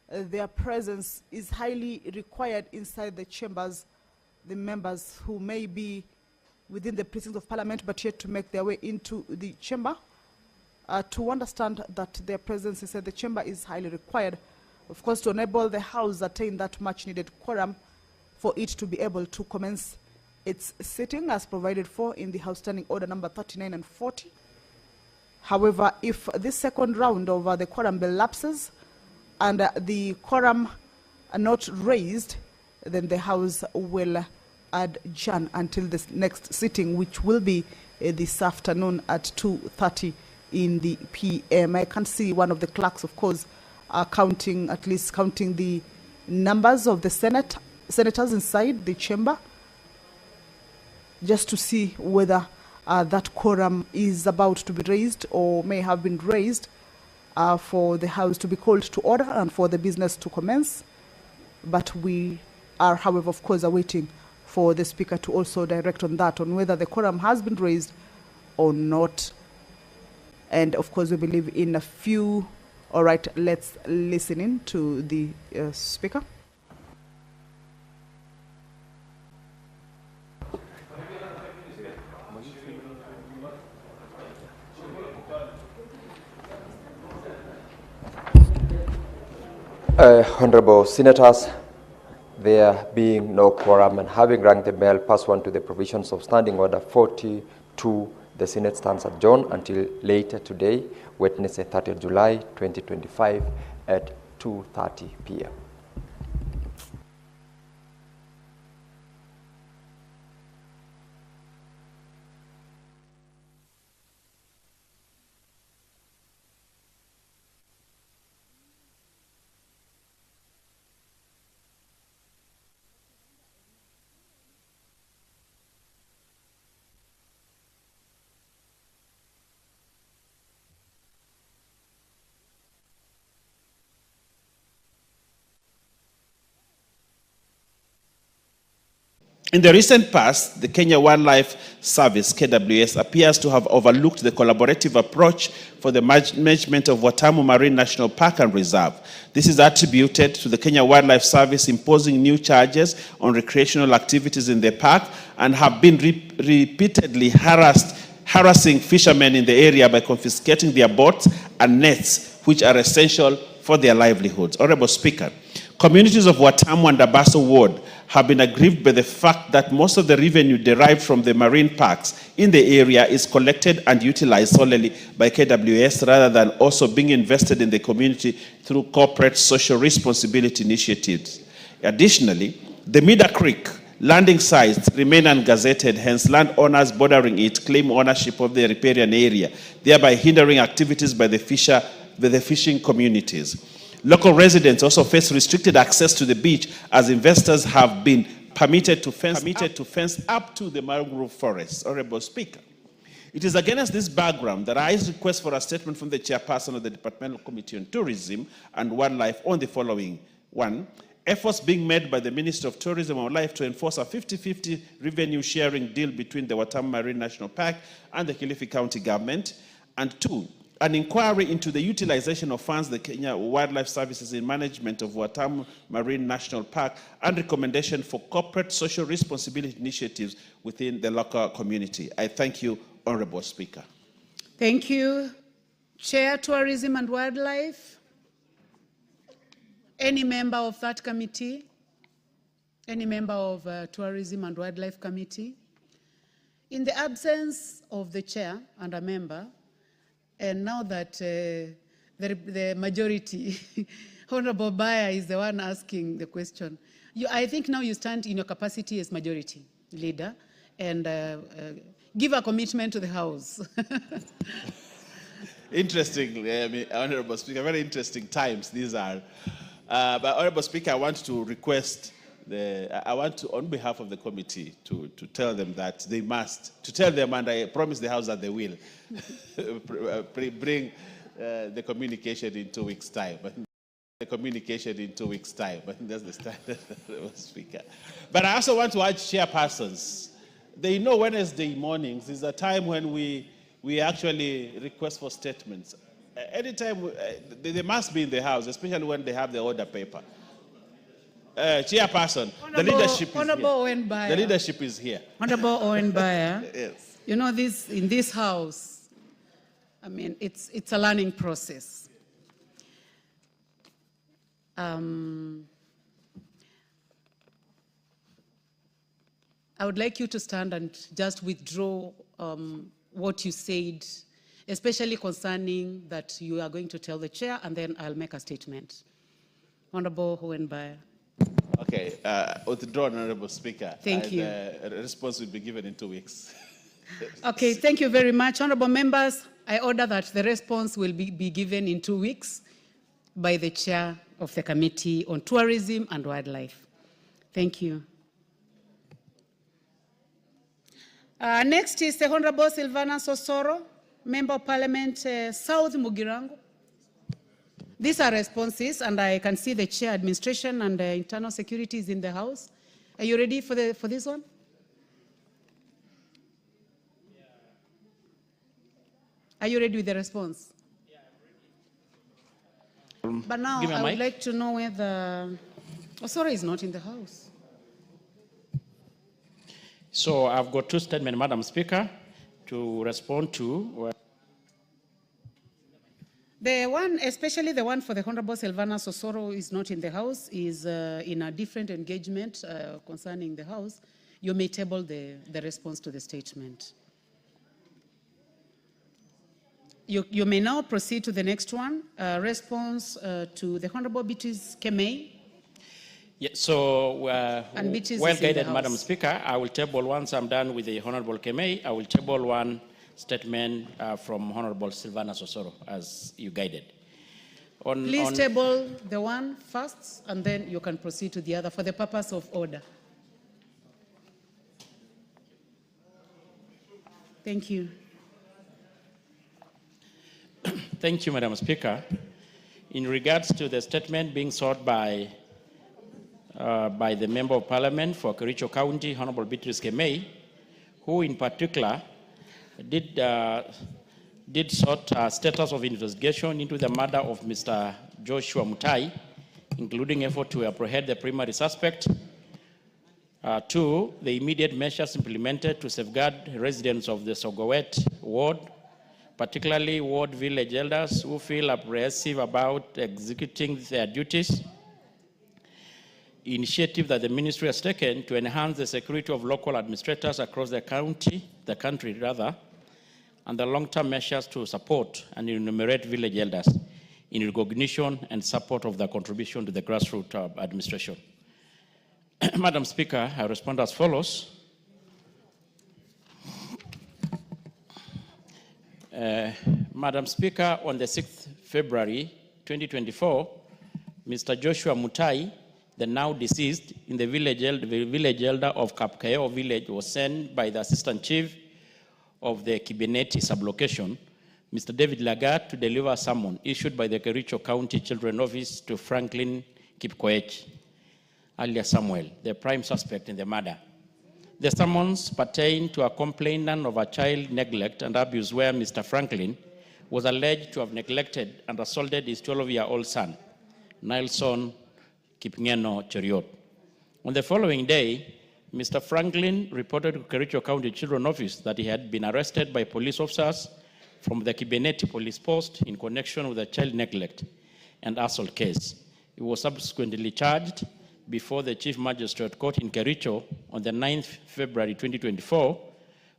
their presence is highly required inside the chambers. The members who may be within the precincts of Parliament but yet to make their way into the chamber, to understand that their presence inside the chamber is highly required, of course, to enable the House attain that much-needed quorum for it to be able to commence its sitting as provided for in the House Standing Order number 39 and 40. However, if this second round of the quorum bill lapses and the quorum are not raised, then the House will adjourn until this next sitting, which will be this afternoon at 2:30 in the PM. I can see one of the clerks, of course, counting the numbers of the senators inside the chamber, just to see whether that quorum is about to be raised or may have been raised for the House to be called to order and for the business to commence. But we are, however, of course, awaiting for the Speaker to also direct on that, on whether the quorum has been raised or not. And, of course, we believe in a few. All right, let's listen in to the Speaker. Honorable Senators, there being no quorum and having rang the bell pursuant to the provisions of Standing Order 42, the Senate stands adjourned until later today, Wednesday, 30th July 2025 at 2:30 p.m. In the recent past, the Kenya Wildlife Service, KWS, appears to have overlooked the collaborative approach for the management of Watamu Marine National Park and Reserve. This is attributed to the Kenya Wildlife Service imposing new charges on recreational activities in the park and have been repeatedly harassing fishermen in the area by confiscating their boats and nets, which are essential for their livelihoods. Honorable Speaker, communities of Watamu and Abaso Ward have been aggrieved by the fact that most of the revenue derived from the marine parks in the area is collected and utilized solely by KWS rather than also being invested in the community through corporate social responsibility initiatives. Additionally, the Mida Creek landing sites remain ungazetted, hence landowners bordering it claim ownership of the riparian area, thereby hindering activities by the fishing communities. Local residents also face restricted access to the beach as investors have been permitted to fence up to the mangrove forests. Honorable Speaker, it is against this background that I request for a statement from the chairperson of the Departmental Committee on Tourism and Wildlife on the following. 1. Efforts being made by the Ministry of Tourism and Wildlife to enforce a 50-50 revenue sharing deal between the Watamu Marine National Park and the Kilifi County government. And 2. An inquiry into the utilization of funds the Kenya Wildlife Services in management of Watamu Marine National Park and recommendation for corporate social responsibility initiatives within the local community. I thank you, Honorable Speaker. Thank you. Chair, Tourism and Wildlife. Any member of that committee? Any member of Tourism and Wildlife Committee? In the absence of the chair and a member, and now that the majority, Honorable Baya is the one asking the question. I think now you stand in your capacity as majority leader and give a commitment to the House. Interesting, Honorable Speaker, very interesting times these are. But Honorable Speaker, I want to request, on behalf of the committee, to tell them that they must, and I promise the House that they will, bring the communication in 2 weeks' time. The communication in 2 weeks' time. I think that's the standard, Speaker. But I also want to urge chairpersons. They know Wednesday mornings is a time when we actually request for statements. Anytime, they must be in the house, especially when they have the order paper. Chairperson, the leadership is here. The leadership is here. Honorable Owen Bayer, Yes. you know, in this house, I mean, it's a learning process. I would like you to stand and just withdraw what you said, especially concerning that you are going to tell the chair, and then I'll make a statement. Honorable Owen Bayer. Okay, withdrawn, Honorable Speaker. Thank you. A response will be given in 2 weeks. Okay, thank you very much. Honorable members, I order that the response will be given in 2 weeks by the chair of the Committee on Tourism and Wildlife. Thank you. Next is the Honorable Silvana Sosoro, Member of Parliament, South Mugirango. These are responses, and I can see the chair, administration, and internal security is in the house. Are you ready for this one? Are you ready with the response? Yeah, I'm ready. But now I would like to know whether Osoro is not in the house. So I've got 2 statements, Madam Speaker, to respond to. The one, especially the one for the Honorable Silvana Sosoro, is not in the house, is in a different engagement concerning the house. You may table the response to the statement. You may now proceed to the next one, response to the Honorable Beatrice Kemei. Yeah, so, well guided, Madam Speaker, I will table once I'm done with the Honorable Kemei, I will table one statement from Honorable Silvana Sosoro, as you guided. Please table the one first, and then you can proceed to the other for the purpose of order. Thank you. Thank you, Madam Speaker. In regards to the statement being sought by the Member of Parliament for Kericho County, Honorable Beatrice Kemei, who in particular did sought status of investigation into the murder of Mr. Joshua Mutahi, including effort to apprehend the primary suspect. 2, the immediate measures implemented to safeguard residents of the Sogowet ward, particularly ward village elders who feel apprehensive about executing their duties. Initiative that the ministry has taken to enhance the security of local administrators across the country, and the long-term measures to support and enumerate village elders in recognition and support of their contribution to the grassroots administration. Madam Speaker, I respond as follows. Madam Speaker, on the 6th February 2024, Mr. Joshua Mutahi, the now deceased, in the village elder of Kapkayo village, was sent by the Assistant Chief of the Kibeneti sublocation, Mr. David Lagat, to deliver a summons issued by the Kericho County Children's Office to Franklin Kipkoech, alias Samuel, the prime suspect in the murder. The summons pertained to a complainant of a child neglect and abuse where Mr. Franklin was alleged to have neglected and assaulted his 12-year-old son, Nilson Kipngeno Cheriot. On the following day, Mr. Franklin reported to Kericho County Children's Office that he had been arrested by police officers from the Kibeneti police post in connection with a child neglect and assault case. He was subsequently charged before the Chief Magistrate Court in Kericho on the 9th February 2024,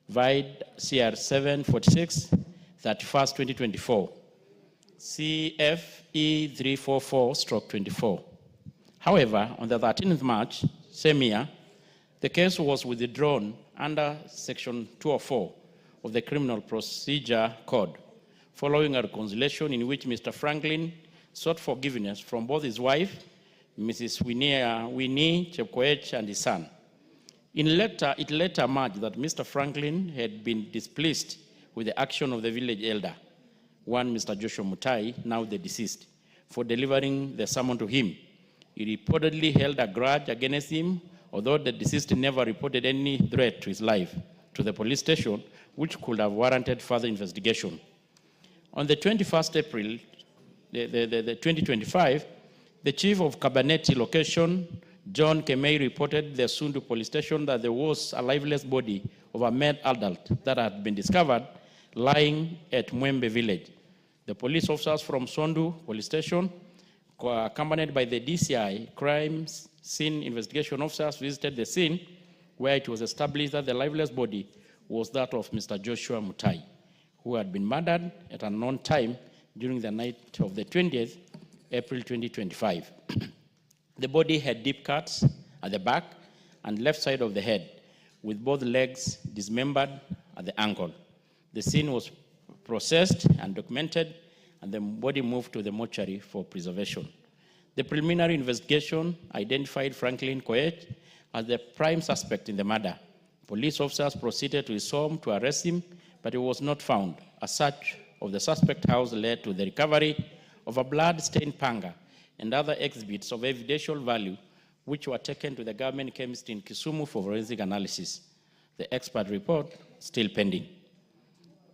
vide CR 746, 31st 2024, CFE 344/24. However, on the 13th March, same year, the case was withdrawn under Section 204 of the Criminal Procedure Code, following a reconciliation in which Mr. Franklin sought forgiveness from both his wife, Mrs. Winnie Chepkoech, and his son. It later emerged that Mr. Franklin had been displeased with the action of the village elder, one Mr. Joshua Mutahi, now the deceased, for delivering the summons to him. He reportedly held a grudge against him, although the deceased never reported any threat to his life to the police station, which could have warranted further investigation. On the 21st April, the 2025, the chief of Kabaneti location, John Kemei, reported the Sundu police station that there was a lifeless body of a male adult that had been discovered lying at Mutembei village. The police officers from Sundu police station, accompanied by the DCI crime scene investigation officers, visited the scene where it was established that the lifeless body was that of Mr. Joshua Mutahi, who had been murdered at an unknown time during the night of the 20th April 2025. The body had deep cuts at the back and left side of the head, with both legs dismembered at the ankle. The scene was processed and documented, and the body moved to the mortuary for preservation. The preliminary investigation identified Franklin Koech as the prime suspect in the murder. Police officers proceeded to his home to arrest him, but he was not found. A search of the suspect house led to the recovery of a blood-stained panga and other exhibits of evidential value, which were taken to the government chemist in Kisumu for forensic analysis. The expert report still pending.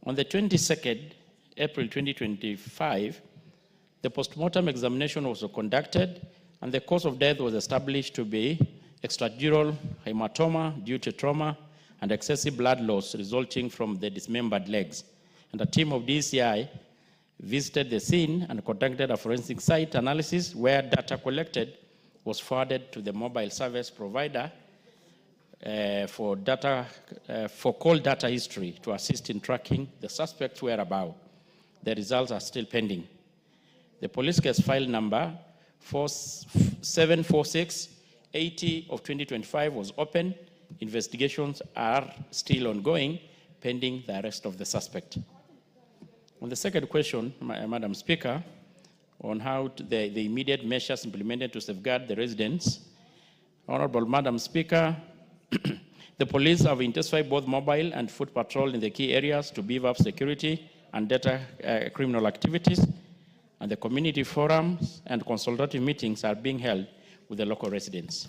On the 22nd April 2025, the postmortem examination was conducted, and the cause of death was established to be extradural hematoma due to trauma and excessive blood loss resulting from the dismembered legs. And a team of DCI visited the scene and conducted a forensic site analysis where data collected was forwarded to the mobile service provider for call data history to assist in tracking the suspect's whereabouts. The results are still pending. The police case file number 746-80 of 2025 was open. Investigations are still ongoing, pending the arrest of the suspect. On the second question, Madam Speaker, on how the immediate measures implemented to safeguard the residents, Honorable Madam Speaker, the police have intensified both mobile and foot patrol in the key areas to beef up security and data criminal activities, and the community forums and consultative meetings are being held with the local residents.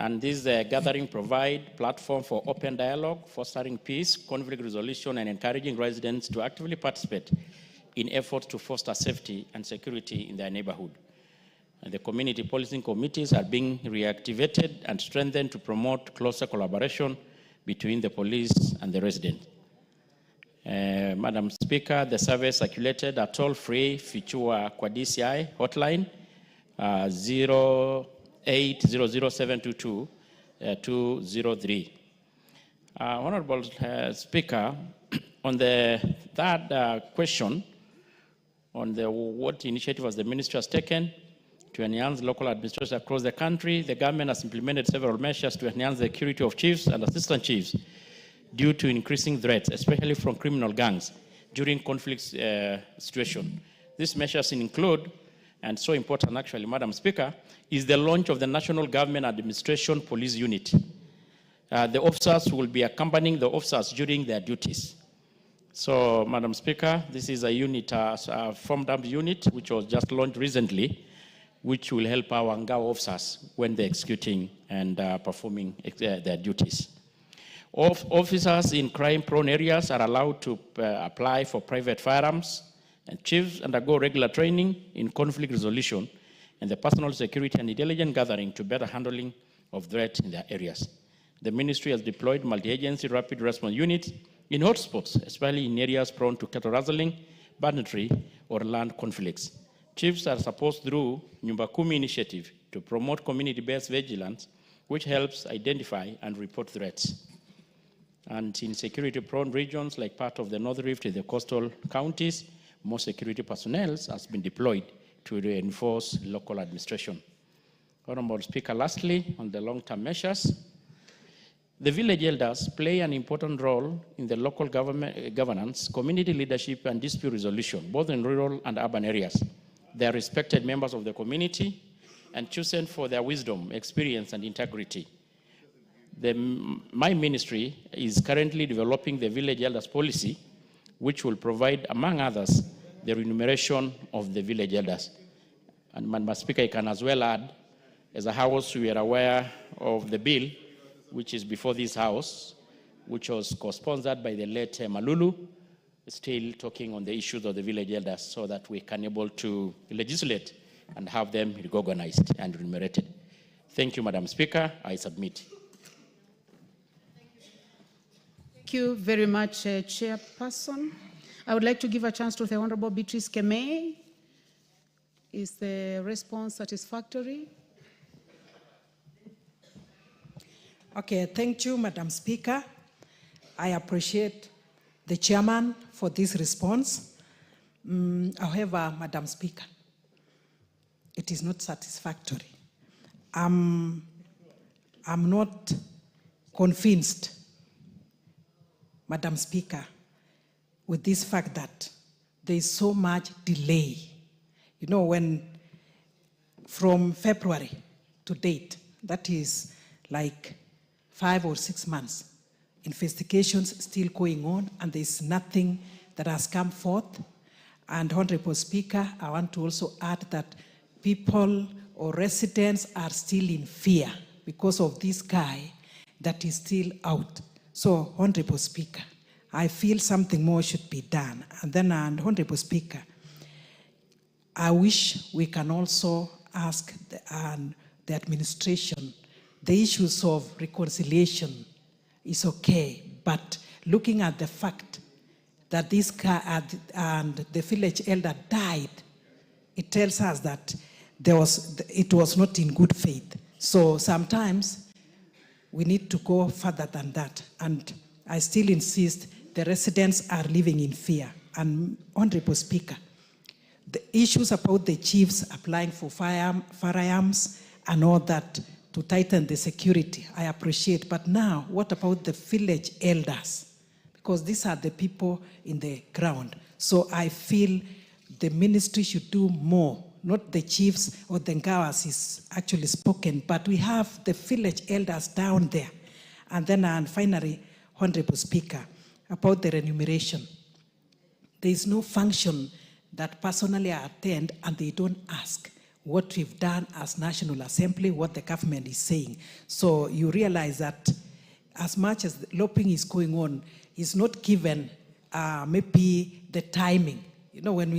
And this gathering provide platform for open dialogue, fostering peace, conflict resolution, and encouraging residents to actively participate in efforts to foster safety and security in their neighborhood. And the community policing committees are being reactivated and strengthened to promote closer collaboration between the police and the resident. Madam Speaker, the survey circulated a toll-free Fichua kwa DCI hotline 0800-722-203. Honorable Speaker, on the third question, on what initiative has the ministry has taken to enhance local administration across the country, the government has implemented several measures to enhance the security of chiefs and assistant chiefs due to increasing threats, especially from criminal gangs during conflict situation. These measures include, and so important actually, Madam Speaker, is the launch of the National Government Administration Police Unit. The officers will be accompanying the officers during their duties. So, Madam Speaker, this is a unit, a formed up unit, which was just launched recently, which will help our Ngao officers when they're executing and performing their duties. Officers in crime-prone areas are allowed to apply for private firearms, and chiefs undergo regular training in conflict resolution and the personal security and intelligence gathering to better handling of threats in their areas. The ministry has deployed multi-agency rapid response units in hotspots, especially in areas prone to cattle rustling, banditry, or land conflicts. Chiefs are supposed through Nyumba Kumi initiative to promote community-based vigilance, which helps identify and report threats. And in security-prone regions, like part of the North Rift in the coastal counties, more security personnel has been deployed to reinforce local administration. Honorable Speaker, lastly, on the long-term measures, the village elders play an important role in the local governance, community leadership, and dispute resolution, both in rural and urban areas. They are respected members of the community and chosen for their wisdom, experience, and integrity. My ministry is currently developing the village elders policy, which will provide, among others, the remuneration of the village elders. And Madam Speaker, I can as well add, as a House, we are aware of the bill which is before this House, which was co-sponsored by the late Malulu, still talking on the issues of the village elders so that we can able to legislate and have them recognized and remunerated. Thank you, Madam Speaker. I submit. Thank you very much, Chairperson. I would like to give a chance to the Honorable Beatrice Kemei. Is the response satisfactory? Okay, thank you, Madam Speaker. I appreciate the chairman for this response. However, Madam Speaker, it is not satisfactory. I'm not convinced, Madam Speaker, with this fact that there is so much delay. You know, when from February to date, that is like 5 or 6 months, investigations still going on, and there's nothing that has come forth. And Honorable Speaker, I want to also add that people or residents are still in fear because of this guy that is still out. So, Honorable Speaker, I feel something more should be done. And then, Honorable Speaker, I wish we can also ask the administration, the issues of reconciliation is okay, but looking at the fact that this guy and the village elder died, it tells us that it was not in good faith. So sometimes we need to go further than that. And I still insist the residents are living in fear. And Honorable Speaker, the issues about the chiefs applying for firearms and all that to tighten the security, I appreciate. But now, what about the village elders? Because these are the people in the ground. So I feel the ministry should do more. Not the chiefs or the ngawas is actually spoken, but we have the village elders down there. And then finally, Honorable Speaker, about the remuneration. There is no function that personally I attend and they don't ask what we've done as National Assembly, what the government is saying. So you realize that as much as lobbying is going on, it's not given maybe the timing. You know, when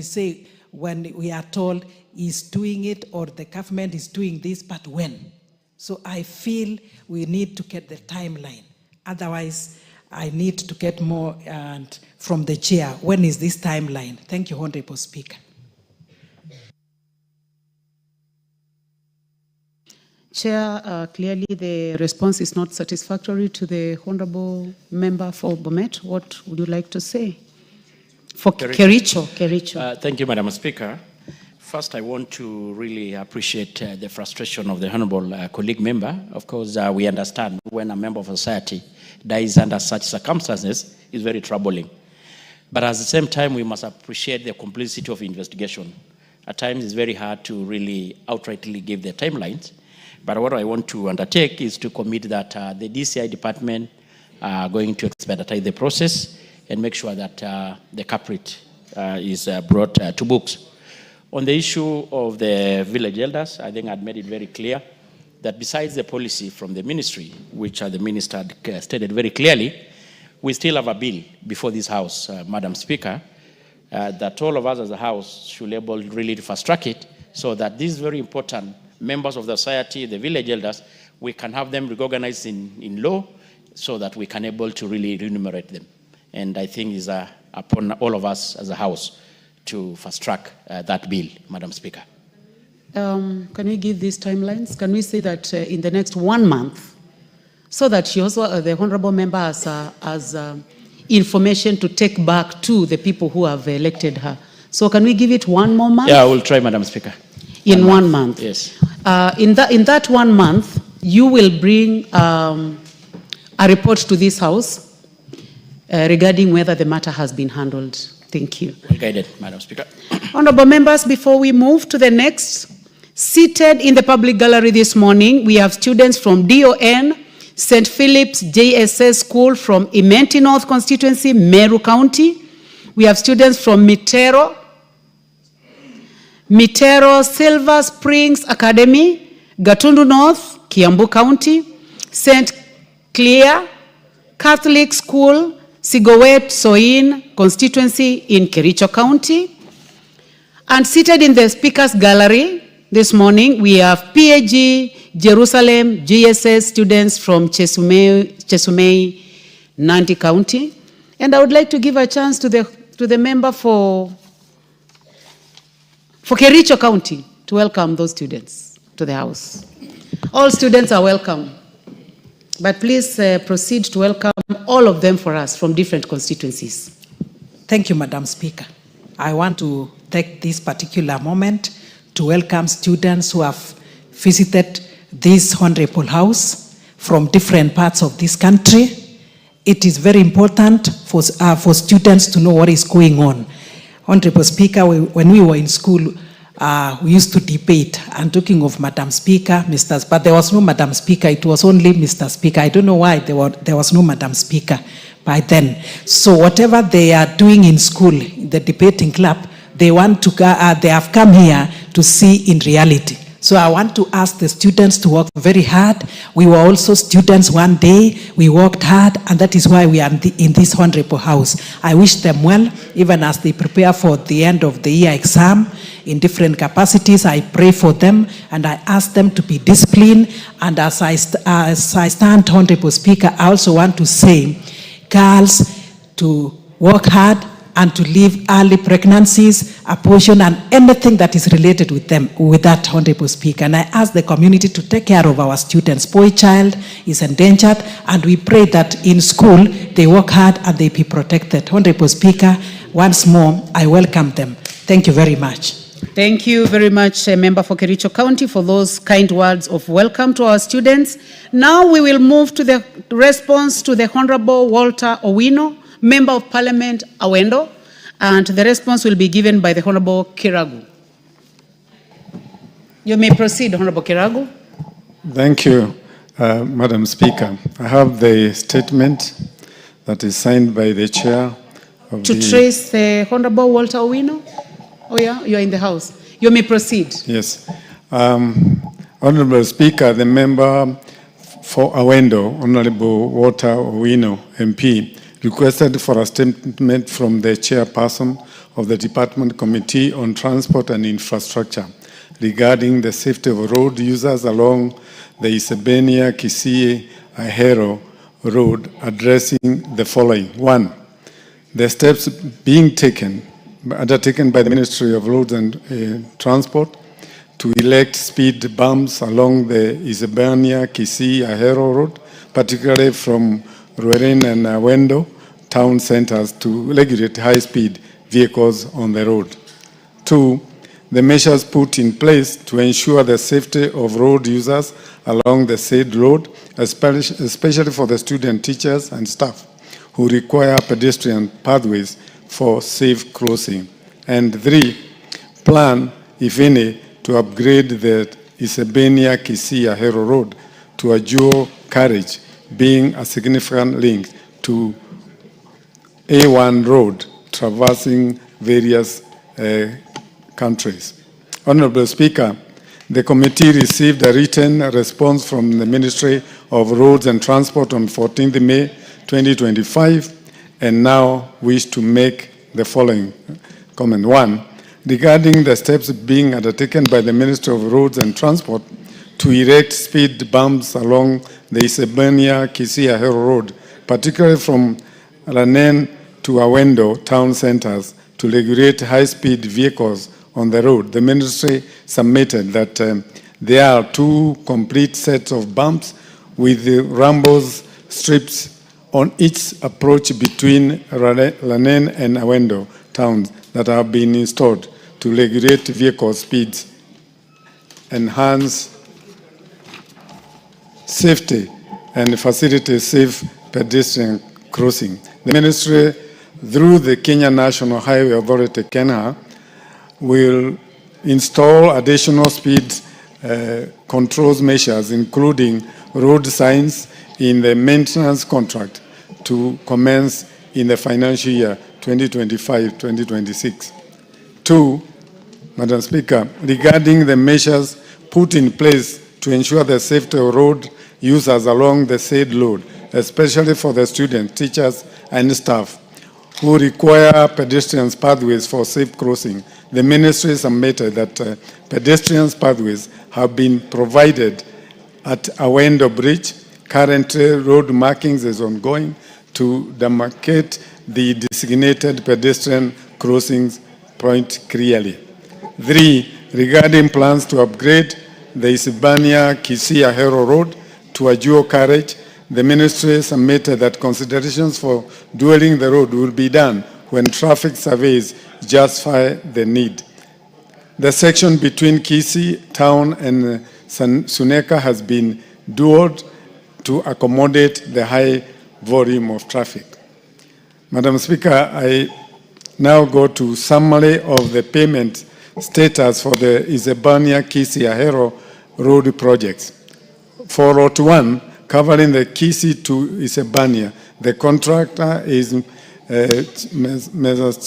we are told he's doing it or the government is doing this, but when? So I feel we need to get the timeline. Otherwise, I need to get more from the chair. When is this timeline? Thank you, Honorable Speaker. Chair, clearly the response is not satisfactory to the Honorable Member for Bomet. What would you like to say? For Kericho. Thank you, Madam Speaker. First, I want to really appreciate the frustration of the Honorable colleague member. Of course, we understand when a member of society dies under such circumstances is very troubling. But at the same time, we must appreciate the complexity of investigation. At times, it's very hard to really outrightly give the timelines. But what I want to undertake is to commit that the DCI department are going to expedite the process and make sure that the culprit is brought to books. On the issue of the village elders, I think I'd made it very clear that besides the policy from the ministry, which the minister stated very clearly, we still have a bill before this House, Madam Speaker, that all of us as a House should be able really to fast track it so that these very important members of the society, the village elders, we can have them recognized in law so that we can able to really remunerate them. And I think it's upon all of us as a House to fast track that bill, Madam Speaker. Can we give these timelines? Can we say that in the next 1 month, so that she also, the Honorable Member has information to take back to the people who have elected her. So can we give it 1 more month? Yeah, I will try, Madam Speaker. In 1 month? Yes. In that 1 month, you will bring a report to this House regarding whether the matter has been handled. Thank you. Well guided, Madam Speaker. Honorable members, before we move to the next, seated in the public gallery this morning, we have students from DON, St. Philip's JSS School from Imenti North Constituency, Meru County. We have students from Mitero Silver Springs Academy, Gatundu North, Kiambu County, St. Clear Catholic School, Sigowet Soin constituency in Kericho County. And seated in the speakers gallery this morning, we have PAG Jerusalem GSS students from Chesumei, Nandi County. And I would like to give a chance to the member for Kericho County to welcome those students to the house. All students are welcome, but please proceed to welcome all of them for us from different constituencies. Thank you, Madam Speaker. I want to take this particular moment to welcome students who have visited this honorable house from different parts of this country. It is very important for students to know what is going on. Honorable Speaker, when we were in school, we used to debate, and talking of Madam Speaker, but there was no Madam Speaker, it was only Mr. Speaker. I don't know why there was no Madam Speaker by then. So whatever they are doing in school, the debating club, they have come here to see in reality. So I want to ask the students to work very hard. We were also students one day. We worked hard, and that is why we are in this honorable house. I wish them well, even as they prepare for the end of the year exam in different capacities. I pray for them, and I ask them to be disciplined. And as I stand, Honorable Speaker, I also want to say, girls, to work hard and to leave early pregnancies, abortion, and anything that is related with them, with that, Honorable Speaker. And I ask the community to take care of our students. Boy child is endangered, and we pray that in school they work hard and they be protected. Honorable Speaker, once more, I welcome them. Thank you very much. Thank you very much, Member for Kericho County, for those kind words of welcome to our students. Now we will move to the response to the Honorable Walter Owino, Member of Parliament Awendo, and the response will be given by the Honorable Kiragu. You may proceed, Honorable Kiragu. Thank you, Madam Speaker. I have the statement that is signed by the chair of trace the Honorable Walter Owino. Oh yeah, you are in the house. You may proceed. Yes. Honorable Speaker, the member for Awendo, Honorable Walter Owino, MP, requested for a statement from the chairperson of the Department Committee on Transport and Infrastructure regarding the safety of road users along the Isebania-Kisii-Ahero road, addressing the following. 1. The steps being undertaken by the Ministry of Roads and Transport to erect speed bumps along the Isebania-Kisii-Ahero road, particularly from Ruerin and Awendo town centers, to regulate high-speed vehicles on the road. 2, the measures put in place to ensure the safety of road users along the said road, especially for the student teachers and staff who require pedestrian pathways for safe crossing. And 3, plan, if any, to upgrade the Isebania-Kisii-Ahero road to a dual carriage, being a significant link to A1 road traversing various countries. Honorable Speaker, the committee received a written response from the Ministry of Roads and Transport on 14th May 2025, and now wish to make the following comment. 1, regarding the steps being undertaken by the Ministry of Roads and Transport to erect speed bumps along the Isebania-Kisii-Ahero road, particularly from Ranen to Awendo town centers, to regulate high-speed vehicles on the road. The ministry submitted that there are 2 complete sets of bumps with the rumbles strips on each approach between Ranen and Awendo towns that have been installed to regulate vehicle speeds, enhance safety, and facilitate safe pedestrian crossing. The ministry, through the Kenya National Highway Authority, KENHA, will install additional speed controls measures, including road signs, in the maintenance contract to commence in the financial year 2025-2026. 2, Madam Speaker, regarding the measures put in place to ensure the safety of road users along the said road, especially for the students, teachers, and staff who require pedestrian pathways for safe crossing. The ministry submitted that pedestrian pathways have been provided at Awendo Bridge. Currently, road markings is ongoing to demarcate the designated pedestrian crossings point clearly. 3, regarding plans to upgrade the Isibania-Kisii-Ahero Road to a dual carriage, the ministry submitted that considerations for dualing the road will be done when traffic surveys justify the need. The section between Kisii town and Suneka has been dualed to accommodate the high volume of traffic. Madam Speaker, I now go to summary of the payment status for the Isebania-Kisii-Ahero road projects. For Lot 1, covering the Kisii to Isebania, the contractor is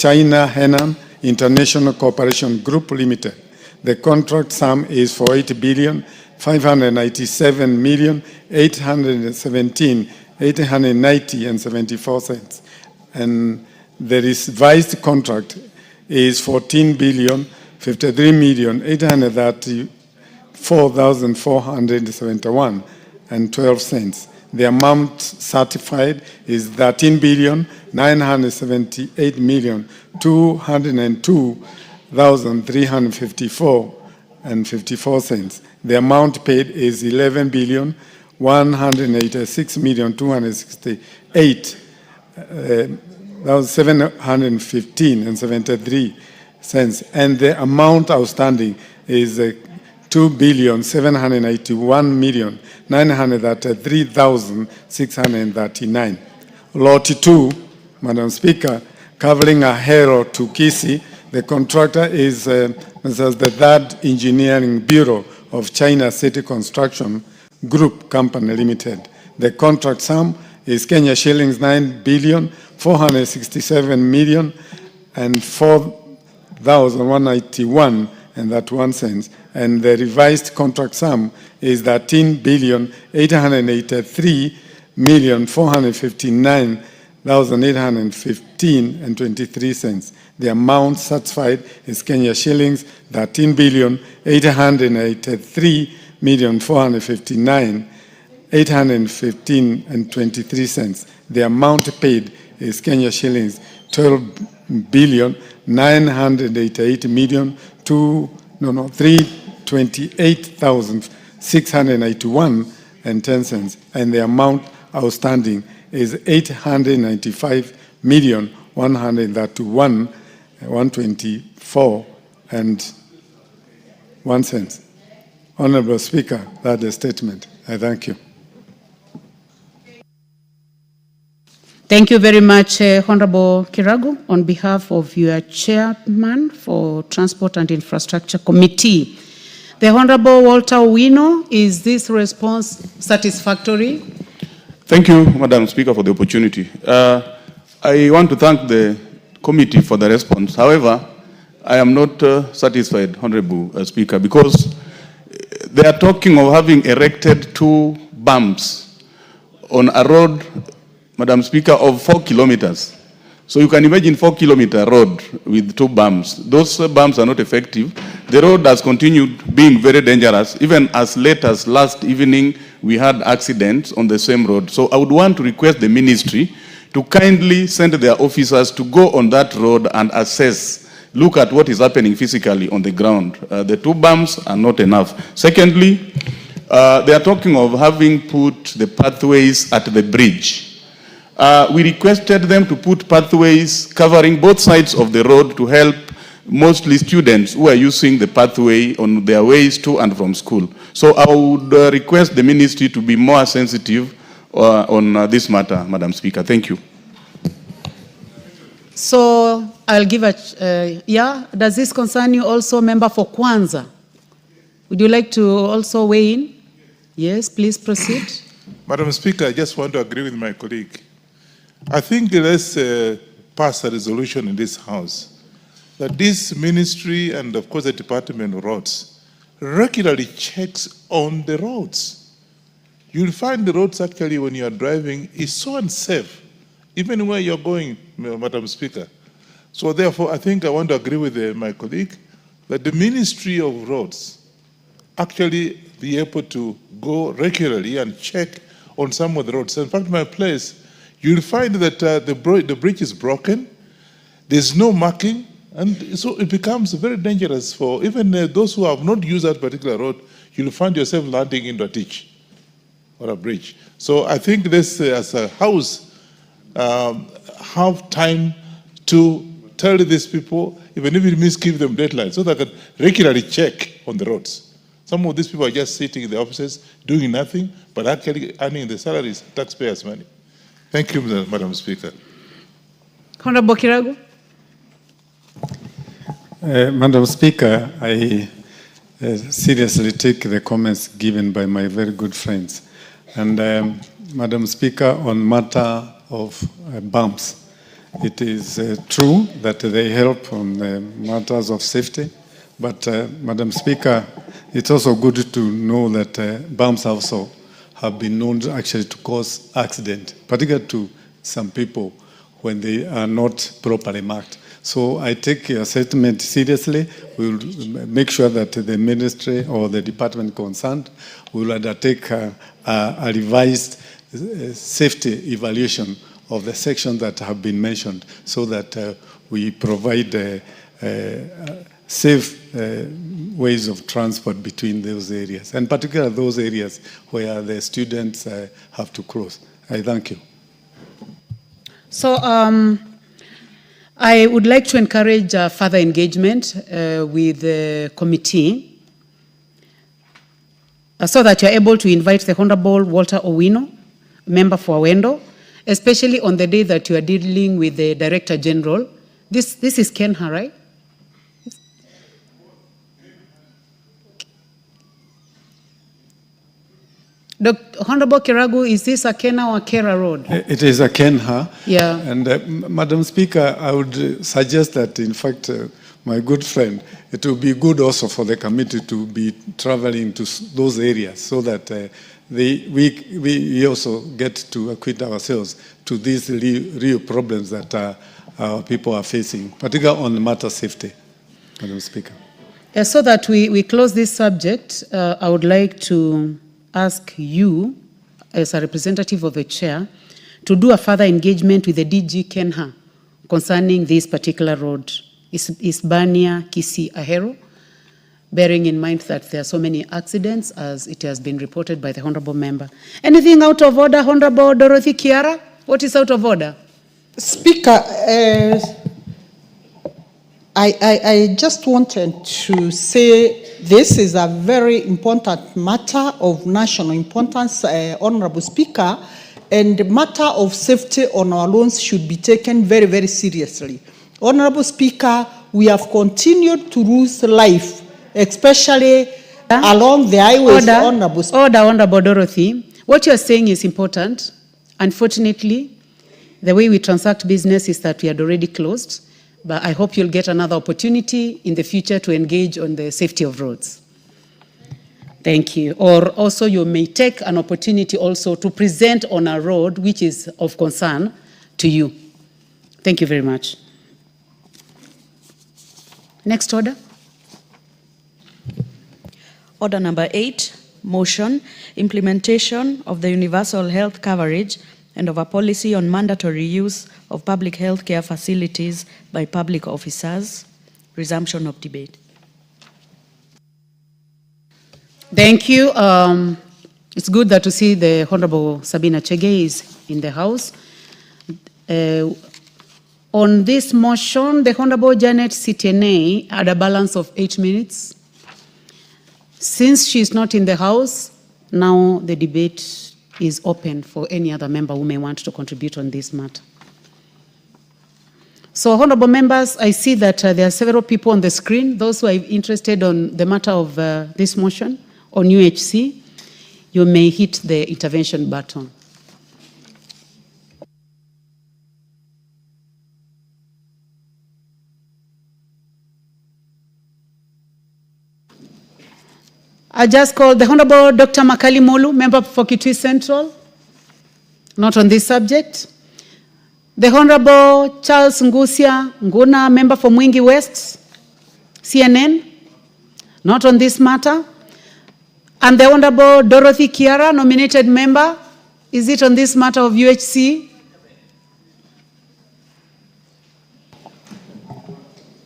China Herman International Corporation Group Limited. The contract sum is for 8,597,817,890.74. And the revised contract is 14,053,834,471.12. The amount certified is 13,978,202,354.54. The amount paid is 11,186,268,715.73 cents, and the amount outstanding is 2,791,933,639. Lot 2, Madam Speaker, covering Ahero to Kisii, the contractor is the 3rd Engineering Bureau of China City Construction Group Company Limited. The contract sum is Kenya shillings 9,467,000,000 and 4,191 cents, and the revised contract sum is 13,883,459,815.23 cents. The amount certified is Kenya shillings 13,883,459,815.23 cents. The amount paid is Kenya shillings 12,988,328,691.10 cents, and the amount outstanding is 895,124.01 cents. Honorable Speaker, that is the statement. I thank you. Thank you very much, Honorable Kiragu, on behalf of your chairman for Transport and Infrastructure Committee. The Honorable Walter Wino, is this response satisfactory? Thank you, Madam Speaker, for the opportunity. I want to thank the committee for the response. However, I am not satisfied, Honorable Speaker, because they are talking of having erected 2 bumps on a road, Madam Speaker, of 4 kilometers. So you can imagine 4-kilometer road with 2 bumps. Those bumps are not effective. The road has continued being very dangerous. Even as late as last evening, we had accidents on the same road. So I would want to request the ministry to kindly send their officers to go on that road and assess, look at what is happening physically on the ground. The 2 bumps are not enough. Secondly, they are talking of having put the pathways at the bridge. We requested them to put pathways covering both sides of the road to help mostly students who are using the pathway on their ways to and from school. So I would request the ministry to be more sensitive on this matter, Madam Speaker. Thank you. So I'll give a, does this concern you also, member for Kwanza? Would you like to also weigh in? Yes, please proceed. Madam Speaker, I just want to agree with my colleague. I think let's pass a resolution in this House that this ministry and, of course, the Department of Roads regularly checks on the roads. you'll find the roads actually when you are driving is so unsafe, even where you're going, Madam Speaker. So therefore, I think I want to agree with my colleague that the Ministry of Roads actually be able to go regularly and check on some of the roads. In fact, my place, you'll find that the bridge is broken, there's no marking, and so it becomes very dangerous for even those who have not used that particular road. You'll find yourself landing into a ditch or a bridge. So I think this, as a house, have time to tell these people, even if it means give them deadlines, so they can regularly check on the roads. Some of these people are just sitting in the offices doing nothing, but actually earning the salaries, taxpayers' money. Thank you, Madam Speaker. Honorable Kiragu. Madam Speaker, I seriously take the comments given by my very good friends. And Madam Speaker, on matter of bumps, it is true that they help on matters of safety, but Madam Speaker, it's also good to know that bumps also have been known actually to cause accident, particularly to some people when they are not properly marked. So I take your statement seriously. We will make sure that the ministry or the department concerned will undertake a revised safety evaluation of the sections that have been mentioned so that we provide safe ways of transport between those areas, and particularly those areas where the students have to cross. I thank you. So I would like to encourage further engagement with the committee so that you're able to invite the Honorable Walter Owino, member for Wendo, especially on the day that you are dealing with the Director General. This is Kenha, right? Honorable Kiragu, is this a Kenha or Kera Road? It is a Kenha. Yeah. And Madam Speaker, I would suggest that, in fact, my good friend, it would be good also for the committee to be traveling to those areas so that we also get to acquaint ourselves to these real problems that our people are facing, particularly on the matter of safety, Madam Speaker. So that we close this subject, I would like to ask you, as a representative of the chair, to do a further engagement with the DG Kenha concerning this particular road, Isbania, Kisii, Ahero, bearing in mind that there are so many accidents as it has been reported by the Honorable Member. Anything out of order, Honorable Dorothy Kiara? What is out of order? Speaker, I just wanted to say this is a very important matter of national importance, Honorable Speaker, and the matter of safety on our roads should be taken very, very seriously. Honorable Speaker, we have continued to lose life, especially along the highways. Honorable Dorothy, what you are saying is important. Unfortunately, the way we transact business is that we had already closed. But I hope you'll get another opportunity in the future to engage on the safety of roads. Thank you. Or also you may take an opportunity also to present on a road which is of concern to you. Thank you very much. Next order. Order number 8, motion, implementation of the universal health coverage and of a policy on mandatory use of public health care facilities by public officers. Resumption of debate. Thank you. It's good that to see the Honorable Sabina Chege is in the House. On this motion, the Honorable Janet Sitiene had a balance of 8 minutes. Since she is not in the House, now the debate is open for any other member who may want to contribute on this matter. So, honorable members, I see that there are several people on the screen. Those who are interested on the matter of this motion on UHC, you may hit the intervention button. I just call the Honorable Dr. Makali Molu, member for Kitui Central, not on this subject. The Honorable Charles Ngusia Nguna, member for Mwingi West, CNN, not on this matter. And the Honorable Dorothy Kiara, nominated member, is it on this matter of UHC?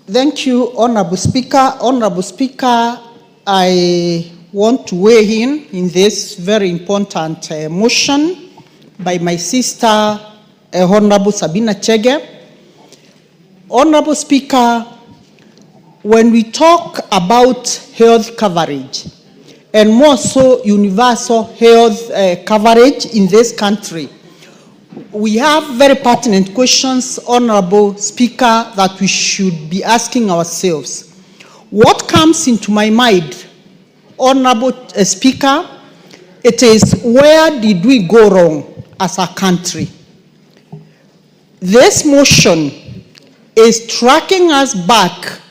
Thank you, Honorable Speaker. Honorable Speaker, I want to weigh in this very important motion by my sister, Honorable Sabina Chege. Honorable Speaker, when we talk about health coverage, and more so universal health coverage in this country, we have very pertinent questions, Honorable Speaker, that we should be asking ourselves. What comes into my mind, Honorable Speaker, it is where did we go wrong as a country? This motion is tracking us back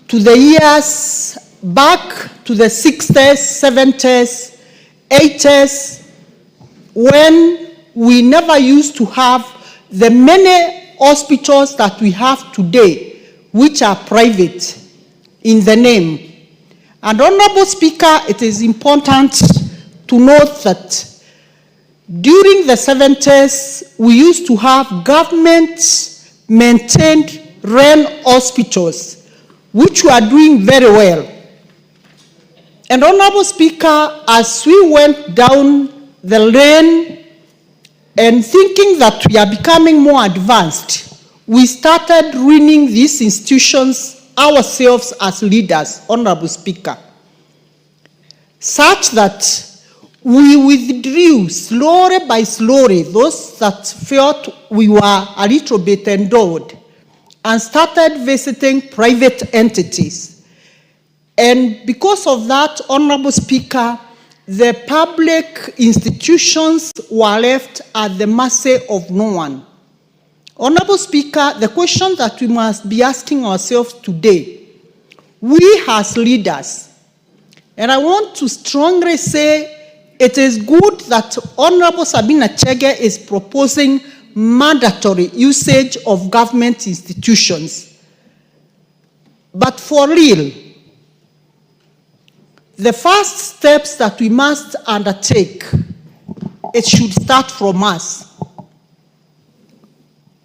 to the years, back to the 60s, 70s, 80s, when we never used to have the many hospitals that we have today, which are private in the name. And Honorable Speaker, it is important to note that during the 70s, we used to have government-maintained run hospitals, which were doing very well. And Honorable Speaker, as we went down the lane and thinking that we are becoming more advanced, we started ruining these institutions ourselves as leaders, Honorable Speaker, such that we withdrew slowly by slowly those that felt we were a little bit endowed and started visiting private entities. And because of that, Honorable Speaker, the public institutions were left at the mercy of no one. Honorable Speaker, the question that we must be asking ourselves today, we as leaders, and I want to strongly say it is good that Honorable Sabina Chege is proposing mandatory usage of government institutions. But for real, the first steps that we must undertake, it should start from us.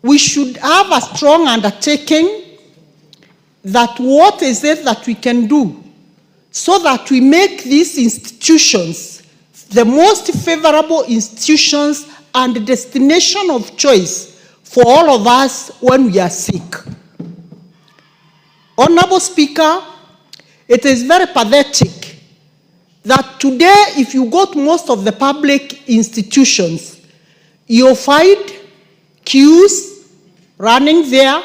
We should have a strong undertaking that what is it that we can do so that we make these institutions the most favorable institutions and destination of choice for all of us when we are sick. Honorable Speaker, it is very pathetic that today, if you go to most of the public institutions, you'll find queues running there,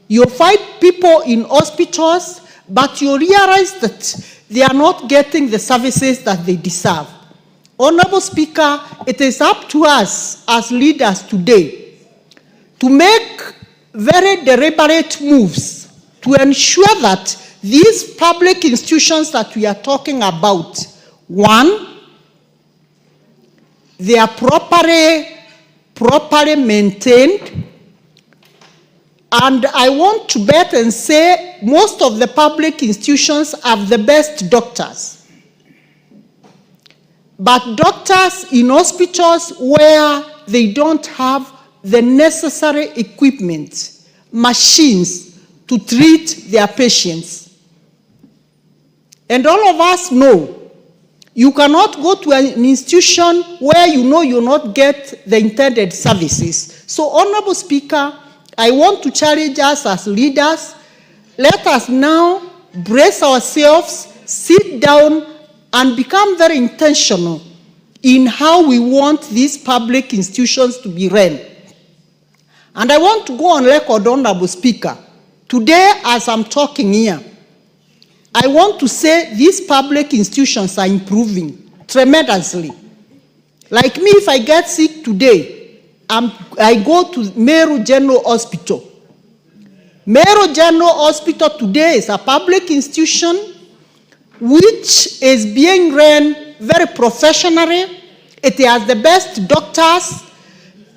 you'll find people in hospitals, but you realize that they are not getting the services that they deserve. Honorable Speaker, it is up to us as leaders today to make very deliberate moves to ensure that these public institutions that we are talking about, one, they are properly maintained. And I want to bet and say most of the public institutions have the best doctors. But doctors in hospitals where they don't have the necessary equipment, machines to treat their patients. And all of us know you cannot go to an institution where you know you'll not get the intended services. So, Honorable Speaker, I want to challenge us as leaders. Let us now brace ourselves, sit down, and become very intentional in how we want these public institutions to be run. And I want to go on record, Honorable Speaker. Today, as I'm talking here, I want to say these public institutions are improving tremendously. Like me, if I get sick today, I go to Meru General Hospital. Meru General Hospital today is a public institution. which is being run very professionally. It has the best doctors.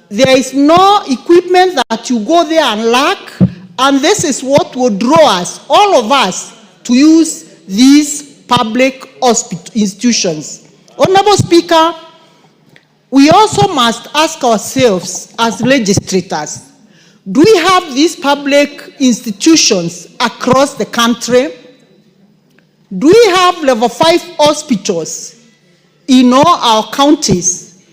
There is no equipment that you go there and lack. And this is what will draw us, all of us, to use these public institutions. Honorable Speaker, we also must ask ourselves as legislators, do we have these public institutions across the country? Do we have level 5 hospitals in all our counties?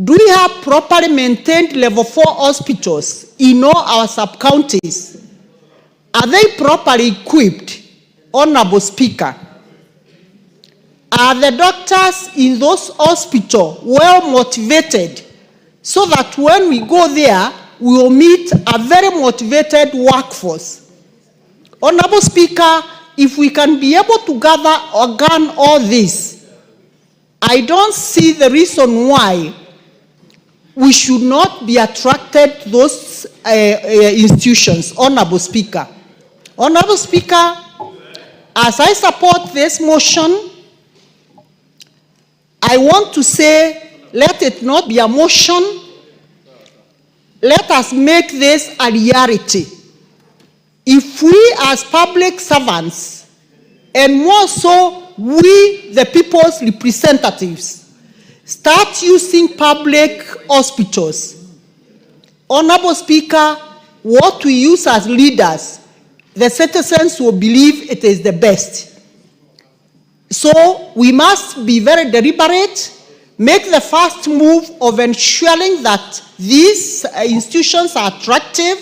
Do we have properly maintained level 4 hospitals in all our sub-counties? Are they properly equipped, Honorable Speaker? Are the doctors in those hospitals well motivated so that when we go there, we will meet a very motivated workforce? Honorable Speaker, if we can be able to gather or gun all this, I don't see the reason why we should not be attracted to those institutions, Honorable Speaker. Honorable Speaker, as I support this motion, I want to say, let it not be a motion. Let us make this a reality. If we as public servants, and more so we, the people's representatives, start using public hospitals, Honorable Speaker, what we use as leaders, the citizens will believe it is the best. So we must be very deliberate, make the first move of ensuring that these institutions are attractive,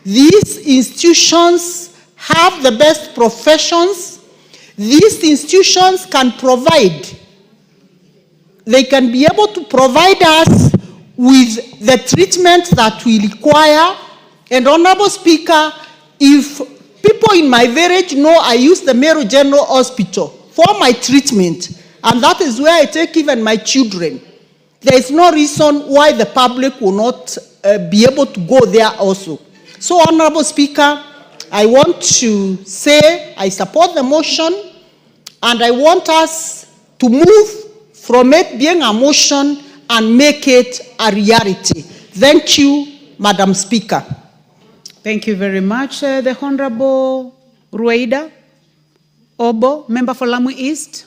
these institutions have the best professions, these institutions can provide, they can be able to provide us with the treatment that we require. And Honorable Speaker, if people in my village know I use the Meru General Hospital for my treatment, and that is where I take even my children, there is no reason why the public will not be able to go there also. So, Honorable Speaker, I want to say I support the motion, and I want us to move from it being a motion and make it a reality. Thank you, Madam Speaker. Thank you very much. The Honorable Rueda Obo, member for Lamu East.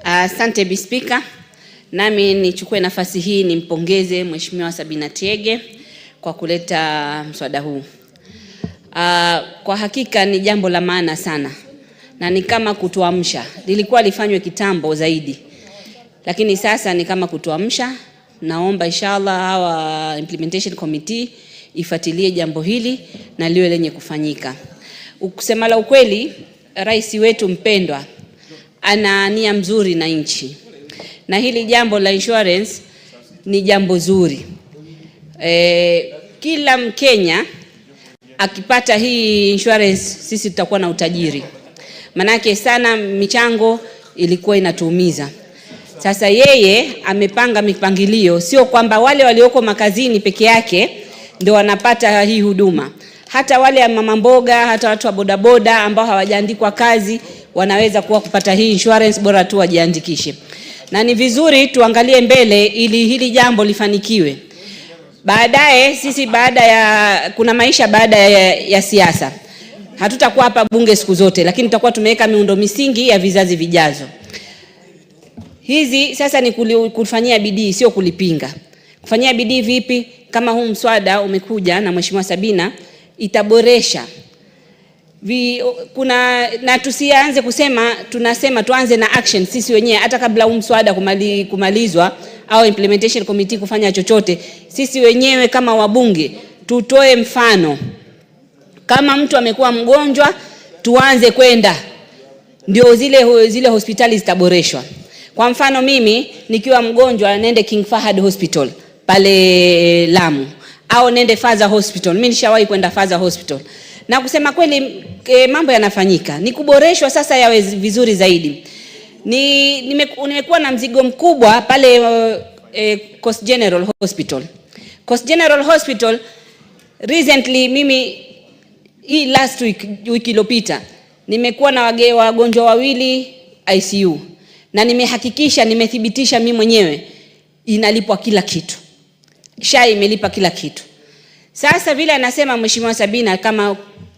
Asante Bi Speaker. Nami nichukue nafasi hii nimpongeze Mheshimiwa Sabina Tiege kwa kuleta mswada huu. Kwa hakika ni jambo la maana sana. Na ni kama kutuamsha. Lilikuwa lifanywe kitambo zaidi. Lakini sasa ni kama kutuamsha. Naomba inshallah hawa implementation committee ifuatilie jambo hili na liwe lenye kufanyika. Kusema la ukweli, rais wetu mpendwa ana nia mzuri na nchi. Na hili jambo la insurance ni jambo zuri. Kila Mkenya akipata hii insurance, sisi tutakuwa na utajiri. Manake sana michango ilikuwa inatuumiza. Sasa yeye amepanga mipangilio, sio kwamba wale walioko makazini peke yake ndio wanapata hii huduma. Hata wale mama mboga, hata watu wa bodaboda ambao hawajaandikwa kazi wanaweza kuwa kupata hii insurance, bora tu wajiandikishe. Na ni vizuri tuangalie mbele ili hili jambo lifanikiwe. Baadaye sisi kuna maisha baada ya siasa. Hatutakuwa hapa bunge siku zote, lakini tutakuwa tumeweka miundo misingi ya vizazi vijazo. Hizi sasa ni kufanyia bidii, sio kulipinga. Kufanyia bidii vipi? Kama huu mswada umekuja na Mheshimiwa Sabina, itaboresha. Na tusianze kusema, tunasema tuanze na action sisi wenyewe hata kabla huu mswada kumalizwa au implementation committee kufanya chochote. Sisi wenyewe kama wabunge tutoe mfano. Kama mtu amekuwa mgonjwa, tuanze kwenda. Ndio zile hospitali zitaboreshwa. Kwa mfano mimi nikiwa mgonjwa nende King Fahad Hospital pale Lamu au nende Faza Hospital. Mimi nishawahi kwenda Faza Hospital. Na kusema kweli mambo yanafanyika. Ni kuboreshwa sasa yawe vizuri zaidi. Nimekuwa na mzigo mkubwa pale Coast General Hospital. Coast General Hospital recently mimi hii last week, wiki iliyopita, nimekuwa na wagonjwa wawili ICU. Na nimehakikisha, nimethibitisha mimi mwenyewe inalipwa kila kitu. SHA imelipa kila kitu. Sasa vile anasema Mheshimiwa Sabina, kama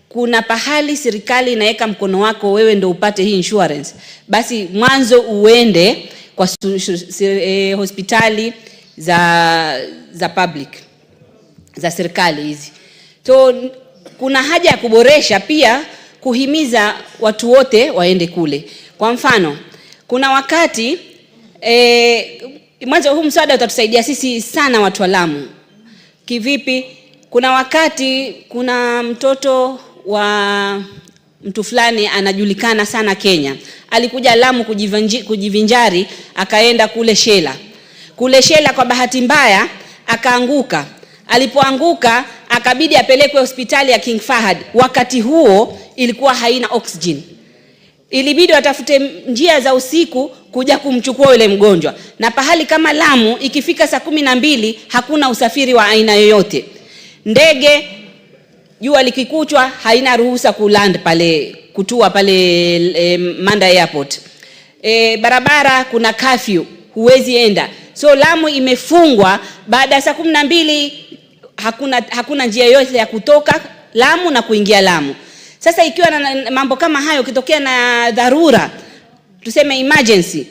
kuna pahali serikali inaweka mkono wako wewe ndio upate hii insurance, basi mwanzo uende kwa hospitali za public, za serikali hizi. So kuna haja ya kuboresha pia, kuhimiza watu wote waende kule. Kwa mfano, kuna wakati mwanzo huu msaada utatusaidia sisi sana watu wa Lamu. Kivipi? Kuna wakati kuna mtoto wa mtu fulani anajulikana sana Kenya. Alikuja Lamu kujivinjari, akaenda kule Shela. Kule Shela kwa bahati mbaya akaanguka. Alipoanguka akabidi apelekwe hospitali ya King Fahd. Wakati huo ilikuwa haina oxygen. Ilibidi watafute njia za usiku kuja kumchukua yule mgonjwa. Na pahali kama Lamu ikifika saa 12 hakuna usafiri wa aina yoyote. Ndege jua likikuchwa haina ruhusa kuland pale, kutua pale Manda Airport. Barabara kuna curfew, huwezi enda. So Lamu imefungwa baada ya saa 12, hakuna njia yoyote ya kutoka Lamu na kuingia Lamu. Sasa ikiwa na mambo kama hayo, kitokea na dharura, tuseme emergency,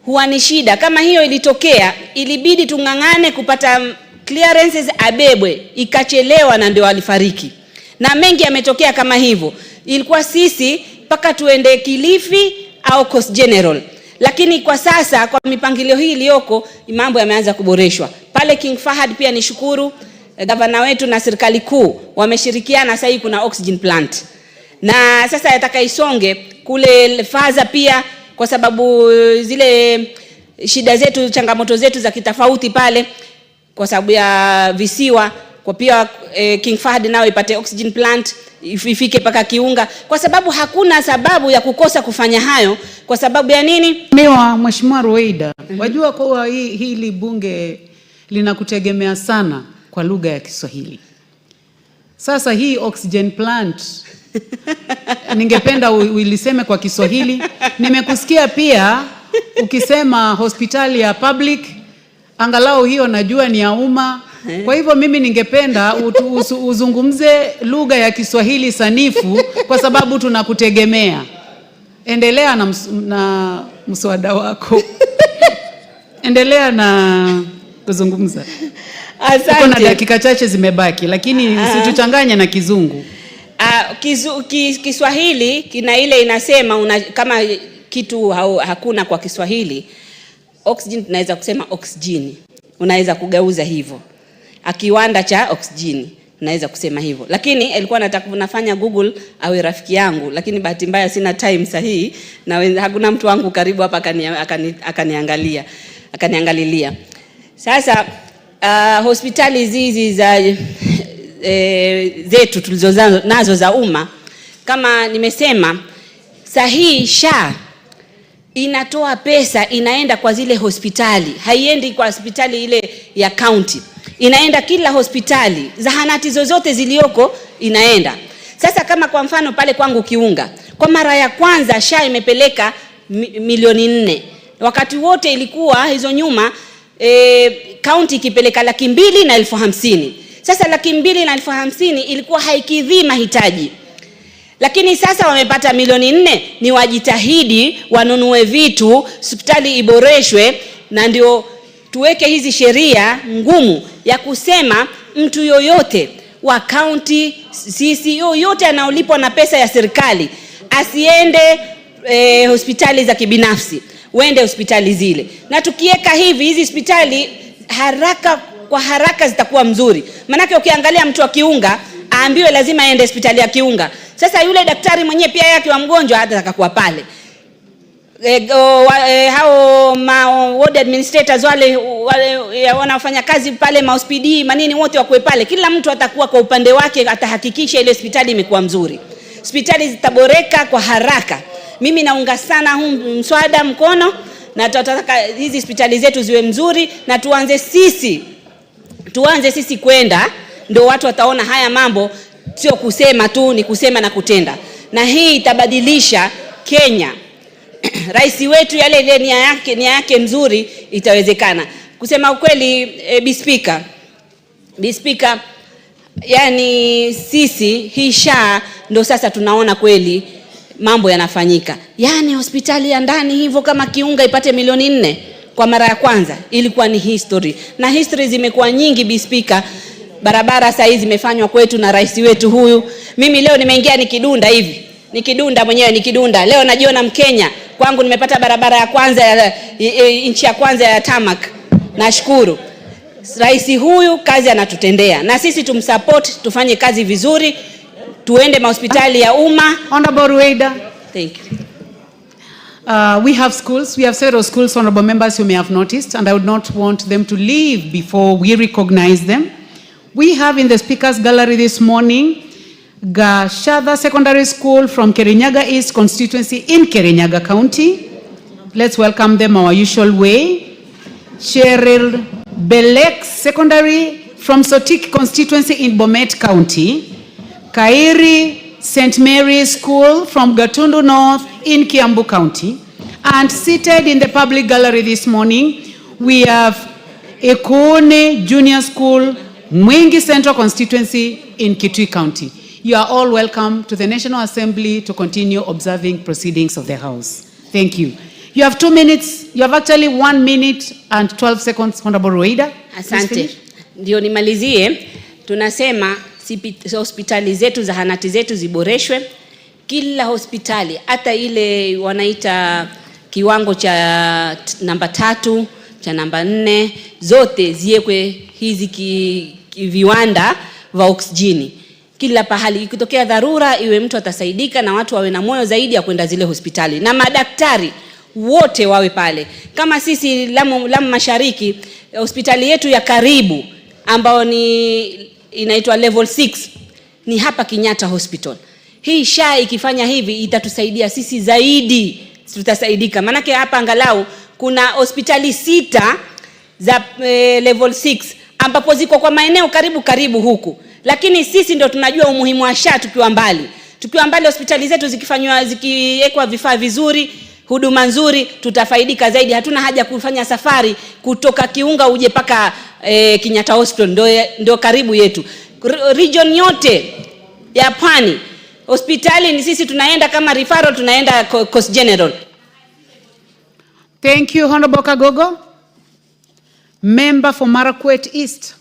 huwa ni shida. Kama hiyo ilitokea, ilibidi tungangane kupata clearances abebwe, ikachelewa na ndio alifariki. Na mengi yametokea kama hivyo. Ilikuwa sisi paka tuende Kilifi au Coast General. Lakini kwa sasa kwa mipangilio hii iliyoko, mambo yameanza kuboreshwa. Pale King Fahd pia ni shukuru gavana wetu na serikali kuu wameshirikiana, sasa kuna oxygen plant. Na sasa yataka isonge kule Faza pia, kwa sababu zile shida zetu, changamoto zetu za kitofauti pale kwa sababu ya visiwa, kwa pia King Fahd nao ipate oxygen plant, ifike paka Kiunga, kwa sababu hakuna sababu ya kukosa kufanya hayo. Kwa sababu ya nini? Mheshimiwa Rueda, wajua kwa hili bunge linakutegemea sana kwa lugha ya Kiswahili. Sasa hii oxygen plant ningependa uliseme kwa Kiswahili. Nimekusikia pia ukisema hospitali ya public, angalau hiyo najua ni ya umma. Kwa hivyo mimi ningependa uzungumze lugha ya Kiswahili sanifu, kwa sababu tunakutegemea. Endelea na mswada wako. Endelea na kuzungumza. Asante. Kuna dakika chache zimebaki, lakini usituchanganye na Kizungu. Kiswahili kina ile inasema kama kitu hakuna kwa Kiswahili, oxygen tunaweza kusema oxygen. Unaweza kugeuza hivyo. Akiwanda cha oxygen unaweza kusema hivyo. Lakini alikuwa nataka nafanya Google awe rafiki yangu, lakini bahati mbaya sina time sahihi na hakuna mtu wangu karibu hapa akaniangalilia. Sasa hospitali hizi za zetu tulizonazo za umma, kama nimesema, sahihi SHA inatoa pesa, inaenda kwa zile hospitali, haiendi kwa hospitali ile ya county. Inaenda kila hospitali, zahanati zozote zilioko inaenda. Sasa kama kwa mfano pale kwangu Kiunga, kwa mara ya kwanza SHA imepeleka milioni 4. Wakati wote ilikuwa hizo nyuma county ikipeleka 250,000. Sasa 250,000 ilikuwa haikidhi mahitaji. Lakini sasa wamepata milioni 4, ni wajitahidi wanunue vitu, hospitali iboreshwe, na ndio tuweke hizi sheria ngumu ya kusema mtu yoyote wa county, sisi yoyote anaolipwa na pesa ya serikali asiende hospitali za kibinafsi, uende hospitali zile. Na tukiweka hizi hospitali kwa haraka zitakuwa mzuri. Manake ukiangalia mtu wa Kiunga aambiwe lazima aende hospitali ya Kiunga. Sasa yule daktari mwenyewe pia yake wa mgonjwa hata kuwa pale. Hao ward administrators wale wanafanya kazi pale, mahospidi manini wote wakue pale. Kila mtu atakuwa kwa upande wake, atahakikisha ile hospitali imekuwa mzuri. Hospitali zitaboreka kwa haraka. Mimi naunga sana huu mswada mkono, na tutataka hizi hospitali zetu ziwe mzuri, na tuanze sisi kwenda, ndio watu wataona haya mambo sio kusema tu, ni kusema na kutenda, na hii itabadilisha Kenya. Rais wetu yale nia yake nzuri itawezekana. Kusema ukweli, Bi Speaker, yani sisi hii SHA ndo sasa tunaona kweli mambo yanafanyika. Yani hospitali ya ndani hivyo kama Kiunga ipate milioni 4 kwa mara ya kwanza ilikuwa ni history. Na history zimekuwa nyingi, Bi Speaker. Barabara sasa hizi zimefanywa kwetu na rais wetu huyu. Mimi leo nimeingia nikidunda hivi. Nikidunda mwenyewe nikidunda. Leo najiona Mkenya. Kwangu nimepata barabara ya kwanza inchi ya kwanza ya tarmac. Nashukuru. Rais huyu kazi anatutendea. Na sisi tumsupport, tufanye kazi vizuri. Tuende mahospitali ya umma. Honorable Rueda. Thank you. We have schools. We have several schools, honorable members, you may have noticed, and I would not want them to leave before we recognize them. We have in the speakers gallery this morning Gashada Secondary School from Kirinyaga East constituency in Kirinyaga County. Let's welcome them our usual way. Cheryl Belek Secondary from Sotik constituency in Bomet County. Kairi St. Mary's School from Gatundu North in Kiambu County. And seated in the public gallery this morning, we have Ekone Junior School, Mwingi Central constituency in Kitui County. You are all welcome to the National Assembly to continue observing proceedings of the House. Thank you. You have 2 minutes. You have actually 1 minute and 12 seconds, Honorable Rueda. Asante. Ndio nimalizie. Tunasema hospitali zetu, zahanati zetu ziboreshwe. Kila hospitali, hata ile wanaita kiwango cha namba 3, cha namba 4, zote ziwekwe hizi viwanda vya oksijeni. Kila pahali ikitokea dharura iwe mtu atasaidika na watu wawe na moyo zaidi ya kwenda zile hospitali. Na madaktari wote wawe pale. Kama sisi Lamu Mashariki, hospitali yetu ya karibu ambao ni inaitwa level 6 ni hapa Kenyatta Hospital. Hii SHA ikifanya hivi itatusaidia sisi zaidi, tutasaidika. Manake hapa angalau kuna hospitali 6 za level 6 ambapo ziko kwa maeneo karibu huku. Lakini sisi ndio tunajua umuhimu wa SHA tukiwa mbali. Tukiwa mbali hospitali zetu zikiwekwa vifaa vizuri, huduma nzuri, tutafaidika zaidi. Hatuna haja kufanya safari kutoka Kiunga uje paka Kenyatta Hospital, ndio karibu yetu. Region yote ya Pwani hospitali ni sisi tunaenda kama referral, tunaenda Coast General. Thank you, Honorable Kagogo. Member for Marakwet East.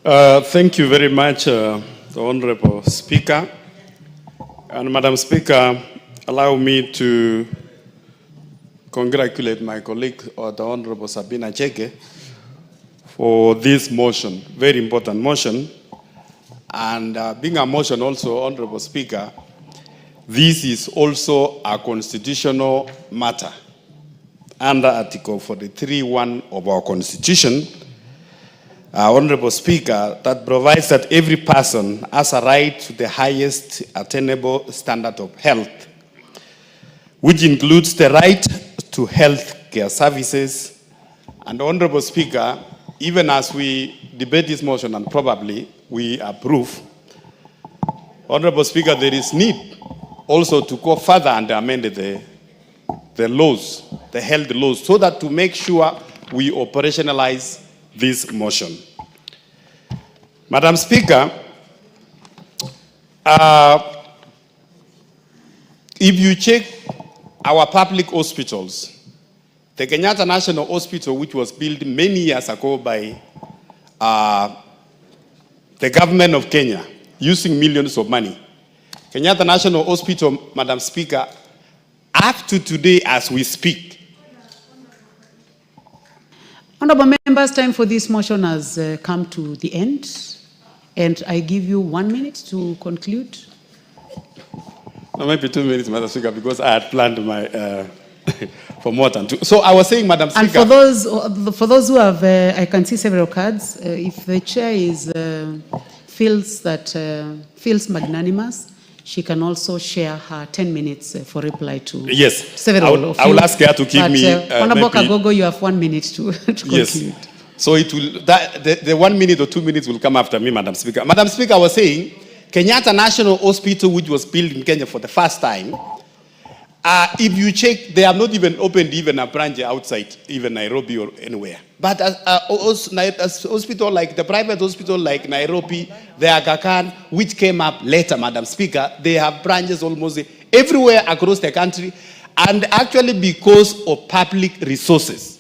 Thank you very much, the Honorable Speaker. And Madam Speaker, allow me to congratulate my colleague, the Honorable Sabina Cheke, for this motion, very important motion. And being a motion also, Honorable Speaker, this is also a constitutional matter under Article 43(1) of our Constitution, Honorable Speaker, that provides that every person has a right to the highest attainable standard of health, which includes the right to health care services. And Honorable Speaker, even as we debate this motion and probably we approve, Honorable Speaker, there is need also to go further and amend the laws, the health laws, so that to make sure we operationalize this motion. Madam Speaker, if you check our public hospitals, the Kenyatta National Hospital, which was built many years ago by the government of Kenya, using millions of money. Kenyatta National Hospital, Madam Speaker, up to today as we speak. Honorable members, time for this motion has come to the end, and I give you 1 minute to conclude. No, maybe 2 minutes, Madam Speaker, because I had planned my for more than 2. So I was saying, Madam Speaker. And for those who have, I can see several cards. If the chair feels magnanimous, she can also share her 10 minutes for reply to several of you. I will ask her to give me. Honorable Kagogo, you have 1 minute to conclude. Yes. So it will, the 1 minute or 2 minutes will come after me, Madam Speaker. Madam Speaker, I was saying, Kenyatta National Hospital, which was built in Kenya for the first time, if you check, they have not even opened even a branch outside, even Nairobi or anywhere. But as hospital like the private hospital like Nairobi, the Aga Khan, which came up later, Madam Speaker, they have branches almost everywhere across the country, and actually because of public resources.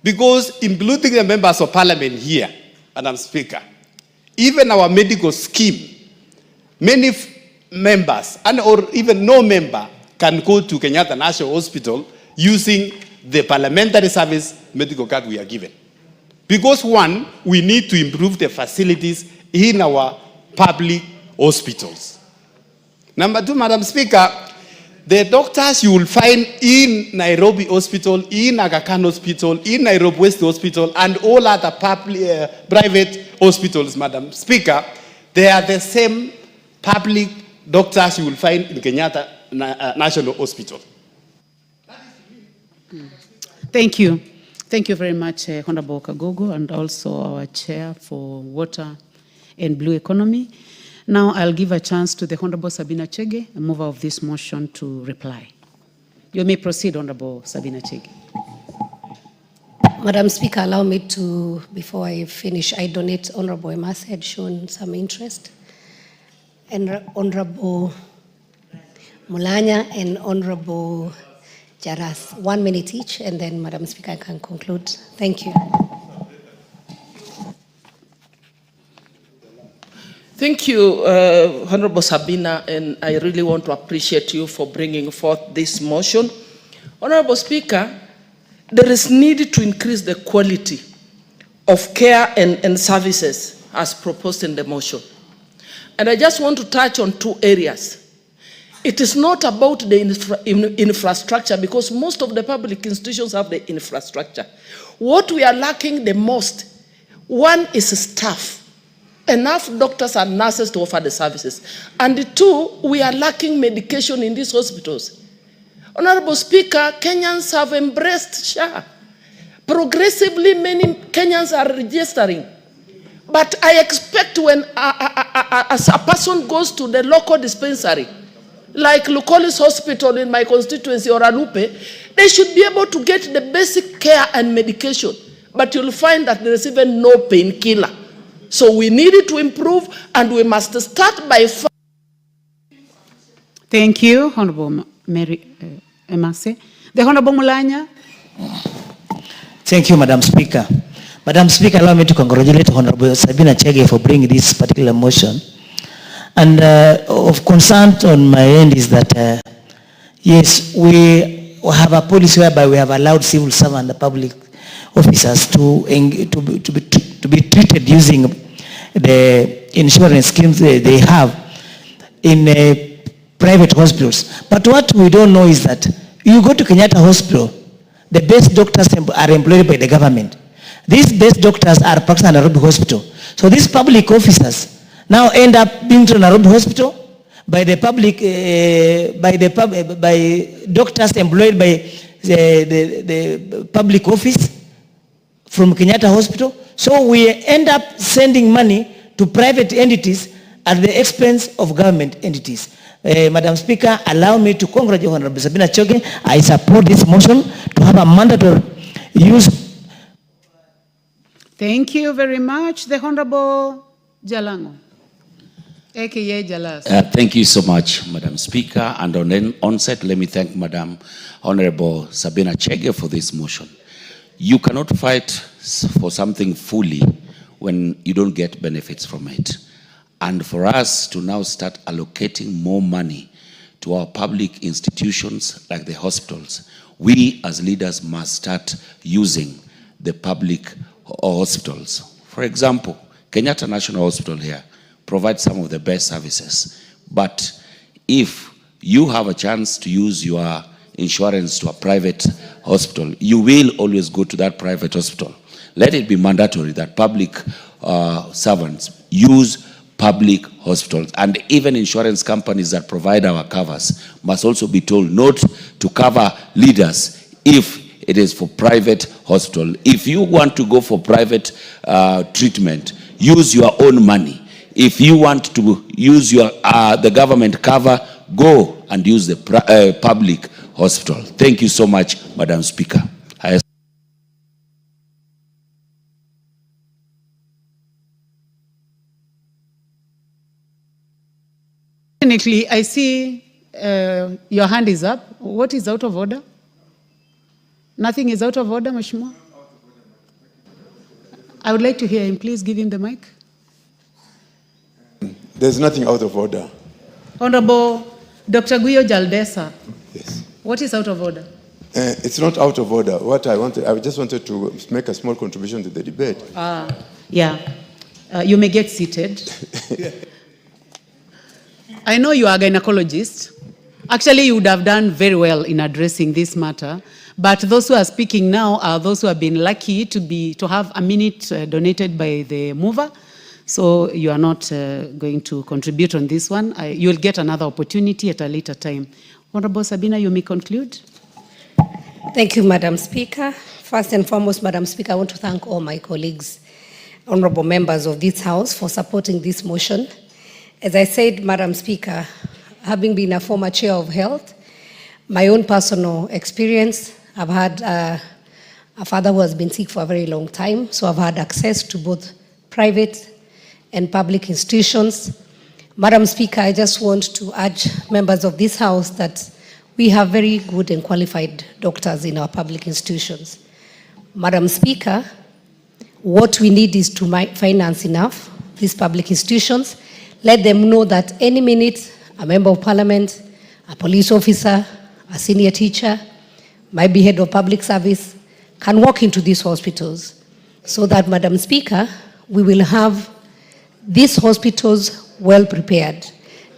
Because including the members of parliament here, Madam Speaker, even our medical scheme, many members, and or even no member, can go to Kenyatta National Hospital using the parliamentary service medical card we are given. Because one, we need to improve the facilities in our public hospitals. Number two, Madam Speaker, the doctors you will find in Nairobi Hospital, in Aga Khan Hospital, in Nairobi West Hospital, and all other public, private hospitals, Madam Speaker, they are the same public doctors you will find in Kenyatta National Hospital. Thank you. Thank you very much, Honorable Kagogo, and also our Chair for Water and Blue Economy. Now I'll give a chance to the Honorable Sabina Chege, a mover of this motion, to reply. You may proceed, Honorable Sabina Chege. Madam Speaker, allow me to, before I finish, I donate Honorable Emas had shown some interest, and Honorable Mulanya and Honorable Jaras. 1 minute each, and then Madam Speaker, I can conclude. Thank you. Thank you, Honorable Sabina, and I really want to appreciate you for bringing forth this motion. Honorable Speaker, there is need to increase the quality of care and services as proposed in the motion. And I just want to touch on two areas. It is not about the infrastructure, because most of the public institutions have the infrastructure. What we are lacking the most, one is staff. Enough doctors and nurses to offer the services. And two, we are lacking medication in these hospitals. Honorable Speaker, Kenyans have embraced SHA. Progressively, many Kenyans are registering. But I expect when as a person goes to the local dispensary, like Lukolis Hospital in my constituency or Alupe, they should be able to get the basic care and medication. But you'll find that there is even no painkiller. So we need it to improve, and we must start by... Thank you, Honorable Mary Emase. The Honorable Mulanya. Thank you, Madam Speaker. Madam Speaker, allow me to congratulate Honorable Sabina Chege for bringing this particular motion. And of concern on my end is that, yes, we have a policy whereby we have allowed civil servants and public officers to be treated using the insurance schemes they have in private hospitals. But what we don't know is that you go to Kenyatta Hospital, the best doctors are employed by the government. These best doctors are practicing at Nairobi Hospital. So these public officers now end up being to Nairobi Hospital by the public, by doctors employed by the public office from Kenyatta Hospital. So we end up sending money to private entities at the expense of government entities. Madam Speaker, allow me to congratulate Honorable Sabina Chege. I support this motion to have a mandatory use. Thank you very much. The Honorable Jalango, aka Jalas. Thank you so much, Madam Speaker. And on onset, let me thank Madam Honorable Sabina Chege for this motion. You cannot fight for something fully when you don't get benefits from it. And for us to now start allocating more money to our public institutions like the hospitals, we as leaders must start using the public hospitals. For example, Kenyatta National Hospital here provides some of the best services. But if you have a chance to use your insurance to a private hospital, you will always go to that private hospital. Let it be mandatory that public servants use public hospitals, and even insurance companies that provide our covers must also be told not to cover leaders if it is for private hospital. If you want to go for private treatment, use your own money. If you want to use your the government cover, go and use the public hospital. Thank you so much, Madam Speaker. Definitely, I see your hand is up. What is out of order? Nothing is out of order, Mheshimiwa? I would like to hear him. Please give him the mic. There's nothing out of order. Honorable Dr. Guyo Jaldesa. Yes. What is out of order? It's not out of order. What I just wanted to make a small contribution to the debate. Yeah. You may get seated. I know you are a gynecologist. Actually, you would have done very well in addressing this matter. But those who are speaking now are those who have been lucky to have a minute donated by the mover. So you are not going to contribute on this one. You'll get another opportunity at a later time. Honorable Sabina, you may conclude. Thank you, Madam Speaker. First and foremost, Madam Speaker, I want to thank all my colleagues, honorable members of this House, for supporting this motion. As I said, Madam Speaker, having been a former chair of health, my own personal experience, I've had a father who has been sick for a very long time, so I've had access to both private and public institutions. Madam Speaker, I just want to urge members of this House that we have very good and qualified doctors in our public institutions. Madam Speaker, what we need is to finance enough these public institutions. Let them know that any minute, a member of parliament, a police officer, a senior teacher, might be head of public service, can walk into these hospitals so that, Madam Speaker, we will have these hospitals well prepared.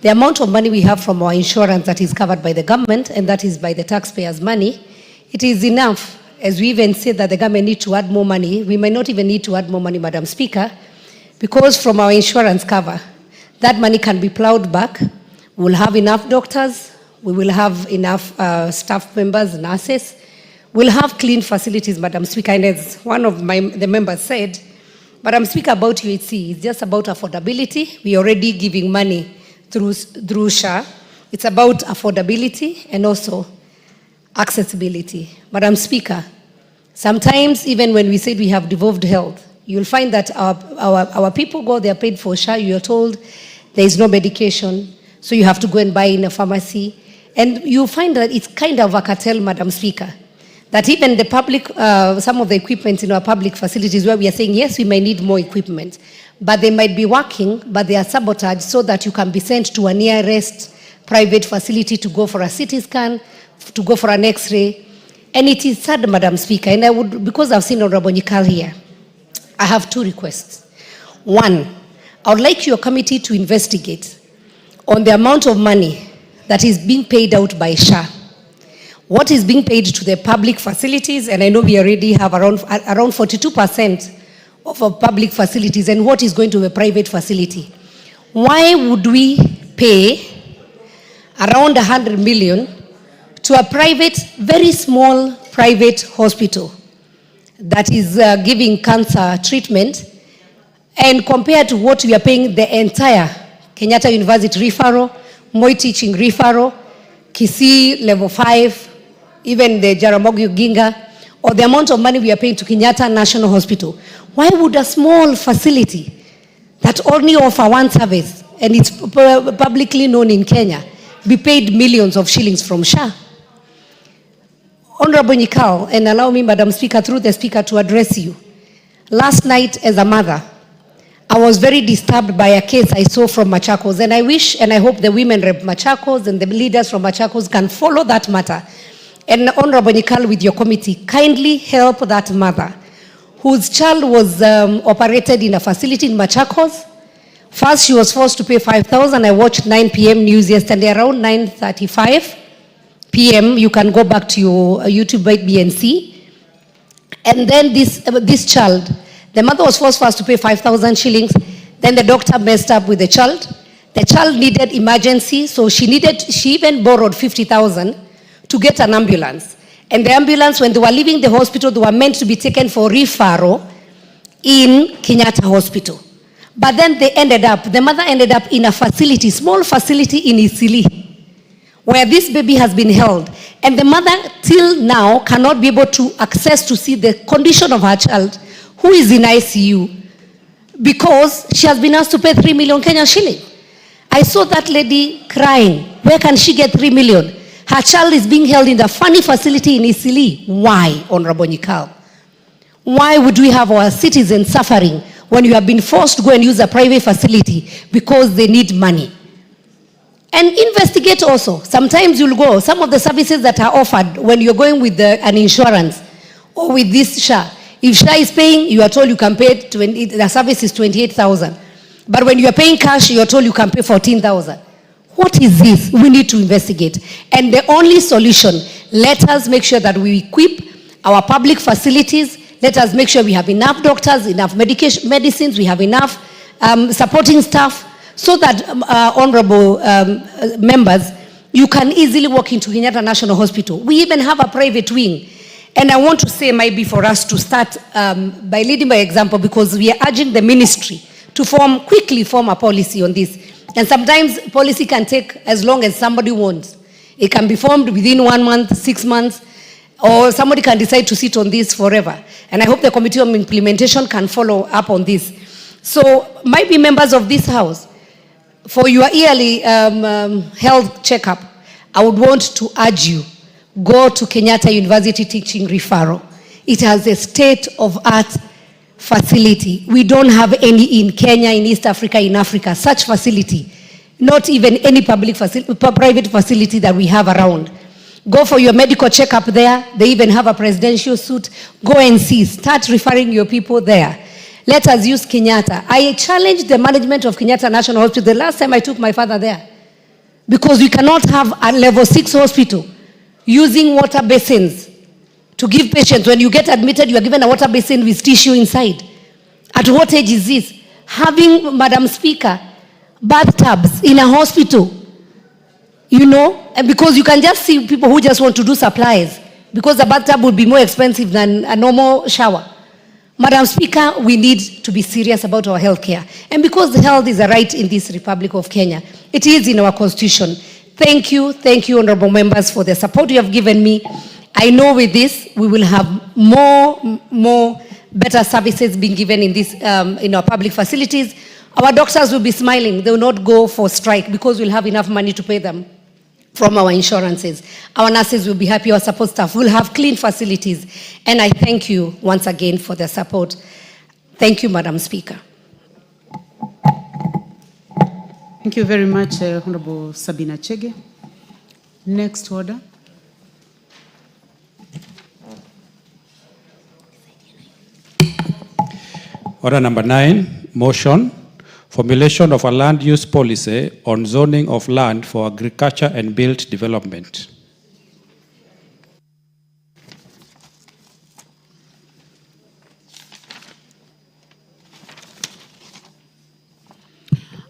The amount of money we have from our insurance that is covered by the government and that is by the taxpayers' money, it is enough. As we even said that the government needs to add more money, we might not even need to add more money, Madam Speaker, because from our insurance cover, that money can be plowed back. We'll have enough doctors, we will have enough staff members, nurses, we'll have clean facilities, Madam Speaker. And as one of the members said, Madam Speaker, about UHC, it's just about affordability. We're already giving money through SHA. It's about affordability and also accessibility. Madam Speaker, sometimes even when we said we have devolved health, you'll find that our people go, they're paid for SHA, you're told there is no medication, so you have to go and buy in a pharmacy. And you find that it's kind of a cartel, Madam Speaker, that even the public, some of the equipment in our public facilities where we are saying, yes, we may need more equipment, but they might be working, but they are sabotaged so that you can be sent to a nearest private facility to go for a CT scan, to go for an X-ray. And it is sad, Madam Speaker, and I would, because I've seen Honorable Nyikal here, I have two requests. One, I would like your committee to investigate on the amount of money that is being paid out by SHA. What is being paid to the public facilities, and I know we already have around 42% of our public facilities, and what is going to a private facility. Why would we pay around 100 million to a private, very small private hospital that is giving cancer treatment, and compared to what we are paying the entire Kenyatta University referral, Moi teaching referral, Kisii level 5, even the Jaramogi Oginga, or the amount of money we are paying to Kenyatta National Hospital. Why would a small facility that only offer one service, and it's publicly known in Kenya, be paid millions of shillings from SHA? Honorable Nyikal, and allow me, Madam Speaker, through the Speaker, to address you. Last night, as a mother, I was very disturbed by a case I saw from Machakos, and I wish and I hope the women rep Machakos and the leaders from Machakos can follow that matter. And Honorable Nyikal, with your committee, kindly help that mother whose child was operated in a facility in Machakos. First, she was forced to pay 5,000. I watched 9 p.m. news yesterday, around 9:35 p.m. You can go back to your YouTube and see. And then this child, the mother was forced first to pay 5,000 shillings. Then the doctor messed up with the child. The child needed emergency, so she even borrowed 50,000 to get an ambulance. And the ambulance, when they were leaving the hospital, they were meant to be taken for referral in Kenyatta Hospital. But then the mother ended up in a facility, small facility in Isili, where this baby has been held. And the mother till now cannot be able to access to see the condition of her child, who is in ICU, because she has been asked to pay 3 million Kenyan shilling. I saw that lady crying. Where can she get 3 million? Her child is being held in the funny facility in Isili. Why, Honorable Nyikal? Why would we have our citizens suffering when you have been forced to go and use a private facility because they need money? And investigate also. Sometimes you'll go, some of the services that are offered when you're going with an insurance or with this SHA. If SHA is paying, you are told you can pay, the service is 28,000. But when you are paying cash, you are told you can pay 14,000. What is this? We need to investigate. And the only solution, let us make sure that we equip our public facilities. Let us make sure we have enough doctors, enough medicines, we have enough supporting staff, so that, honorable members, you can easily walk into Kenyatta National Hospital. We even have a private wing. And I want to say, maybe for us to start by leading by example, because we are urging the ministry to quickly form a policy on this. And sometimes policy can take as long as somebody wants. It can be formed within 1 month, 6 months, or somebody can decide to sit on this forever. And I hope the Committee on Implementation can follow up on this. So, maybe members of this House, for your yearly health checkup, I would want to urge you, go to Kenyatta University Teaching Referral. It has a state-of-art facility. We don't have any in Kenya, in East Africa, in Africa, such facility. Not even any private facility that we have around. Go for your medical checkup there. They even have a presidential suite. Go and see. Start referring your people there. Let us use Kenyatta. I challenged the management of Kenyatta National Hospital the last time I took my father there. Because we cannot have a level 6 hospital using water basins to give patients. When you get admitted, you are given a water basin with tissue inside. At what age is this? Having, Madam Speaker, bathtubs in a hospital, you know, and because you can just see people who just want to do supplies, because the bathtub would be more expensive than a normal shower. Madam Speaker, we need to be serious about our health care. And because health is a right in this Republic of Kenya, it is in our constitution. Thank you, honorable members, for the support you have given me. I know with this, we will have more better services being given in this, in our public facilities. Our doctors will be smiling. They will not go for strike because we'll have enough money to pay them from our insurances. Our nurses will be happy, our support staff will have clean facilities. And I thank you once again for the support. Thank you, Madam Speaker. Thank you very much, Honorable Sabina Chege. Next order. Order number 9, motion, formulation of a land use policy on zoning of land for agriculture and built development.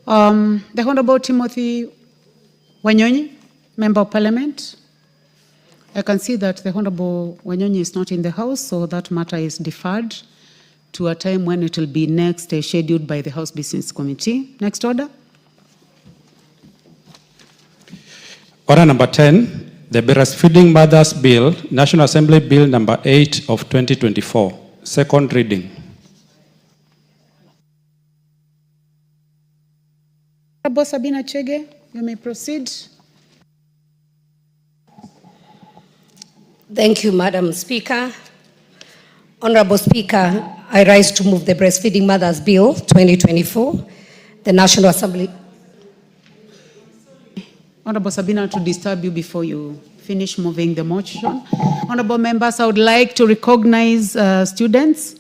The Honorable Timothy Wanyonyi, Member of Parliament. I can see that the Honorable Wanyonyi is not in the House, so that matter is deferred to a time when it will be next scheduled by the House Business Committee. Next order. Order number 10, the Breastfeeding Mothers Bill, National Assembly Bill number 8 of 2024, second reading. Honorable Sabina Chege, you may proceed. Thank you, Madam Speaker. Honorable Speaker, I rise to move the Breastfeeding Mothers Bill 2024, the National Assembly. Honorable Sabina, to disturb you before you finish moving the motion. Honorable members, I would like to recognize students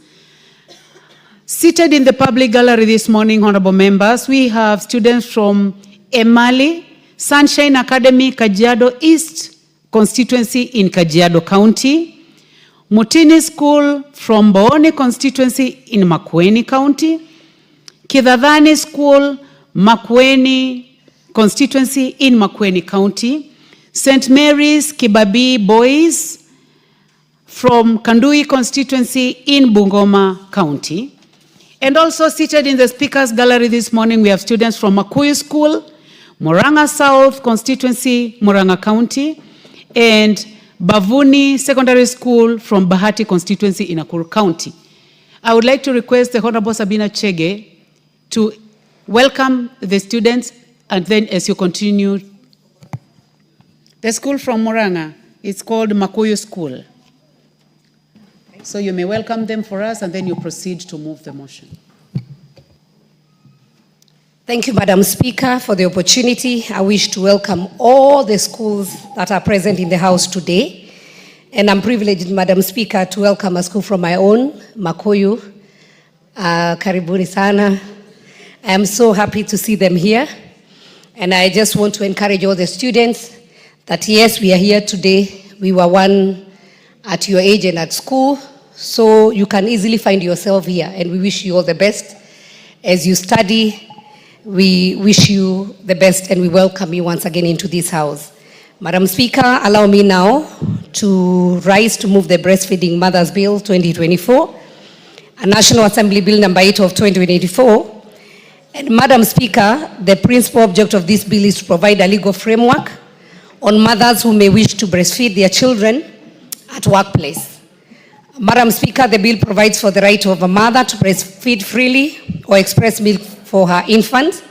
seated in the public gallery this morning. Honorable members, we have students from Emali, Sunshine Academy, Kajiado East constituency in Kajiado County, Mutini School from Boone constituency in Makwiny County, Kidhadhani School, Makwiny constituency in Makwiny County, St. Mary's Kibabii Boys, from Kandui constituency in Bungoma County. And also seated in the speakers gallery this morning, we have students from Makwiny School, Murang'a South constituency, Murang'a County, and Bavuni Secondary School from Bahati constituency in Nakuru County. I would like to request the Honorable Sabina Chege to welcome the students, and then as you continue. The school from Murang'a is called Makwiny School. So you may welcome them for us, and then you proceed to move the motion. Thank you, Madam Speaker, for the opportunity. I wish to welcome all the schools that are present in the House today. And I'm privileged, Madam Speaker, to welcome a school from my own, Makuyu. Karibuni sana. I am so happy to see them here. And I just want to encourage all the students that yes, we are here today. We were one at your age and at school, so you can easily find yourself here, and we wish you all the best as you study. We wish you the best, and we welcome you once again into this house. Madam Speaker, allow me now to rise to move the Breastfeeding Mothers Bill 2024, a National Assembly Bill number 8 of 2024. And Madam Speaker, the principal object of this bill is to provide a legal framework on mothers who may wish to breastfeed their children at workplace. Madam Speaker, the bill provides for the right of a mother to breastfeed freely or express milk for her infant.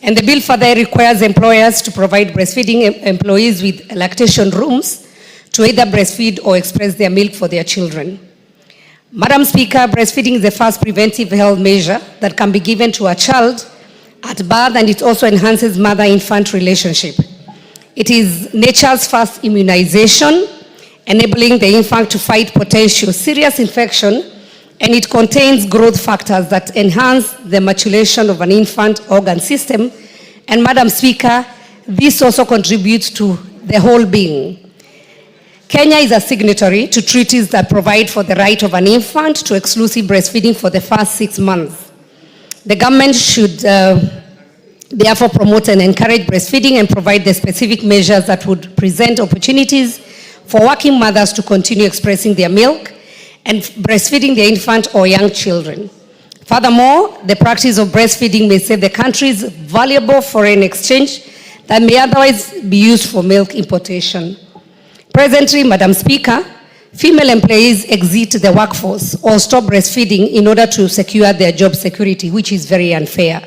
And the bill further requires employers to provide breastfeeding employees with lactation rooms to either breastfeed or express their milk for their children. Madam Speaker, breastfeeding is the first preventive health measure that can be given to a child at birth, and it also enhances mother-infant relationship. It is nature's first immunization, enabling the infant to fight potential serious infection, and it contains growth factors that enhance the maturation of an infant organ system. And Madam Speaker, this also contributes to the whole being. Kenya is a signatory to treaties that provide for the right of an infant to exclusive breastfeeding for the first 6 months. The government should therefore promote and encourage breastfeeding and provide the specific measures that would present opportunities for working mothers to continue expressing their milk and breastfeeding their infant or young children. Furthermore, the practice of breastfeeding may save the country's valuable foreign exchange that may otherwise be used for milk importation. Presently, Madam Speaker, female employees exit the workforce or stop breastfeeding in order to secure their job security, which is very unfair.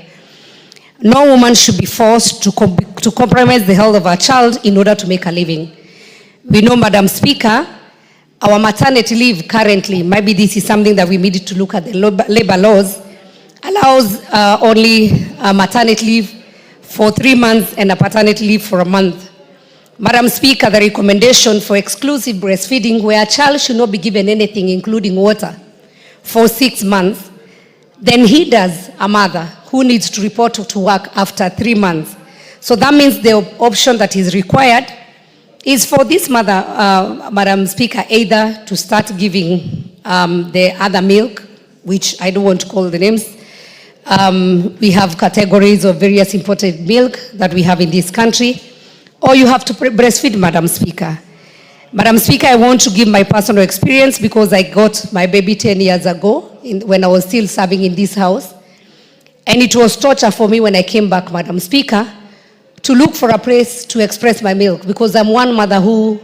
No woman should be forced to compromise the health of her child in order to make a living. We know, Madam Speaker, our maternity leave currently, maybe this is something that we needed to look at the labor laws, allows only a maternity leave for 3 months and a paternity leave for a month. Madam Speaker, the recommendation for exclusive breastfeeding where a child should not be given anything, including water, for 6 months, then he does a mother who needs to report to work after 3 months. So that means the option that is required is for this mother, Madam Speaker, either to start giving the other milk, which I don't want to call the names. We have categories of various imported milk that we have in this country, or you have to breastfeed, Madam Speaker. Madam Speaker, I want to give my personal experience because I got my baby 10 years ago when I was still serving in this house. And it was torture for me when I came back, Madam Speaker, to look for a place to express my milk because I'm one mother who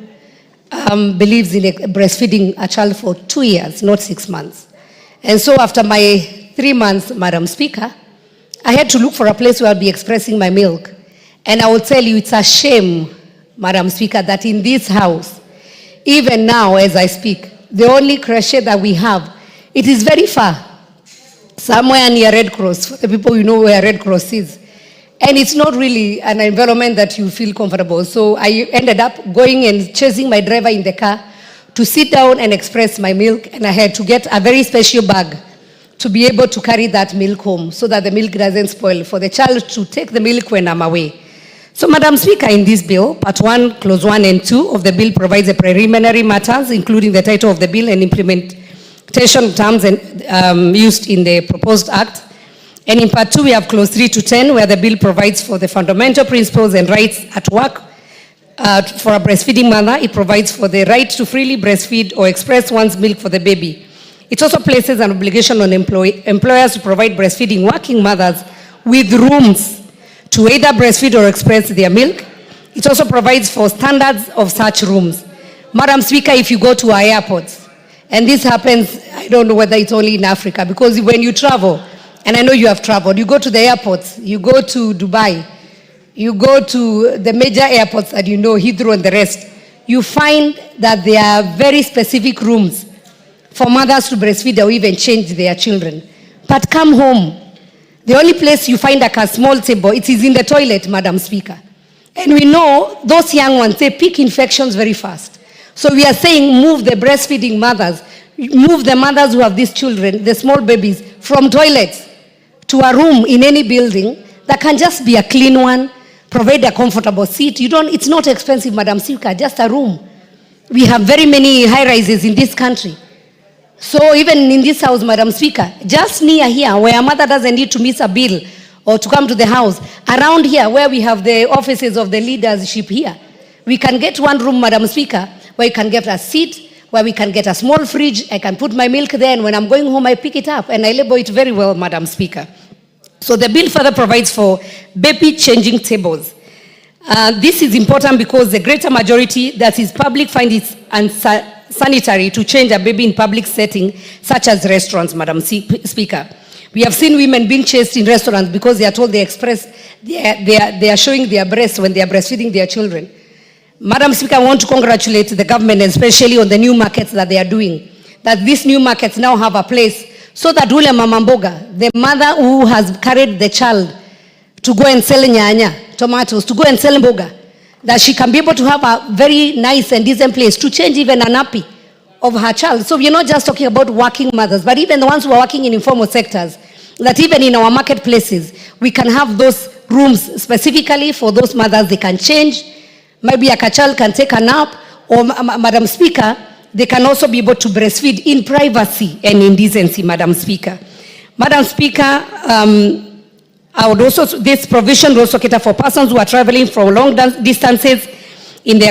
believes in breastfeeding a child for 2 years, not 6 months. And so after my 3 months, Madam Speaker, I had to look for a place where I'll be expressing my milk. And I will tell you, it's a shame, Madam Speaker, that in this house, even now as I speak, the only crochet that we have, it is very far, somewhere near Red Cross, for the people you know where Red Cross is. And it's not really an environment that you feel comfortable. So I ended up going and chasing my driver in the car to sit down and express my milk, and I had to get a very special bag to be able to carry that milk home so that the milk doesn't spoil, for the child to take the milk when I'm away. So, Madam Speaker, in this bill, Part 1, Clause 1 and 2 of the bill provides the preliminary matters, including the title of the bill and implementation terms used in the proposed act. And in Part 2, we have Clause 3 to 10, where the bill provides for the fundamental principles and rights at work for a breastfeeding mother. It provides for the right to freely breastfeed or express one's milk for the baby. It also places an obligation on employers to provide breastfeeding working mothers with rooms to either breastfeed or express their milk. It also provides for standards of such rooms. Madam Speaker, if you go to our airports, and this happens, I don't know whether it's only in Africa, because when you travel, and I know you have traveled, you go to the airports, you go to Dubai, you go to the major airports that you know, Heathrow and the rest, you find that there are very specific rooms for mothers to breastfeed or even change their children. But come home, the only place you find like a small table, it is in the toilet, Madam Speaker. And we know those young ones, they pick infections very fast. So we are saying move the breastfeeding mothers, move the mothers who have these children, the small babies, from toilets to a room in any building that can just be a clean one, provide a comfortable seat. It's not expensive, Madam Speaker, just a room. We have very many high-rises in this country. So even in this house, Madam Speaker, just near here, where a mother doesn't need to miss a bill or to come to the house, around here where we have the offices of the leadership here, we can get one room, Madam Speaker, where you can get a seat, where we can get a small fridge. I can put my milk there, and when I'm going home, I pick it up, and I label it very well, Madam Speaker. So the bill further provides for baby changing tables. This is important because the greater majority that is public find it unsanitary to change a baby in public setting, such as restaurants, Madam Speaker. We have seen women being chased in restaurants because they are told they are showing their breasts when they are breastfeeding their children. Madam Speaker, I want to congratulate the government, especially on the new markets that they are doing, that these new markets now have a place so that ule mama mboga, the mother who has carried the child to go and sell nyanya, tomatoes, to go and sell mboga, that she can be able to have a very nice and decent place to change even a nappy of her child. So we're not just talking about working mothers, but even the ones who are working in informal sectors, that even in our marketplaces, we can have those rooms specifically for those mothers. They can change. Maybe a child can take a nap, or Madam Speaker, they can also be able to breastfeed in privacy and in decency, Madam Speaker. Madam Speaker, this provision will also cater for persons who are traveling from long distances in the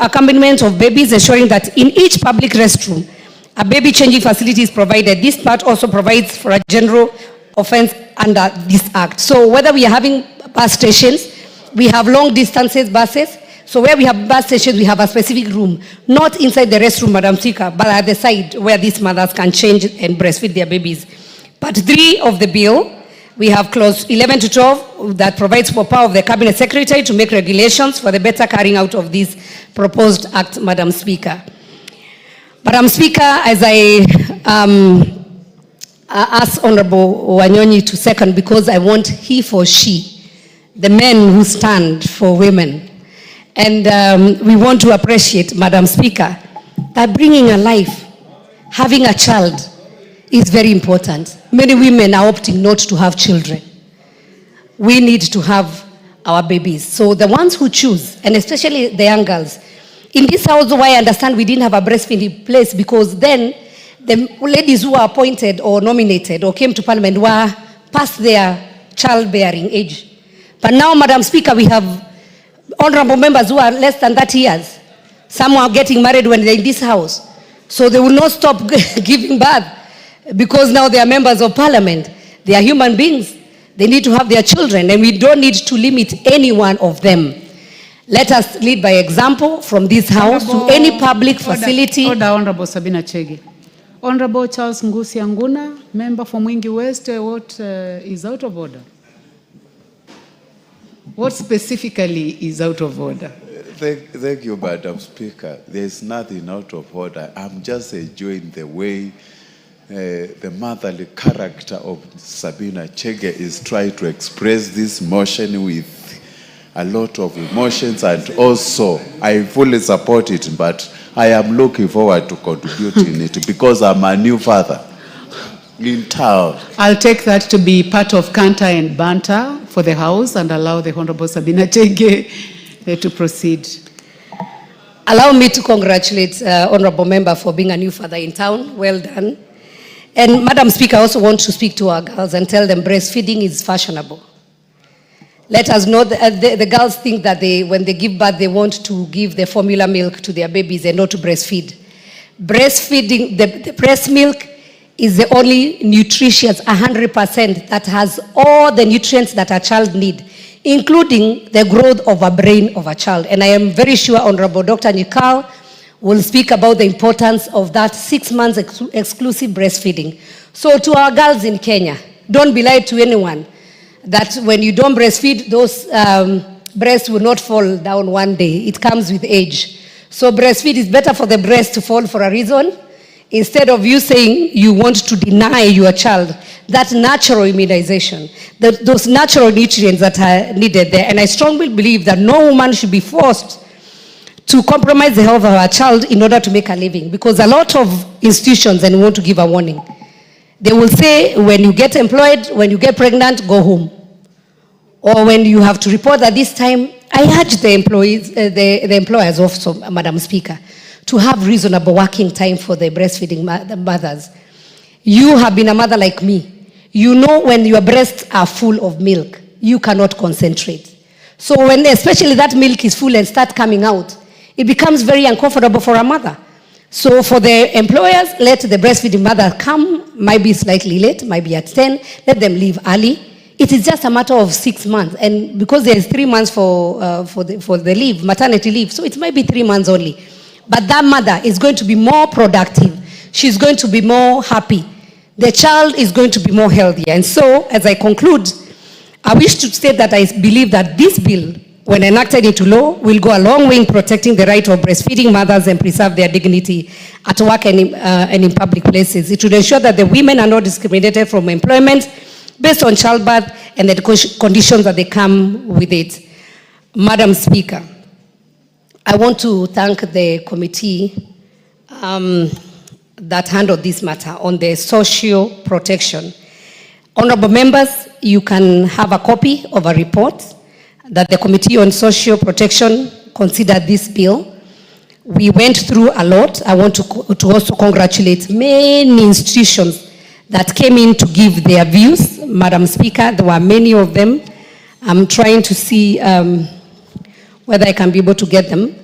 accompaniment of babies, ensuring that in each public restroom, a baby changing facility is provided. This part also provides for a general offense under this act. So whether we are having bus stations, we have long distances buses. So where we have bus stations, we have a specific room, not inside the restroom, Madam Speaker, but at the side where these mothers can change and breastfeed their babies. Part 3 of the bill, we have clause 11 to 12 that provides for power of the Cabinet Secretary to make regulations for the better carrying out of this proposed act, Madam Speaker. Madam Speaker, as I ask Honorable Wanyonyi to second, because I want he for she, the men who stand for women. And we want to appreciate, Madam Speaker, that bringing a life, having a child, is very important. Many women are opting not to have children. We need to have our babies. So the ones who choose, and especially the young girls, in this house, I understand we didn't have a breastfeeding place, because then the ladies who were appointed or nominated or came to Parliament were past their childbearing age. But now, Madam Speaker, we have honorable members who are less than 30 years. Some are getting married when they're in this house. So they will not stop giving birth, because now they are members of Parliament. They are human beings. They need to have their children, and we don't need to limit any one of them. Let us lead by example from this house to any public facility. Order, Honorable Sabina Chege. Honorable Charles Ngusi Anguna, member for Mwingi West, what is out of order? What specifically is out of order? Thank you, Madam Speaker. There's nothing out of order. I'm just enjoying the way the motherly character of Sabina Chege is trying to express this motion with a lot of emotions, and also I fully support it, but I am looking forward to contributing it because I'm a new father in town. I'll take that to be part of canter and banter for the House and allow the Honorable Sabina Chege to proceed. Allow me to congratulate Honorable Member for being a new father in town. Well done. And Madam Speaker, I also want to speak to our girls and tell them breastfeeding is fashionable. Let us know that the girls think that when they give birth, they want to give the formula milk to their babies and not to breastfeed. Breastfeeding, the breast milk is the only nutritious 100% that has all the nutrients that a child needs, including the growth of a brain of a child. And I am very sure Honorable Dr. Nikal will speak about the importance of that 6 months exclusive breastfeeding. So to our girls in Kenya, don't be lied to anyone that when you don't breastfeed, those breasts will not fall down one day. It comes with age. So breastfeed is better for the breast to fall for a reason, instead of you saying you want to deny your child that natural immunization, those natural nutrients that are needed there. And I strongly believe that no woman should be forced to compromise the health of her child in order to make a living. Because a lot of institutions, and want to give a warning, they will say when you get employed, when you get pregnant, go home. Or when you have to report at this time, I urge the employees, the employers also, Madam Speaker, to have reasonable working time for the breastfeeding mothers. You have been a mother like me. You know when your breasts are full of milk, you cannot concentrate. So when especially that milk is full and start coming out, it becomes very uncomfortable for a mother. So for the employers, let the breastfeeding mother come, might be slightly late, might be at 10, let them leave early. It is just a matter of 6 months. And because there is 3 months for the leave, maternity leave, so it might be 3 months only. But that mother is going to be more productive. She's going to be more happy. The child is going to be more healthy. And so, as I conclude, I wish to state that I believe that this bill, when enacted into law, will go a long way in protecting the right of breastfeeding mothers and preserve their dignity at work and in public places. It will ensure that the women are not discriminated from employment based on childbirth and the conditions that they come with it. Madam Speaker, I want to thank the committee that handled this matter on the social protection. Honorable members, you can have a copy of a report that the Committee on Social Protection considered this bill. We went through a lot. I want to also congratulate many institutions that came in to give their views. Madam Speaker, there were many of them. I'm trying to see whether I can be able to get them.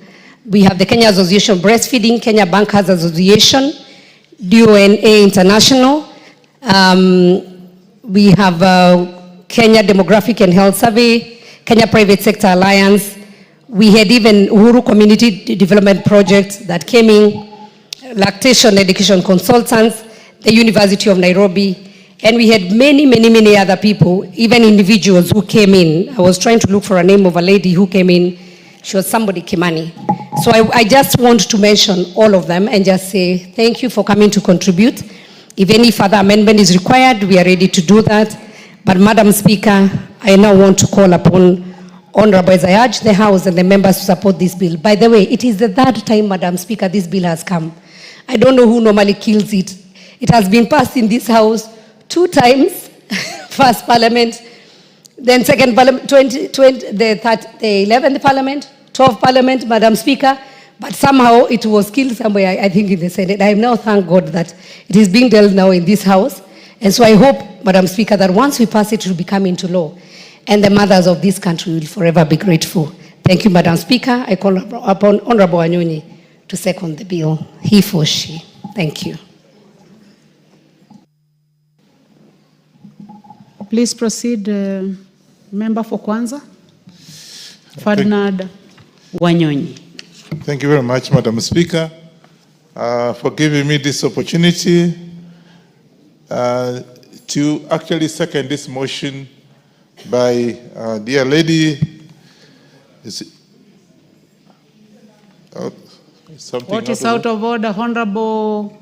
We have the Kenya Association of Breastfeeding, Kenya Bankers Association, DONA International. We have Kenya Demographic and Health Survey, Kenya Private Sector Alliance. We had even Uhuru Community Development Project that came in, Lactation Education Consultants, the University of Nairobi, and we had many other people, even individuals who came in. I was trying to look for a name of a lady who came in. She was somebody Kimani. So I just want to mention all of them and just say thank you for coming to contribute. If any further amendment is required, we are ready to do that. But Madam Speaker, I now want to call upon Honorable, as I urge the House and the members to support this bill. By the way, it is the third time, Madam Speaker, this bill has come. I don't know who normally kills it. It has been passed in this House 2 times, first Parliament, then second Parliament, the 11th Parliament, 12th Parliament, Madam Speaker, but somehow it was killed somewhere, I think in the Senate. I now thank God that it is being dealt now in this House. And so I hope, Madam Speaker, that once we pass it, it will become into law. And the mothers of this country will forever be grateful. Thank you, Madam Speaker. I call upon Honorable Wanyonyi to second the bill, he for she. Thank you. Please proceed, Member for Kwanza, Ferdinand Wanyonyi. Thank you very much, Madam Speaker, for giving me this opportunity to actually second this motion by dear lady. What is out of order, Honorable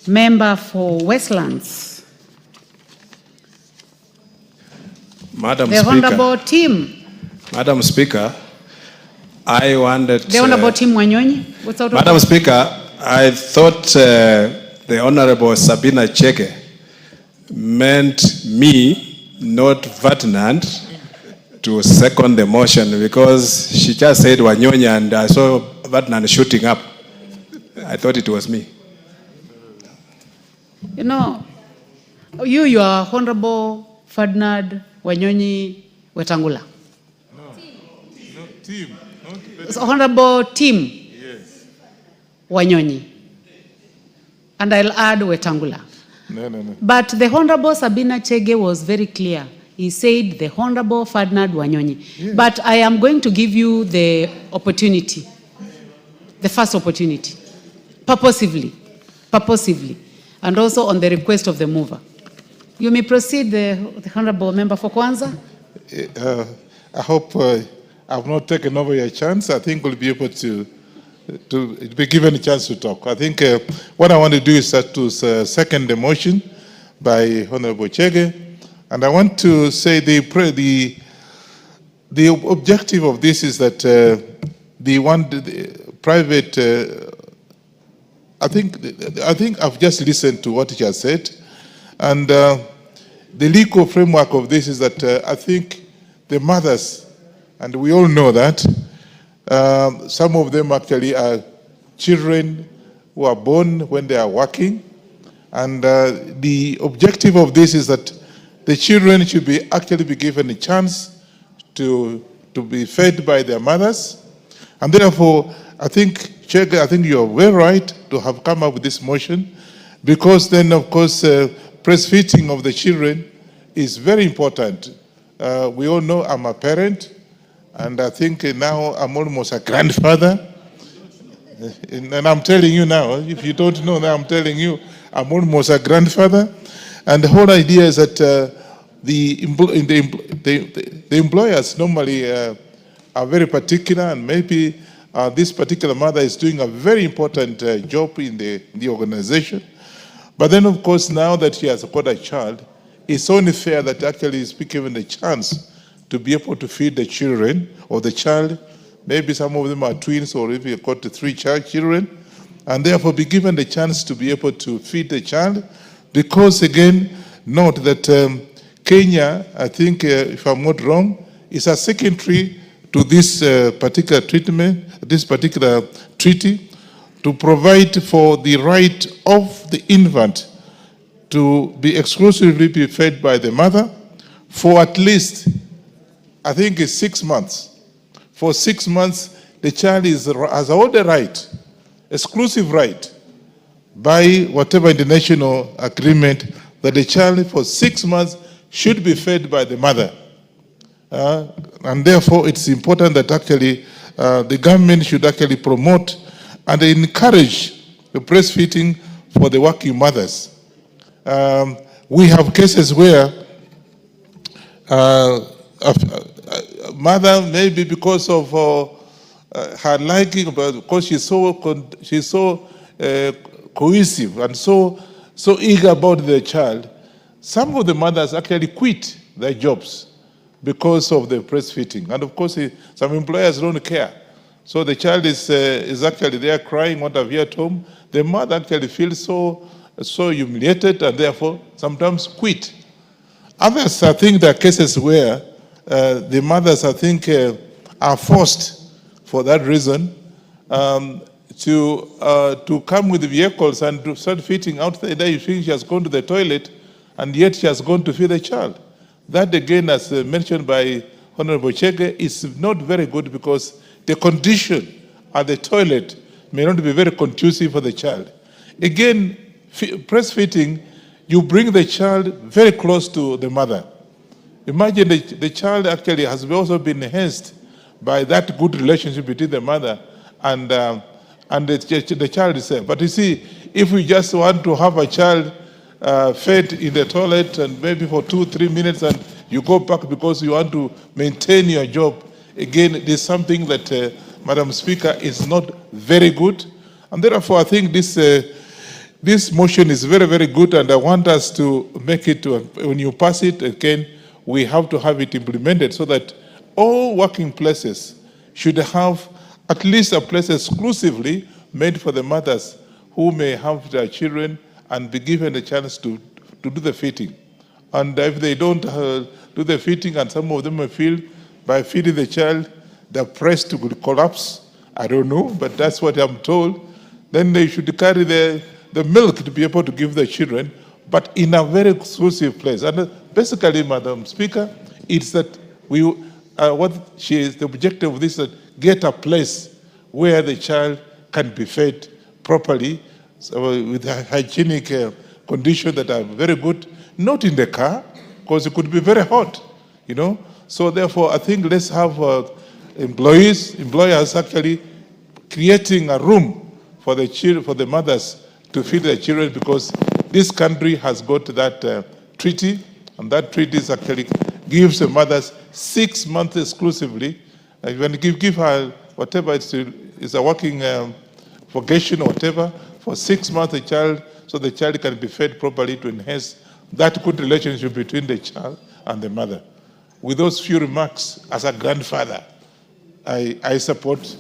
Member for Westlands? Madam The Speaker. Honorable Tim. Madam Speaker, I wanted... The Honorable Tim Wanyonyi. What's out of Madam order? Speaker, I thought the Honorable Sabina Chege meant me, not Ferdinand, to second the motion because she just said Wanyonyi and I saw Ferdinand shooting up. I thought it was me. You know, you are Honorable Ferdinand Wanyonyi Wetangula. No, team. Honorable Team Yes. Wanyonyi. And I'll add Wetangula. No. But the Honorable Sabina Chege was very clear. He said the Honorable Ferdinand Wanyonyi. Yes. But I am going to give you the opportunity, the first opportunity, purposively, and also on the request of the mover. You may proceed, the Honorable Member for Kwanza. I hope I've not taken over your chance. I think we'll be able to be given a chance to talk. I think what I want to do is to second the motion by Honorable Chege. And I want to say the objective of this is that the private, I think I've just listened to what he has said. And the legal framework of this is that I think the mothers, and we all know that, some of them actually are children who are born when they are working. And the objective of this is that the children should actually be given a chance to be fed by their mothers. And therefore, I think, Chege, I think you're very right to have come up with this motion, because then, of course, breastfeeding of the children is very important. We all know I'm a parent, and I think now I'm almost a grandfather. And I'm telling you now, if you don't know that, I'm telling you, I'm almost a grandfather. And the whole idea is that the employers normally are very particular, and maybe this particular mother is doing a very important job in the organization. But then, of course, now that she has got a child, it's only fair that actually is given the chance to be able to feed the children or the child. Maybe some of them are twins, or if you've got 3 children, and therefore be given the chance to be able to feed the child. Because again, note that Kenya, I think, if I'm not wrong, is a signatory to this particular treaty, to provide for the right of the infant to be exclusively be fed by the mother for at least, I think it's 6 months. For 6 months, the child has all the right, exclusive right, by whatever international agreement, that the child for 6 months should be fed by the mother. And therefore, it's important that actually the government should actually promote and encourage the breastfeeding for the working mothers. We have cases where a mother, maybe because of her liking, but because she's so cohesive and so eager about the child, some of the mothers actually quit their jobs because of the breastfeeding. And of course, some employers don't care. So the child is actually there crying, what have you at home. The mother actually feels so humiliated, and therefore sometimes quit. Others, I think there are cases where the mothers, I think, are forced for that reason to come with vehicles and to start feeding outside. You think she has gone to the toilet, and yet she has gone to feed the child. That again, as mentioned by Honorable Chege, is not very good, because the condition at the toilet may not be very conducive for the child. Again, breastfeeding, you bring the child very close to the mother. Imagine the child actually has also been enhanced by that good relationship between the mother and the child itself. But you see, if we just want to have a child fed in the toilet and maybe for 2-3 minutes, and you go back because you want to maintain your job, again, there's something that, Madam Speaker, is not very good. And therefore, I think this motion is very, very good, and I want us to make it, when you pass it again, we have to have it implemented so that all working places should have at least a place exclusively made for the mothers who may have their children and be given a chance to do the feeding. And if they don't do the feeding, and some of them may feel by feeding the child, the breast will collapse. I don't know, but that's what I'm told. Then they should carry the milk to be able to give the children, but in a very exclusive place. And basically, Madam Speaker, It's that the objective of this is that get a place where the child can be fed properly, so with hygienic conditions that are very good, not in the car, because it could be very hot, you know. So therefore, I think let's have employers actually creating a room for the children, for the mothers to feed their children, because this country has got that treaty, and that treaty actually gives the mothers 6 months exclusively. When you give her whatever it's a working vacation or whatever, for 6 months the child, so the child can be fed properly to enhance that good relationship between the child and the mother. With those few remarks, as a grandfather, I support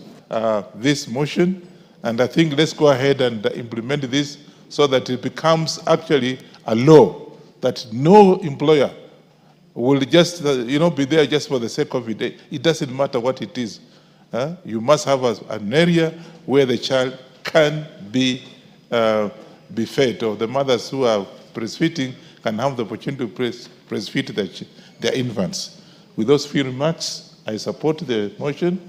this motion, and I think let's go ahead and implement this so that it becomes actually a law that no employer will just be there just for the sake of it. It doesn't matter what it is. You must have an area where the child can be fed, or the mothers who are breastfeeding can have the opportunity to breastfeed their infants. With those few remarks, I support the motion,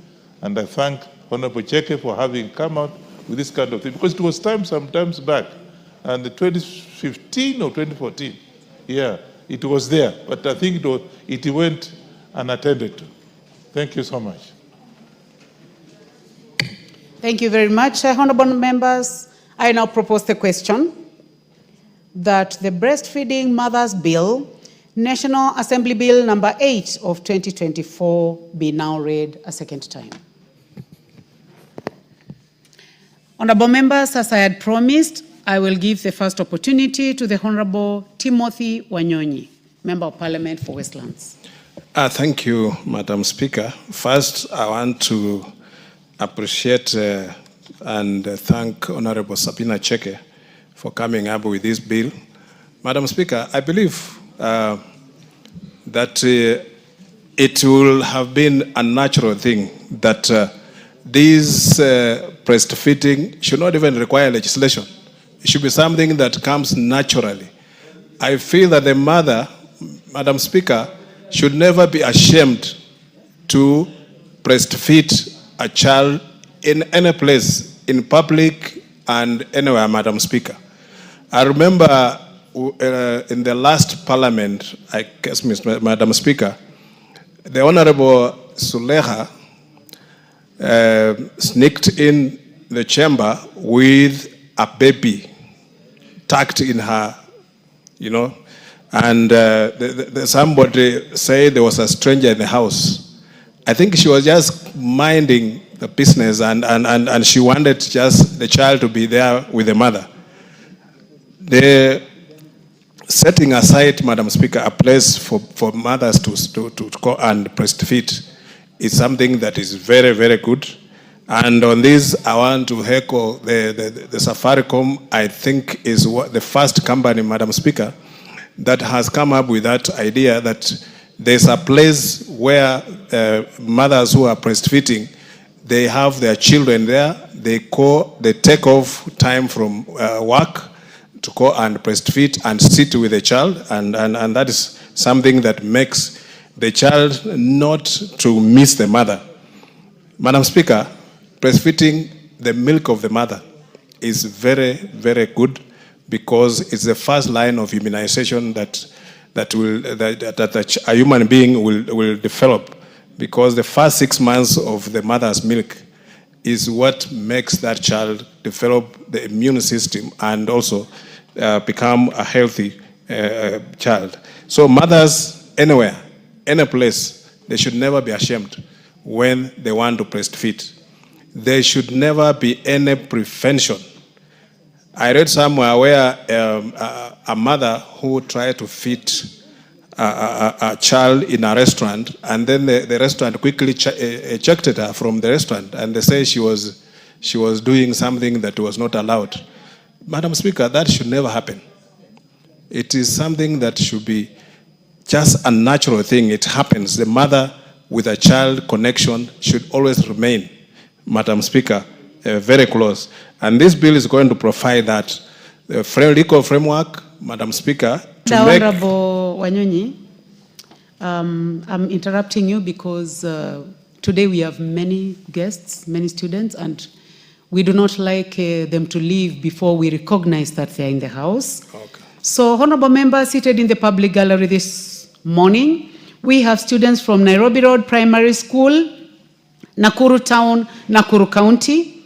and I thank Honorable Cheke for having come out with this kind of thing, because it was sometimes back, and the 2015 or 2014, yeah, it was there, but I think it went unattended to. Thank you so much. Thank you very much, honorable members. I now propose the question that the Breastfeeding Mothers Bill, National Assembly Bill number 8 of 2024, be now read a second time. Honorable members, as I had promised, I will give the first opportunity to the Honorable Timothy Wanyonyi, Member of Parliament for Westlands. Thank you, Madam Speaker. First, I want to appreciate and thank Honorable Sabina Cheke for coming up with this bill. Madam Speaker, I believe that it will have been a natural thing that this breastfeeding should not even require legislation. It should be something that comes naturally. I feel that the mother, Madam Speaker, should never be ashamed to breastfeed a child in any place, in public and anywhere, Madam Speaker. I remember in the last parliament, I guess, Madam Speaker, the Honorable Suleha sneaked in the chamber with a baby tucked in her, and somebody said there was a stranger in the house. I think she was just minding the business, and she wanted just the child to be there with the mother. The setting aside, Madam Speaker, a place for mothers to go and breastfeed is something that is very, very good. And on this, I want to echo the Safaricom, I think, is the first company, Madam Speaker, that has come up with that idea that there's a place where mothers who are breastfeeding, they have their children there, they take off time from work to go and breastfeed and sit with the child, and that is something that makes the child not to miss the mother. Madam Speaker, breastfeeding the milk of the mother is very, very good, because it's the first line of immunization that a human being will develop, because the first 6 months of the mother's milk is what makes that child develop the immune system and also become a healthy child. So mothers anywhere, any place, they should never be ashamed when they want to breastfeed. There should never be any prevention. I read somewhere where a mother who tried to feed a child in a restaurant, and then the restaurant quickly ejected her from the restaurant, and they say she was doing something that was not allowed. Madam Speaker, that should never happen. It is something that should be just a natural thing. It happens. The mother with a child connection should always remain, Madam Speaker, very close. And this bill is going to provide that legal framework, Madam Speaker, to Honorable Wanyonyi, I'm interrupting you because today we have many guests, many students, and we do not like them to leave before we recognize that they're in the house. Okay. So, honorable members seated in the public gallery this morning, we have students from Nairobi Road Primary School, Nakuru Town, Nakuru County.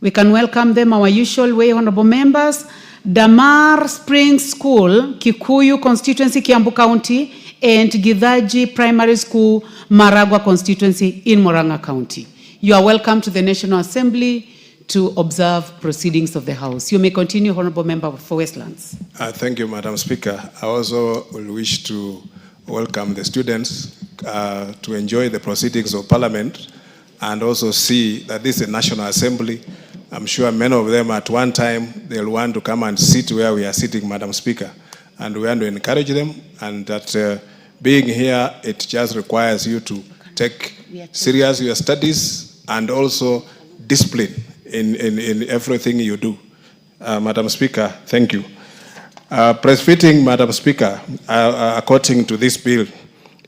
We can welcome them our usual way, honorable members. Damar Springs School, Kikuyu Constituency, Kiambu County, and Githaji Primary School, Maragua Constituency in Murang'a County. You are welcome to the National Assembly to observe proceedings of the House. You may continue, honorable member for Westlands. Thank you, Madam Speaker. I also will wish to welcome the students to enjoy the proceedings of Parliament and also see that this is a National Assembly. I'm sure many of them at one time, they'll want to come and sit where we are sitting, Madam Speaker. And we want to encourage them, and that being here, it just requires you to take serious your studies and also discipline in everything you do. Madam Speaker, thank you. Breastfeeding, Madam Speaker, according to this bill,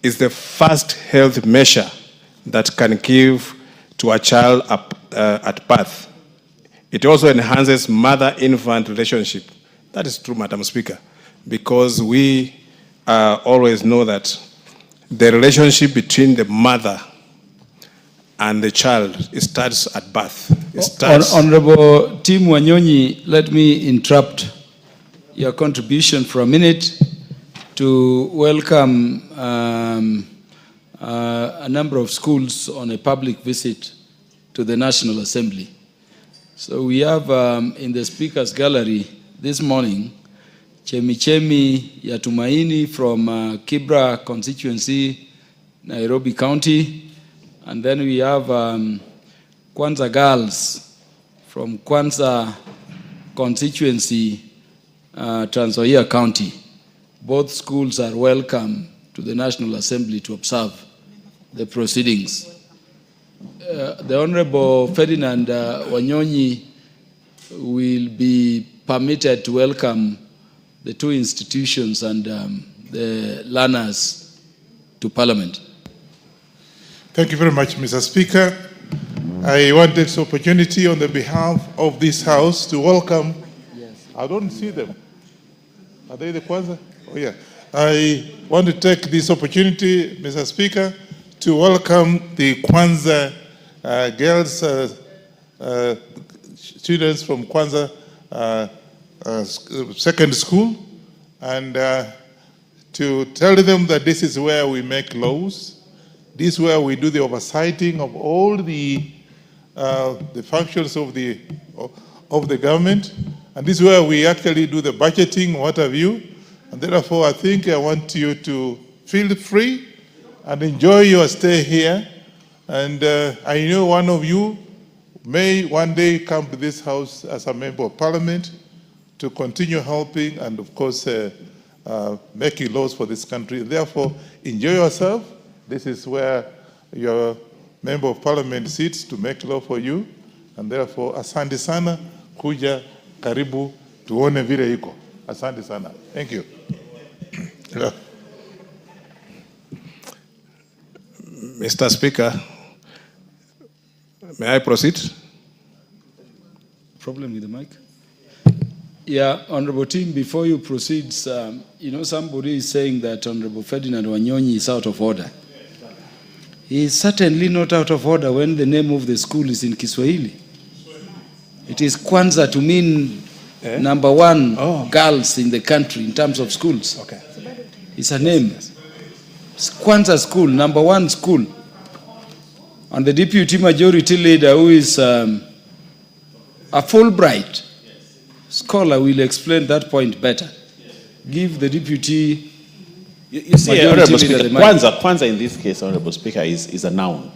is the first health measure that can give to a child at birth. It also enhances mother-infant relationship. That is true, Madam Speaker, because we always know that the relationship between the mother and the child, it starts at birth. Honorable Tim Wanyonyi, let me interrupt your contribution for a minute to welcome a number of schools on a public visit to the National Assembly. So we have in the Speaker's Gallery this morning, Chemi Yatumaini from Kibra constituency, Nairobi County. And then we have Kwanza girls from Kwanza constituency, Trans Nzoia County. Both schools are welcome to the National Assembly to observe the proceedings. The Honorable Ferdinand Wanyonyi will be permitted to welcome the two institutions and the learners to Parliament. Thank you very much, Mr. Speaker. I want this opportunity on the behalf of this House to welcome, I don't see them. Are they the Kwanza? Oh yeah. I want to take this opportunity, Mr. Speaker, to welcome the Kwanza girls, students from Kwanza second school, and to tell them that this is where we make laws. This is where we do the oversighting of all the functions of the government, and this is where we actually do the budgeting, what have you. And therefore, I think I want you to feel free and enjoy your stay here. And I know one of you may one day come to this House as a member of Parliament to continue helping and, of course, making laws for this country. Therefore, enjoy yourself. This is where your member of Parliament sits to make law for you. And therefore, asante sana, kuja, karibu, tuone vile iko. Asante sana. Thank you. Mr. Speaker, may I proceed? Problem with the mic? Yeah, Honorable Tim, before you proceed, you know, somebody is saying that Honorable Ferdinand Wanyonyi is out of order. He is certainly not out of order when the name of the school is in Kiswahili. It is Kwanza to mean number one girls in the country in terms of schools. Okay. It's a name. It's Kwanza school, number one school. And the deputy majority leader, who is a Fulbright scholar, will explain that point better. Give the deputy. You see, Honorable Speaker, Kwanza in this case, Honorable Speaker, is a noun.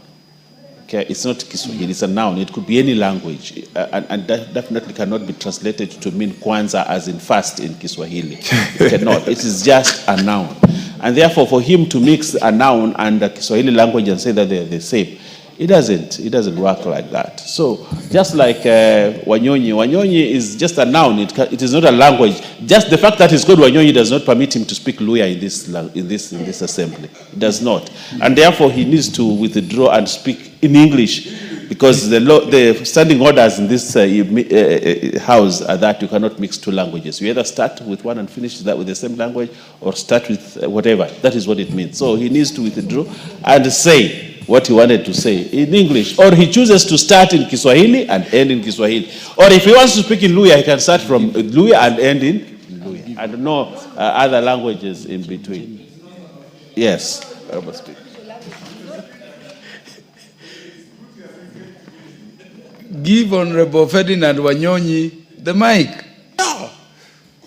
Okay, it's not Kiswahili, it's a noun. It could be any language, and that definitely cannot be translated to mean Kwanza as in first in Kiswahili. It cannot. It is just a noun. And therefore, for him to mix a noun and the Kiswahili language and say that they're the same, It doesn't work like that. So just like Wanyonyi is just a noun. It is not a language. Just the fact that he's called Wanyonyi does not permit him to speak Luya in this assembly. It does not, and therefore he needs to withdraw and speak in English, because the standing orders in this house are that you cannot mix two languages. You either start with one and finish that with the same language, or start with whatever. That is what it means. So he needs to withdraw and say what he wanted to say in English, or he chooses to start in Kiswahili and end in Kiswahili. Or if he wants to speak in Luya, he can start from Luya and end in Luya, and no other languages in between. Yes, I must speak. Give Honorable Ferdinand Wanyonyi the mic.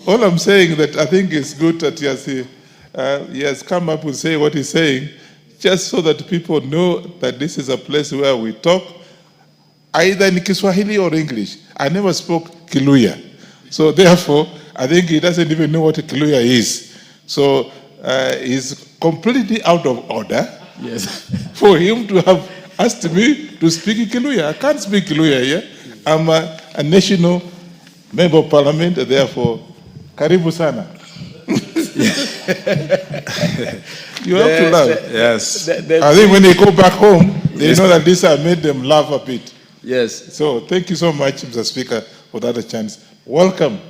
All I'm saying that I think it's good that he has come up with say what he's saying, just so that people know that this is a place where we talk either in Kiswahili or English. I never spoke Kiluya. So therefore, I think he doesn't even know what Kiluya is. So he's completely out of order. Yes. For him to have asked me to speak Kiluya. I can't speak Kiluya here. I'm a national member of parliament, therefore, karibu sana. You have to laugh. Yes. I think when they go back home, they know that this made them laugh a bit. Yes. So thank you so much, Mr. Speaker, for that chance. Welcome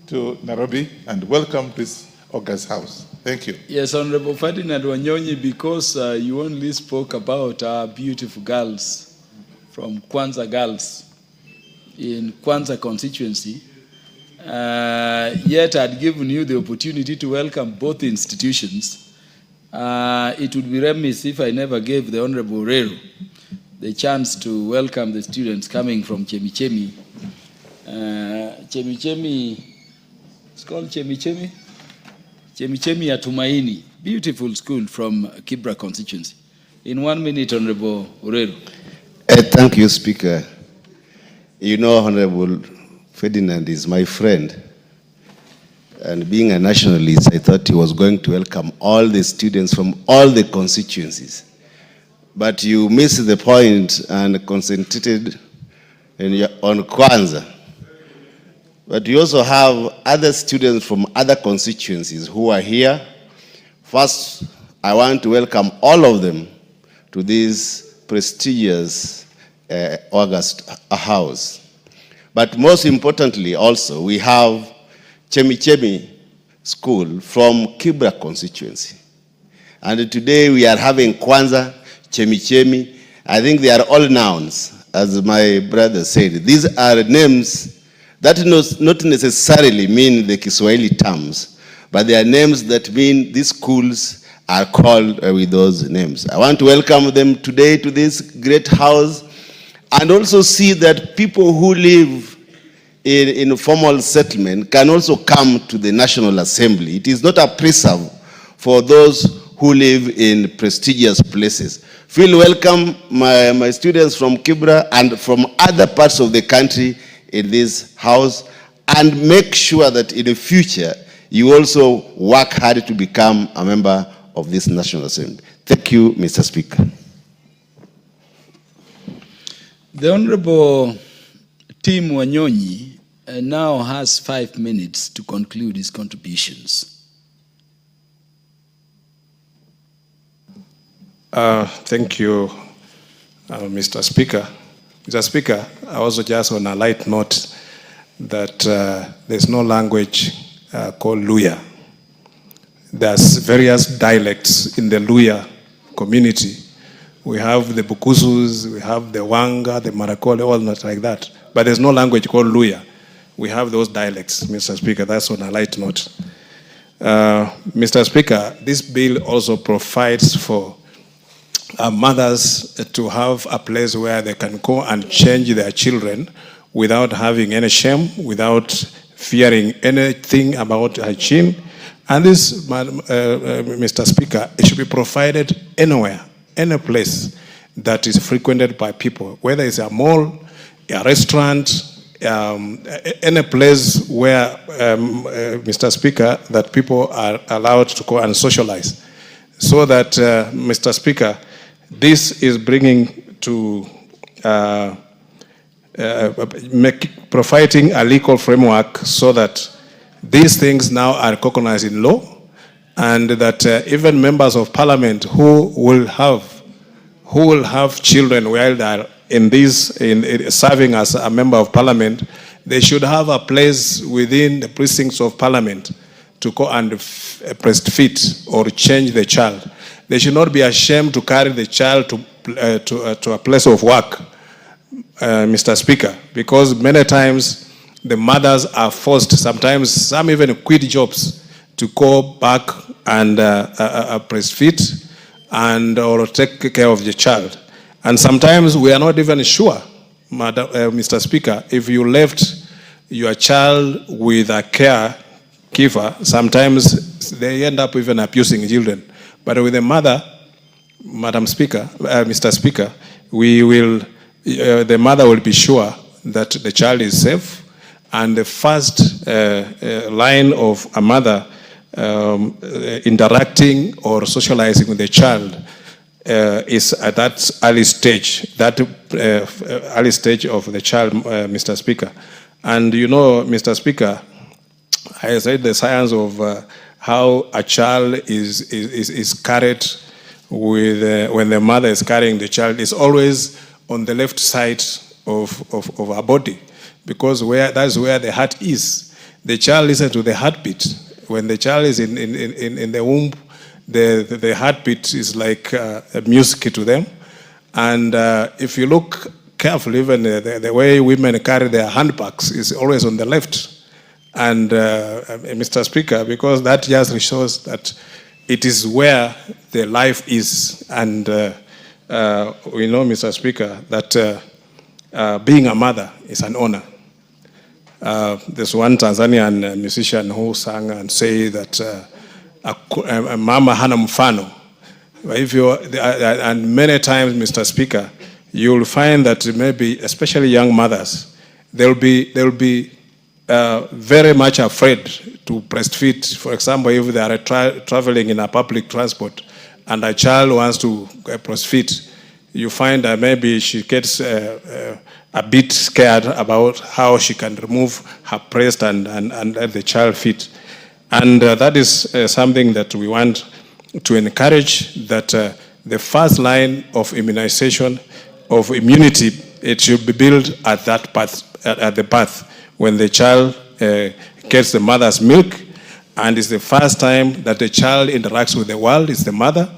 to Nairobi and welcome to this August House. Thank you. Yes, Honorable Ferdinand Wanyonyi, because you only spoke about our beautiful girls from Kwanza Girls in Kwanza constituency, yet I'd given you the opportunity to welcome both institutions. It would be remiss if I never gave the Honorable Rero the chance to welcome the students coming from Chemichemi. Chemichemi, it's called Chemichemi? Chemichemi ya Tumaini, beautiful school from Kibra constituency. In 1 minute, Honorable Rero. Thank you, Speaker. You know, Honorable Ferdinand is my friend. And being a nationalist, I thought he was going to welcome all the students from all the constituencies. But you missed the point and concentrated on Kwanza. But you also have other students from other constituencies who are here. First, I want to welcome all of them to this prestigious August House. But most importantly also, we have Chemichemi School from Kibra constituency. And today we are having Kwanza, Chemichemi. I think they are all nouns, as my brother said. These are names that not necessarily mean the Kiswahili terms, but they are names that mean these schools are called with those names. I want to welcome them today to this great house, and also see that people who live in formal settlement can also come to the National Assembly. It is not a preserve for those who live in prestigious places. Feel welcome, my students from Kibra and from other parts of the country in this house, and make sure that in the future you also work hard to become a member of this National Assembly. Thank you, Mr. Speaker. The Honorable Tim Wanyonyi now has 5 minutes to conclude his contributions. Thank you, Mr. Speaker. Mr. Speaker, I also just on a light note that there's no language called Luya. There's various dialects in the Luya community. We have the Bukusus, we have the Wanga, the Marakole, all not like that. But there's no language called Luya. We have those dialects, Mr. Speaker. That's on a light note. Mr. Speaker, this bill also provides for mothers to have a place where they can go and change their children without having any shame, without fearing anything about hygiene. And this, Mr. Speaker, it should be provided anywhere, any place that is frequented by people, whether it's a mall, a restaurant, any place where, Mr. Speaker, that people are allowed to go and socialize. So that, Mr. Speaker, this is bringing to providing a legal framework so that these things now are recognized in law, and that even members of parliament who will have children while they are in serving as a member of parliament, they should have a place within the precincts of parliament to go and breastfeed or change the child. They should not be ashamed to carry the child to a place of work, Mr. Speaker, because many times the mothers are forced, sometimes some even quit jobs, to go back and breastfeed and or take care of the child. And sometimes we are not even sure, Mr. Speaker, if you left your child with a caregiver, sometimes they end up even abusing children. But with the mother, Madam Speaker, Mr. Speaker, the mother will be sure that the child is safe, and the first line of a mother interacting or socializing with the child is at that early stage, of the child, Mr. Speaker. And you know, Mr. Speaker, I said the science of how a child is carried with when the mother is carrying the child is always on the left side of her body, because that's where the heart is. The child listens to the heartbeat. When the child is in the womb, the heartbeat is like music to them. And if you look carefully, even the way women carry their handbags is always on the left. And Mr. Speaker, because that just shows that it is where the life is. And we know, Mr. Speaker, that being a mother is an honor. There's one Tanzanian musician who sang and say that mama hana mfano. And many times, Mr. Speaker, you'll find that maybe, especially young mothers, they'll be very much afraid to breastfeed. For example, if they are traveling in a public transport and a child wants to breastfeed, you find that maybe she gets a bit scared about how she can remove her breast and let the child feed. And that is something that we want to encourage, that the first line of immunization, of immunity, it should be built at that path, at the path when the child gets the mother's milk, and it's the first time that the child interacts with the world is the mother.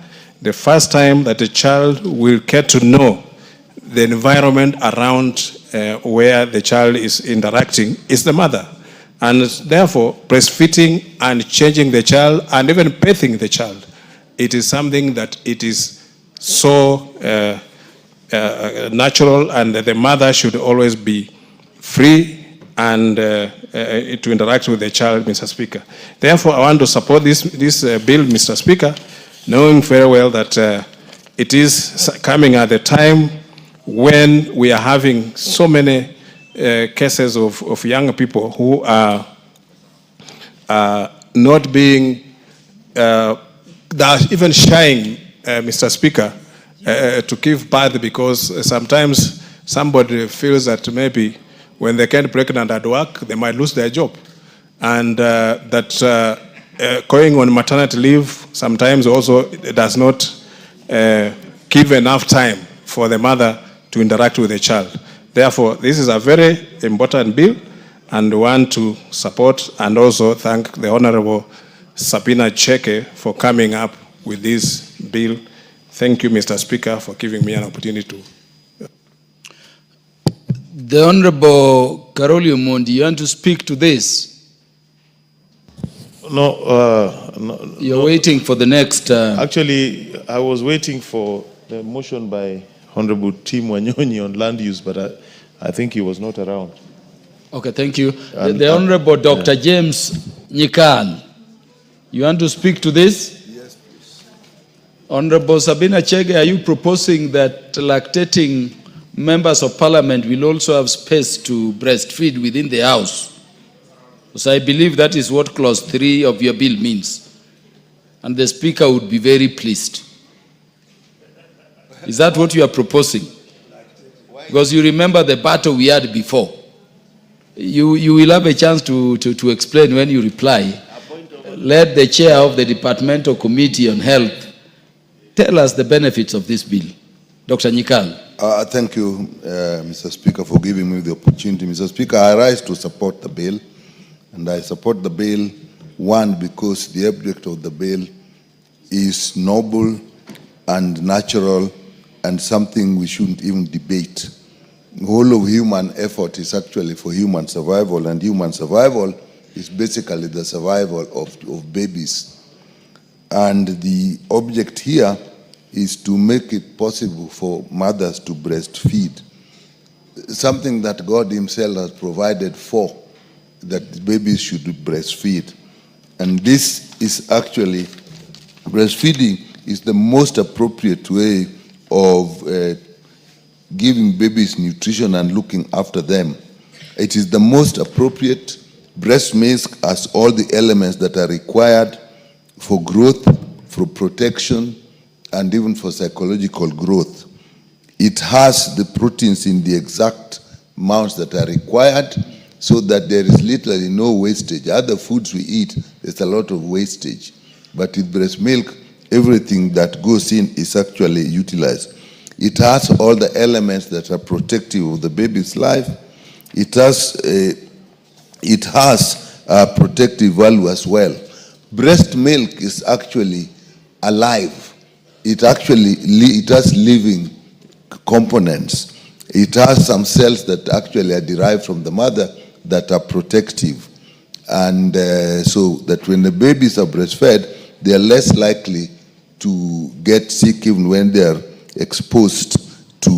The first time that the child will get to know the environment around where the child is interacting is the mother. And therefore, breastfeeding and changing the child and even bathing the child, it is something that it is so natural, and the mother should always be free and to interact with the child, Mr. Speaker. Therefore, I want to support this bill, Mr. Speaker, knowing very well that it is coming at the time when we are having so many cases of young people who are not being, they are even shying, Mr. Speaker, to give birth, because sometimes somebody feels that maybe when they get pregnant at work, they might lose their job. And that going on maternity leave sometimes also does not give enough time for the mother to interact with the child. Therefore, this is a very important bill, and want to support and also thank the Honorable Sabina Chege for coming up with this bill. Thank you, Mr. Speaker, for giving me an opportunity to. The Honorable Karoli Omondi, you want to speak to this? No. You're waiting for the next... Actually, I was waiting for the motion by Honorable Tim Wanyonyi on land use, but I think he was not around. Okay, thank you. The Honorable Dr. James Nyikal, you want to speak to this? Yes, please. Honorable Sabina Chege, are you proposing that lactating members of parliament will also have space to breastfeed within the house? Because I believe that is what clause 3 of your bill means. And the speaker would be very pleased. Is that what you are proposing? Because you remember the battle we had before. You will have a chance to explain when you reply. Let the chair of the Departmental Committee on Health tell us the benefits of this bill. Dr. Nyikal. Thank you, Mr. Speaker, for giving me the opportunity. Mr. Speaker, I rise to support the bill. And I support the bill, one, because the object of the bill is noble and natural and something we shouldn't even debate. The whole of human effort is actually for human survival, and human survival is basically the survival of babies. And the object here is to make it possible for mothers to breastfeed, something that God himself has provided for, that babies should breastfeed. And this is actually, breastfeeding is the most appropriate way of giving babies nutrition and looking after them. It is the most appropriate. Breast milk has all the elements that are required for growth, for protection, and even for psychological growth. It has the proteins in the exact amounts that are required so that there is literally no wastage. Other foods we eat, there's a lot of wastage. But with breast milk, everything that goes in is actually utilized. It has all the elements that are protective of the baby's life. It has a protective value as well. Breast milk is actually alive. It has living components. It has some cells that actually are derived from the mother that are protective. And so that when the babies are breastfed, they are less likely to get sick even when they are exposed to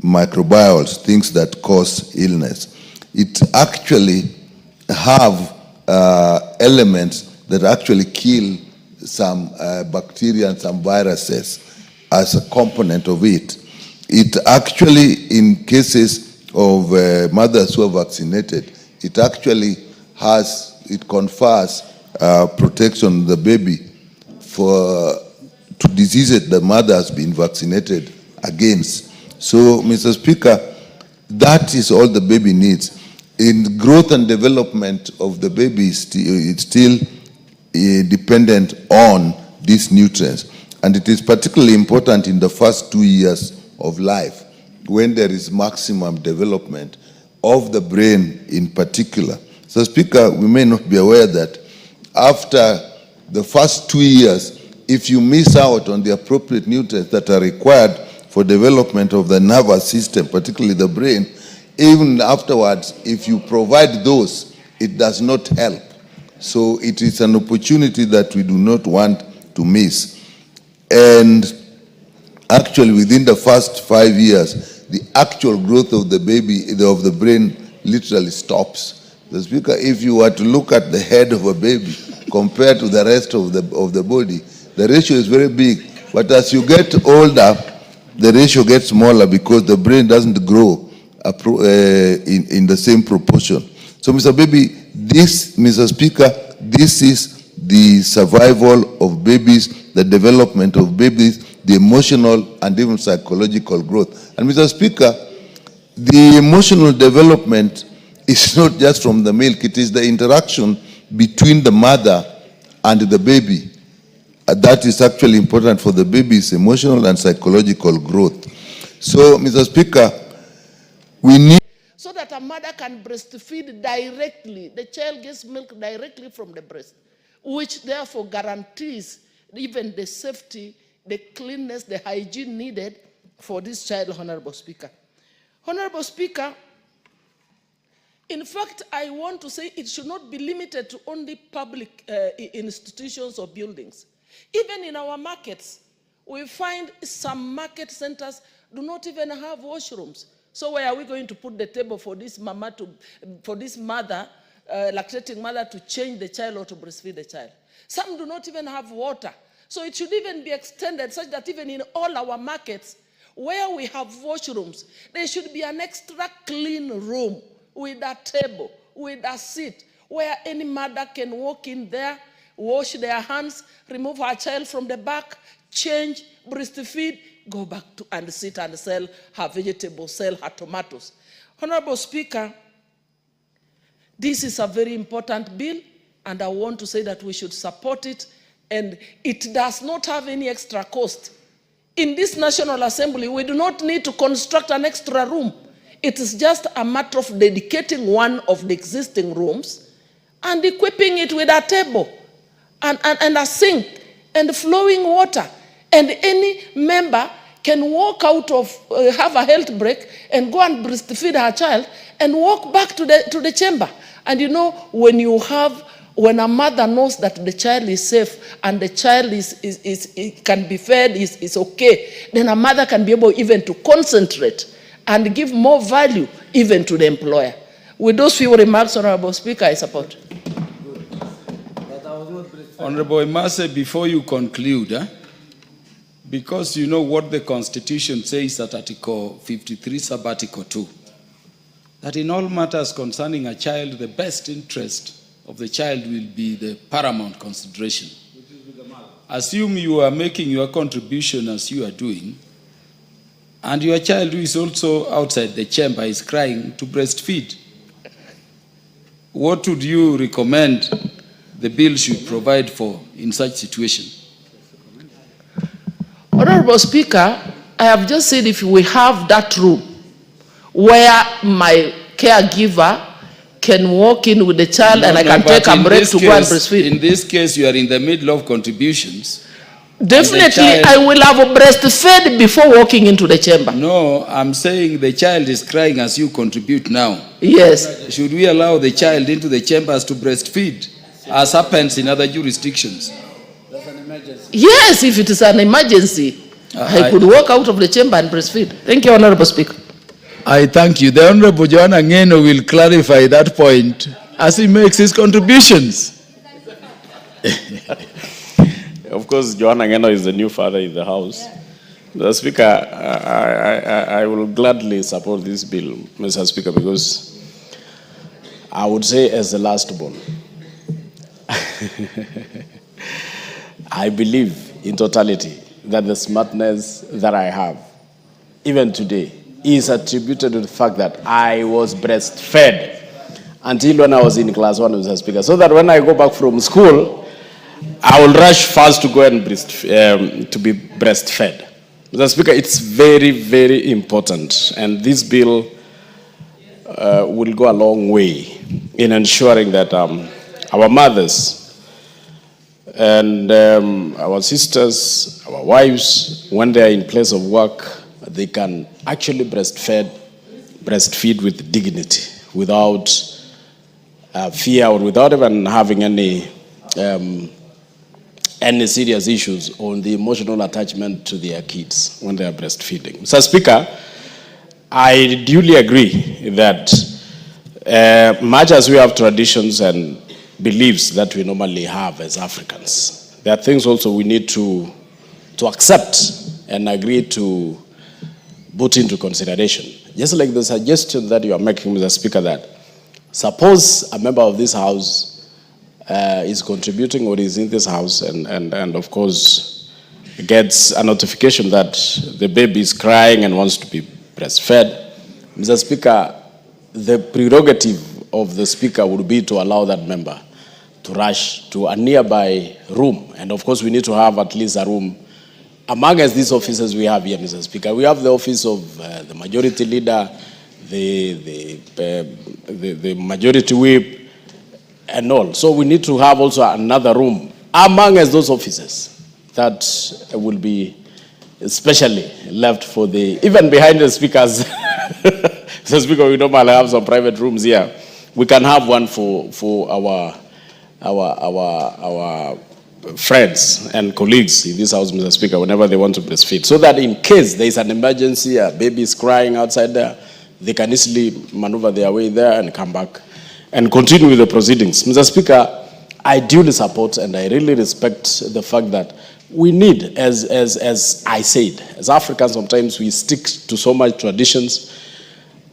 microbiomes, things that cause illness. It actually have elements that actually kill some bacteria and some viruses as a component of it. It actually, in cases of mothers who are vaccinated, it actually confers protection on the baby to diseases the mother has been vaccinated against. So, Mr. Speaker, that is all the baby needs. In growth and development of the baby, it's still dependent on these nutrients. And it is particularly important in the first 2 years of life, when there is maximum development of the brain in particular. So, Speaker, we may not be aware that after the first 2 years, if you miss out on the appropriate nutrients that are required for development of the nervous system, particularly the brain, even afterwards, if you provide those, it does not help. So it is an opportunity that we do not want to miss. And actually, within the first 5 years, the actual growth of the baby, of the brain, literally stops. The Speaker, if you were to look at the head of a baby compared to the rest of the body, the ratio is very big. But as you get older, the ratio gets smaller because the brain doesn't grow in the same proportion. So, Mr. Speaker, this is the survival of babies, the development of babies, the emotional and even psychological growth. And, Mr. Speaker, the emotional development is not just from the milk, it is the interaction between the mother and the baby. That is actually important for the baby's emotional and psychological growth. So, Mr. Speaker, we need... So that a mother can breastfeed directly. The child gets milk directly from the breast, which therefore guarantees even the safety, the cleanness, the hygiene needed for this child, Honorable Speaker. Honorable Speaker, in fact, I want to say it should not be limited to only public institutions or buildings. Even in our markets, we find some market centers do not even have washrooms. So where are we going to put the table for this mother, lactating mother, to change the child or to breastfeed the child? Some do not even have water. So it should even be extended such that even in all our markets, where we have washrooms, there should be an extra clean room with a table, with a seat, where any mother can walk in there, wash their hands, remove her child from the back, change, breastfeed, go back to and sit and sell her vegetables, sell her tomatoes. Honorable Speaker, this is a very important bill, and I want to say that we should support it, and it does not have any extra cost. In this National Assembly, we do not need to construct an extra room. It is just a matter of dedicating one of the existing rooms and equipping it with a table and a sink and flowing water. And any member can walk out of, have a health break and go and breastfeed her child and walk back to the chamber. And you know, when a mother knows that the child is safe and the child can be fed, is okay, then a mother can be able even to concentrate and give more value even to the employer. With those few remarks, Honorable Speaker, I support. Honorable Emase, before you conclude, because you know what the Constitution says at Article 53, Sub-Article 2, that in all matters concerning a child, the best interest of the child will be the paramount consideration. Assume you are making your contribution as you are doing, and your child who is also outside the chamber is crying to breastfeed. What would you recommend the bill should provide for in such situation? Honorable Speaker, I have just said if we have that room where my caregiver can walk in with the child and I can take a break to go and breastfeed. In this case, you are in the middle of contributions. Definitely, I will have a breastfed before walking into the chamber. No, I'm saying the child is crying as you contribute now. Yes. Should we allow the child into the chambers to breastfeed, as happens in other jurisdictions? Yes, if it is an emergency, I could walk out of the chamber and breastfeed. Thank you, Honorable Speaker. I thank you. The Honorable Joanna Ngeno will clarify that point as he makes his contributions. Of course, Joanna Ngeno is the new father in the House. The Speaker, I will gladly support this bill, Mr. Speaker, because I would say as the last born, I believe in totality that the smartness that I have, even today, is attributed to the fact that I was breastfed until when I was in class 1, Mr. Speaker, so that when I go back from school, I will rush fast to go and to be breastfed. Mr. Speaker, it's very, very important, and this bill will go a long way in ensuring that our mothers and our sisters, our wives, when they are in place of work, they can actually breastfeed with dignity, without fear or without even having any serious issues on the emotional attachment to their kids when they are breastfeeding. Mr. Speaker, I duly agree that much as we have traditions and beliefs that we normally have as Africans, there are things also we need to accept and agree to put into consideration. Just like the suggestion that you are making, Mr. Speaker, that suppose a member of this House is contributing or is in this House and of course gets a notification that the baby is crying and wants to be breastfed. Mr. Speaker, the prerogative of the Speaker would be to allow that member to rush to a nearby room. And of course we need to have at least a room. Among these offices we have here, Mr. Speaker, we have the office of the majority leader, the majority whip, and all. So we need to have also another room among those offices that will be especially left for the, even behind the speakers. Mr. Speaker, we normally have some private rooms here. We can have one for our friends and colleagues in this House, Mr. Speaker, whenever they want to breastfeed, so that in case there is an emergency, a baby is crying outside there, they can easily maneuver their way there and come back and continue with the proceedings. Mr. Speaker, I duly support and I really respect the fact that we need, as I said, as Africans sometimes we stick to so much traditions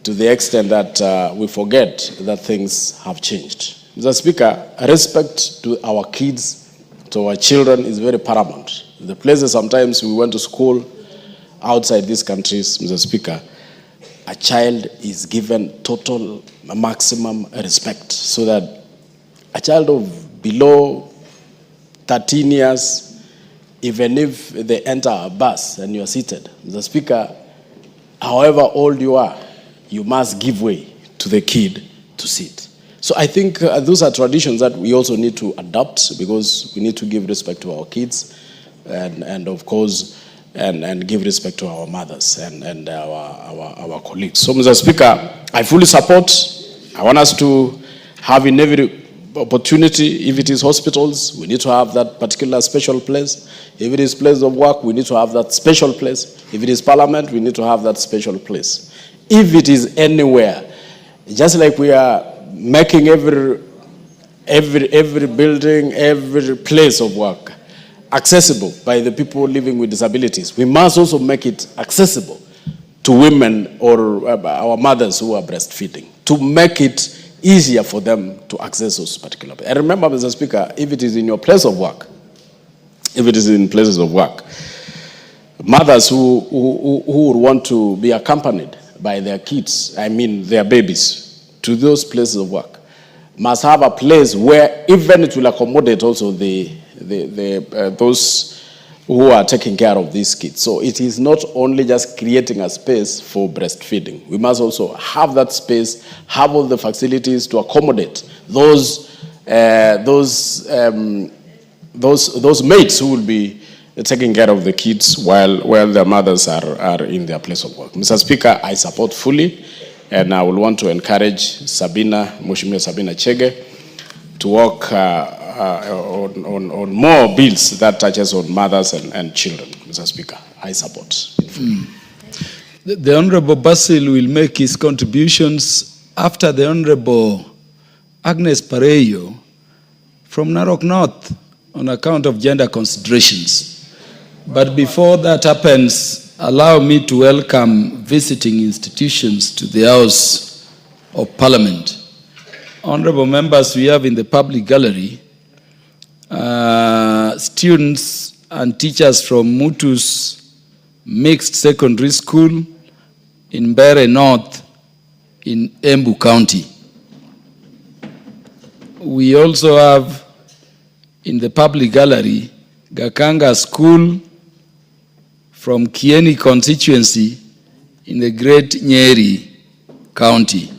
to the extent that we forget that things have changed. Mr. Speaker, respect to our kids, to our children is very paramount. The places sometimes we went to school outside these countries, Mr. Speaker, a child is given total maximum respect, so that a child of below 13 years, even if they enter a bus and you are seated, Mr. Speaker, however old you are, you must give way to the kid to sit. So I think those are traditions that we also need to adopt, because we need to give respect to our kids and of course, and give respect to our mothers and our colleagues. So, Mr. Speaker, I fully support. I want us to have in every opportunity, if it is hospitals, we need to have that particular special place. If it is place of work, we need to have that special place. If it is parliament, we need to have that special place. If it is anywhere, just like we are making every building, every place of work accessible by the people living with disabilities, we must also make it accessible to women or our mothers who are breastfeeding, to make it easier for them to access those particular places. And remember, Mr. Speaker, if it is in your place of work, if it is in places of work, mothers who would want to be accompanied by their kids, I mean their babies, to those places of work, must have a place where even it will accommodate also those who are taking care of these kids. So it is not only just creating a space for breastfeeding. We must also have that space, have all the facilities to accommodate those mates who will be taking care of the kids while their mothers are in their place of work. Mr. Speaker, I support fully, and I will want to encourage Mheshimiwa Sabina Chege, to work on more bills that touches on mothers and children. Mr. Speaker, I support. The Honorable Basil will make his contributions after the Honorable Agnes Pareyo from Narok North on account of gender considerations. But before that happens, allow me to welcome visiting institutions to the House of Parliament. Honorable members, we have in the public gallery students and teachers from Mutu's Mixed Secondary School in Mbeere North in Embu County. We also have in the public gallery Gakanga School from Kieni constituency in the Great Nyeri County.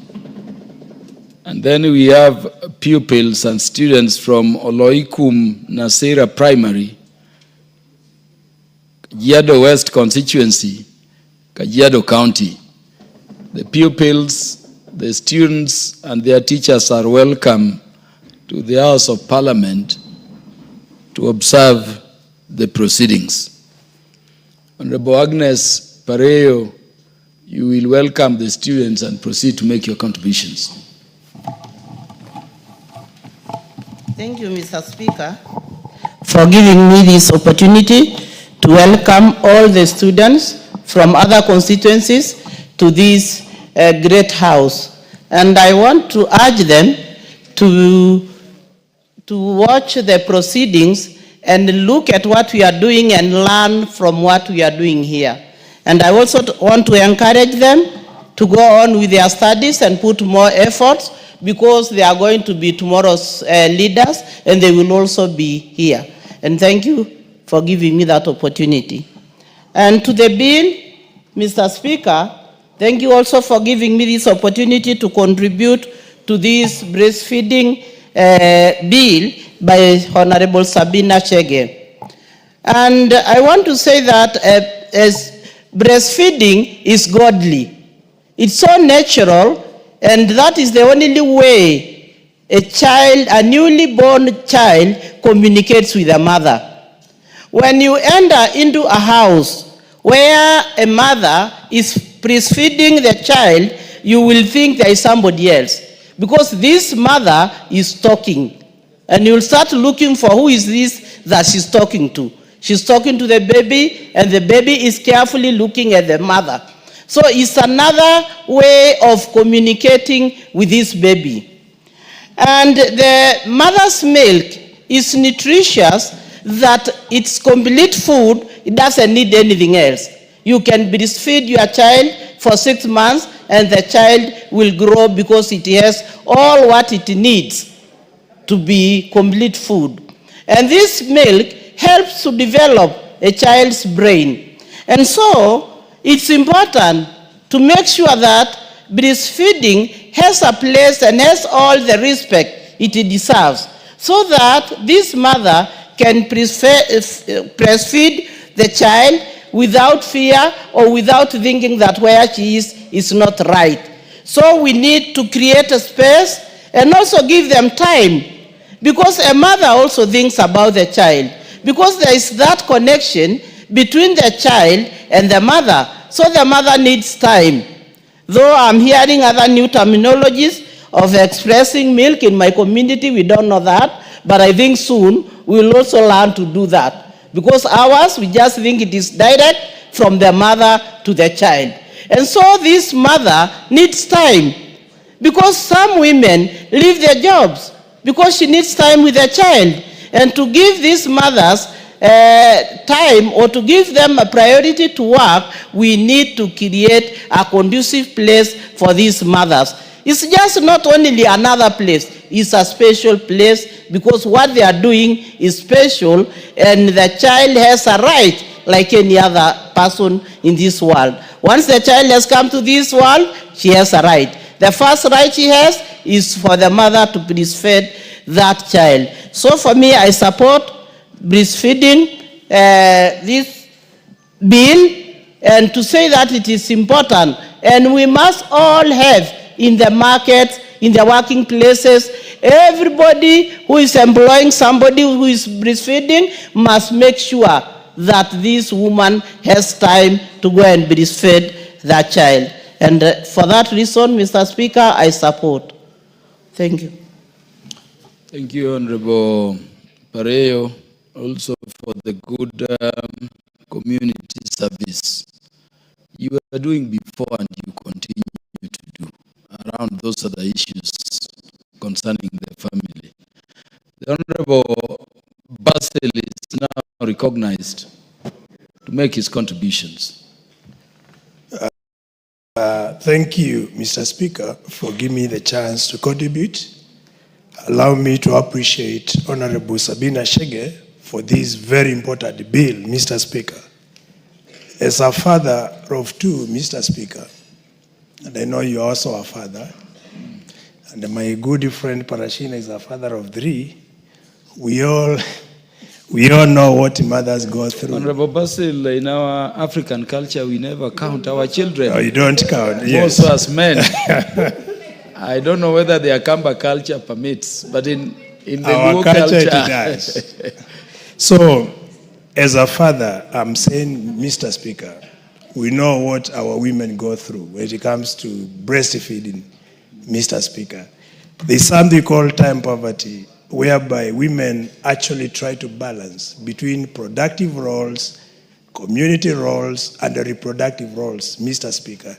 And then we have pupils and students from Oloikum Nasira Primary, Kajiado West constituency, Kajiado County. The pupils, the students, and their teachers are welcome to the House of Parliament to observe the proceedings. Honorable Agnes Pareyo, you will welcome the students and proceed to make your contributions. Thank you, Mr. Speaker, for giving me this opportunity to welcome all the students from other constituencies to this great house. And I want to urge them to watch the proceedings and look at what we are doing and learn from what we are doing here. And I also want to encourage them to go on with their studies and put more efforts, because they are going to be tomorrow's leaders, and they will also be here. And thank you for giving me that opportunity. And to the bill, Mr. Speaker, thank you also for giving me this opportunity to contribute to this breastfeeding bill by Honorable Sabina Chege. And I want to say that as breastfeeding is godly. It's so natural, and that is the only way a child, a newly born child, communicates with a mother. When you enter into a house where a mother is breastfeeding the child, you will think there is somebody else, because this mother is talking. And you'll start looking for who is this that she's talking to. She's talking to the baby, and the baby is carefully looking at the mother. So it's another way of communicating with this baby. And the mother's milk is nutritious that it's complete food, it doesn't need anything else. You can breastfeed your child for 6 months and the child will grow because it has all what it needs to be complete food. And this milk helps to develop a child's brain. And so it's important to make sure that breastfeeding has a place and has all the respect it deserves, so that this mother can breastfeed the child without fear or without thinking that where she is not right. So we need to create a space and also give them time, because a mother also thinks about the child, because there is that connection between the child and the mother. So the mother needs time. Though I'm hearing other new terminologies of expressing milk in my community, we don't know that, but I think soon we'll also learn to do that. Because ours, we just think it is direct from the mother to the child. And so this mother needs time, because some women leave their jobs because she needs time with the child. And to give these mothers time, or to give them a priority to work, we need to create a conducive place for these mothers. It's just not only another place, it's a special place, because what they are doing is special, and the child has a right like any other person in this world. Once the child has come to this world, she has a right. The first right she has is for the mother to breastfeed that child. So for me, I support breastfeeding this bill, and to say that it is important, and we must all have in the markets, in the working places, everybody who is employing somebody who is breastfeeding must make sure that this woman has time to go and breastfeed that child. And for that reason, Mr. Speaker, I support. Thank you. Thank you, Honorable Pareo, also for the good community service you are doing before and you continue to do around those other issues concerning the family. The Honorable Basil is now recognized to make his contributions. Thank you, Mr. Speaker, for giving me the chance to contribute. Allow me to appreciate Honorable Sabina Chege for this very important bill, Mr. Speaker. As a father of two, Mr. Speaker, and I know you are also a father, and my good friend Parashina is a father of three, we all know what mothers go through. Honorable Basil, in our African culture, we never count our children. Oh, you don't count, yes. Also as men. I don't know whether the Akamba culture permits, but in the our Luo culture, it does. So, as a father, I'm saying, Mr. Speaker, we know what our women go through when it comes to breastfeeding, Mr. Speaker. There's something called time poverty, whereby women actually try to balance between productive roles, community roles, and the reproductive roles, Mr. Speaker.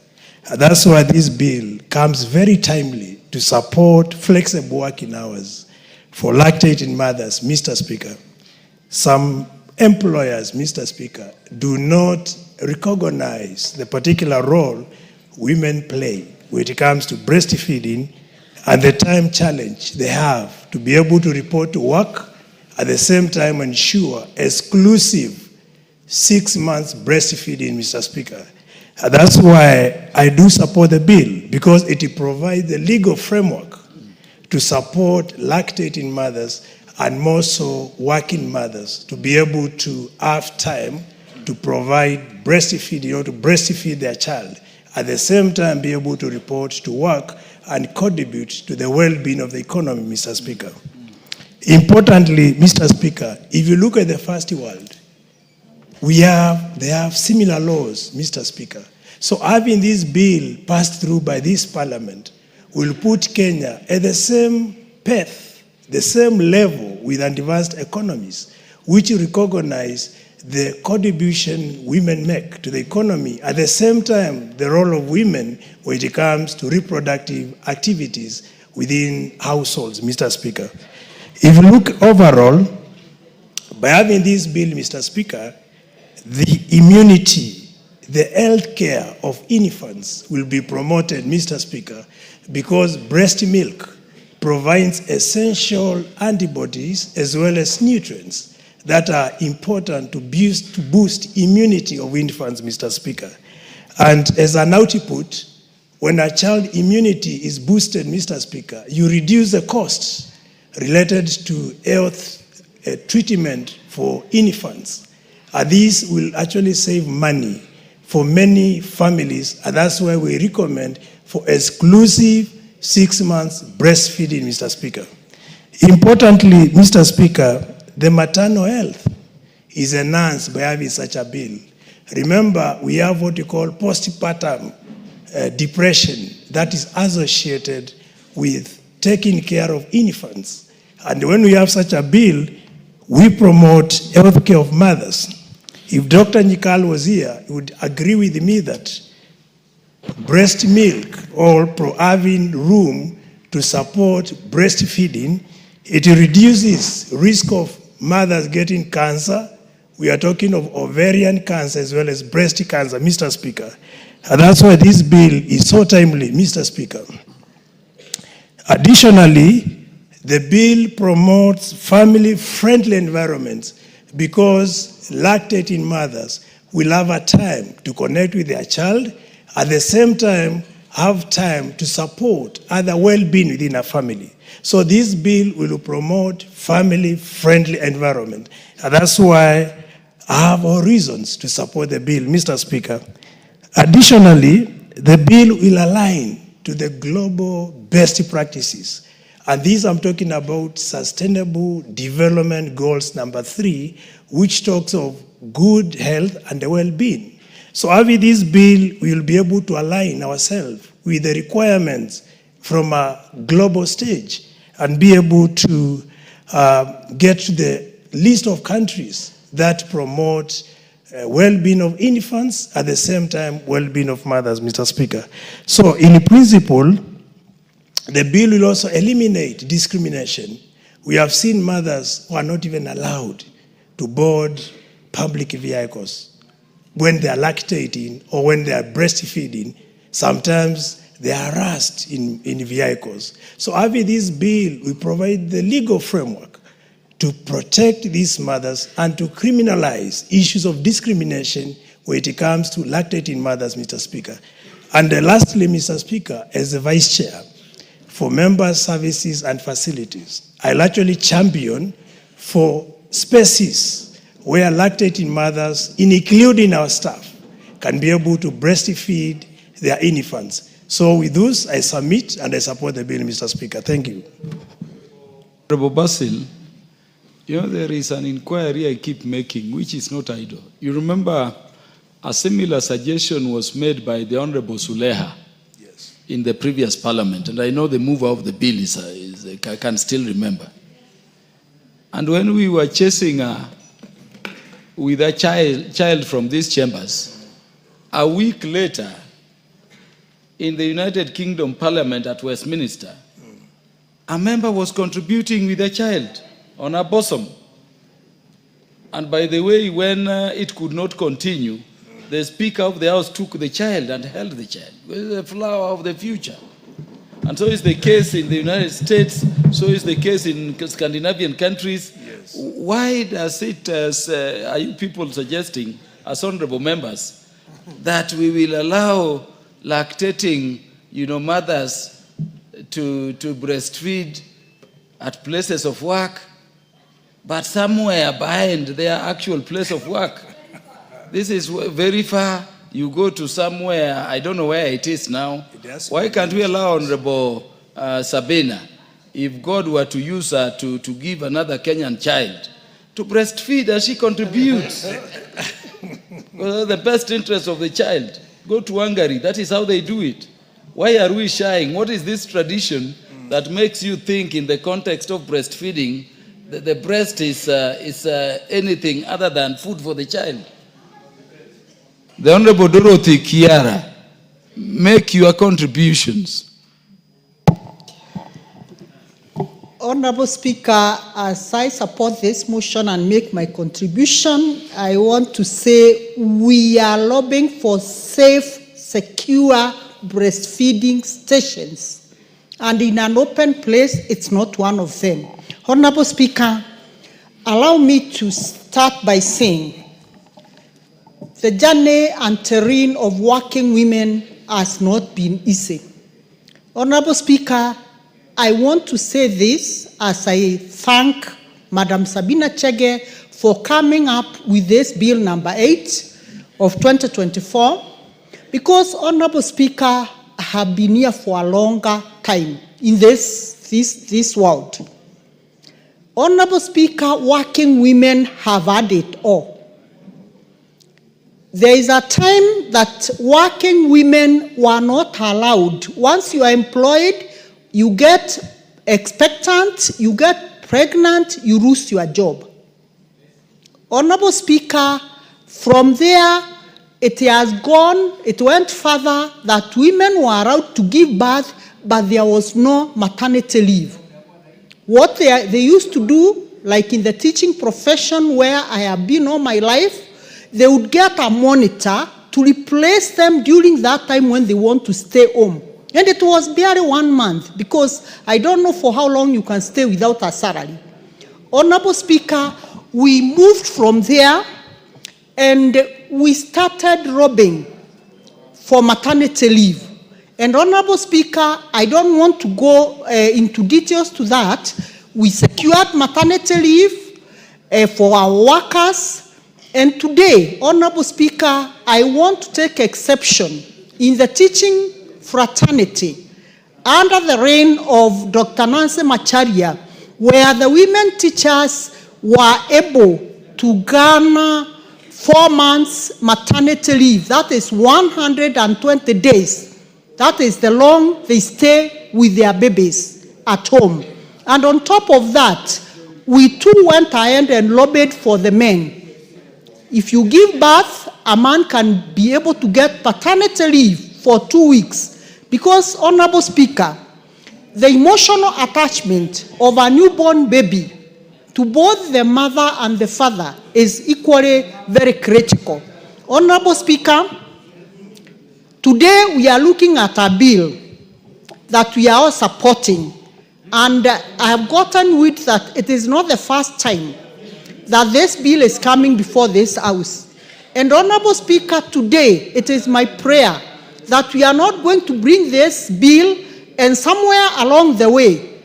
And that's why this bill comes very timely to support flexible working hours for lactating mothers, Mr. Speaker. Some employers, Mr. Speaker, do not recognize the particular role women play when it comes to breastfeeding and the time challenge they have to be able to report to work, at the same time ensure exclusive 6 months breastfeeding, Mr. Speaker. And that's why I do support the bill, because it provides the legal framework to support lactating mothers and more so working mothers to be able to have time to provide breastfeeding or to breastfeed their child, at the same time be able to report to work and contribute to the well-being of the economy, Mr. Speaker. Importantly, Mr. Speaker, if you look at the first world, they have similar laws, Mr. Speaker. So having this bill passed through by this parliament will put Kenya at the same path, the same level with advanced economies, which recognize the contribution women make to the economy, at the same time the role of women when it comes to reproductive activities within households, Mr. Speaker. If you look overall, By having this bill, Mr. Speaker, the immunity, the health care of infants will be promoted, Mr. Speaker, because breast milk provides essential antibodies as well as nutrients that are important to boost immunity of infants, Mr. Speaker. And as an output, when a child immunity is boosted, Mr. Speaker, you reduce the costs related to health treatment for infants. These will actually save money for many families, and that's why we recommend for exclusive 6 months breastfeeding, Mr. Speaker. Importantly, Mr. Speaker, the maternal health is enhanced by having such a bill. Remember, we have what we call postpartum depression that is associated with taking care of infants. And when we have such a bill, we promote health care of mothers. If Dr. Nyikal was here, he would agree with me that breast milk or having room to support breastfeeding, it reduces risk of mothers getting cancer. We are talking of ovarian cancer as well as breast cancer, Mr. Speaker. And that's why this bill is so timely, Mr. Speaker. Additionally, the bill promotes family-friendly environments because lactating mothers will have a time to connect with their child, at the same time have time to support other well-being within a family. So this bill will promote family-friendly environment. And that's why I have all reasons to support the bill, Mr. Speaker. Additionally, the bill will align to the global best practices. And these I'm talking about Sustainable Development Goals number 3, which talks of good health and well-being. So having this bill, we will be able to align ourselves with the requirements from a global stage and be able to get to the list of countries that promote well-being of infants, at the same time well-being of mothers, Mr. Speaker. So in principle, the bill will also eliminate discrimination. We have seen mothers who are not even allowed to board public vehicles when they are lactating or when they are breastfeeding. Sometimes they are harassed in vehicles. So having this bill, we provide the legal framework to protect these mothers and to criminalize issues of discrimination when it comes to lactating mothers, Mr. Speaker. And lastly, Mr. Speaker, as the Vice Chair for Member Services and Facilities, I'll actually champion for spaces where lactating mothers, including our staff, can be able to breastfeed their infants. So with this, I submit and I support the bill, Mr. Speaker. Thank you. Honorable Basil, you know, there is an inquiry I keep making, which is not idle. You remember a similar suggestion was made by the Honorable Suleha in the previous parliament, and I know the mover of the bill I can still remember. And when we were chasing with a child from these chambers, a week later, in the United Kingdom Parliament at Westminster, a member was contributing with a child on her bosom. And by the way, when it could not continue, the Speaker of the House took the child and held the child. The flower of the future. And so is the case in the United States, so is the case in Scandinavian countries. Yes. Why does it, are you people suggesting, as honorable members, that we will allow lactating, mothers to breastfeed at places of work, but somewhere behind their actual place of work? This is very far. You go to somewhere, I don't know where it is now. Why can't we allow Honorable Sabina, if God were to use her to give another Kenyan child, to breastfeed as she contributes? Well, the best interest of the child. Go to Hungary, that is how they do it. Why are we shying? What is this tradition that makes you think in the context of breastfeeding that the breast is anything other than food for the child? The Honorable Dorothy Kiara, make your contributions. Honorable Speaker, as I support this motion and make my contribution, I want to say we are lobbying for safe, secure breastfeeding stations. And in an open place, it's not one of them. Honorable Speaker, allow me to start by saying the journey and terrain of working women has not been easy. Honorable Speaker, I want to say this as I thank Madam Sabina Chege for coming up with this bill number 8 of 2024, because, Honorable Speaker, I have been here for a longer time in this world. Honorable Speaker, working women have had it all. There is a time that working women were not allowed. Once you are employed, you get expectant, you get pregnant, you lose your job. Honorable Speaker, from there, it has gone, it went further that women were allowed to give birth, but there was no maternity leave. What they used to do, like in the teaching profession where I have been all my life, they would get a monitor to replace them during that time when they want to stay home. And it was barely 1 month, because I don't know for how long you can stay without a salary. Honorable Speaker, we moved from there and we started robbing for maternity leave. And Honorable Speaker, I don't want to go into details to that. We secured maternity leave for our workers. And today, Honorable Speaker, I want to take exception in the teaching fraternity under the reign of Dr. Nancy Macharia, where the women teachers were able to garner 4 months maternity leave. That is 120 days. That is the long they stay with their babies at home. And on top of that, we too went ahead and lobbied for the men. If you give birth, a man can be able to get paternity leave for 2 weeks. Because, Honorable Speaker, the emotional attachment of a newborn baby to both the mother and the father is equally very critical. Honorable Speaker, today we are looking at a bill that we are all supporting. And I have gotten word that it is not the first time that this bill is coming before this House. And Honorable Speaker, today it is my prayer that we are not going to bring this bill and somewhere along the way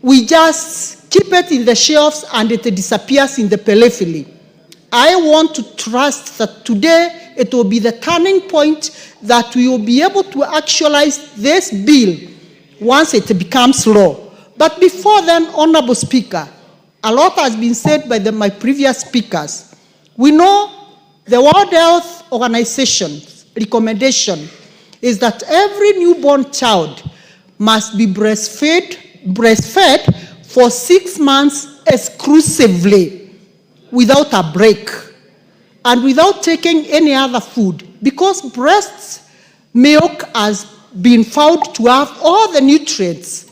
we just keep it in the shelves and it disappears in the periphery. I want to trust that today it will be the turning point that we will be able to actualize this bill once it becomes law. But before then, Honorable Speaker, a lot has been said by my previous speakers. We know the World Health Organization's recommendation is that every newborn child must be breastfed for 6 months exclusively, without a break, and without taking any other food, because breast milk has been found to have all the nutrients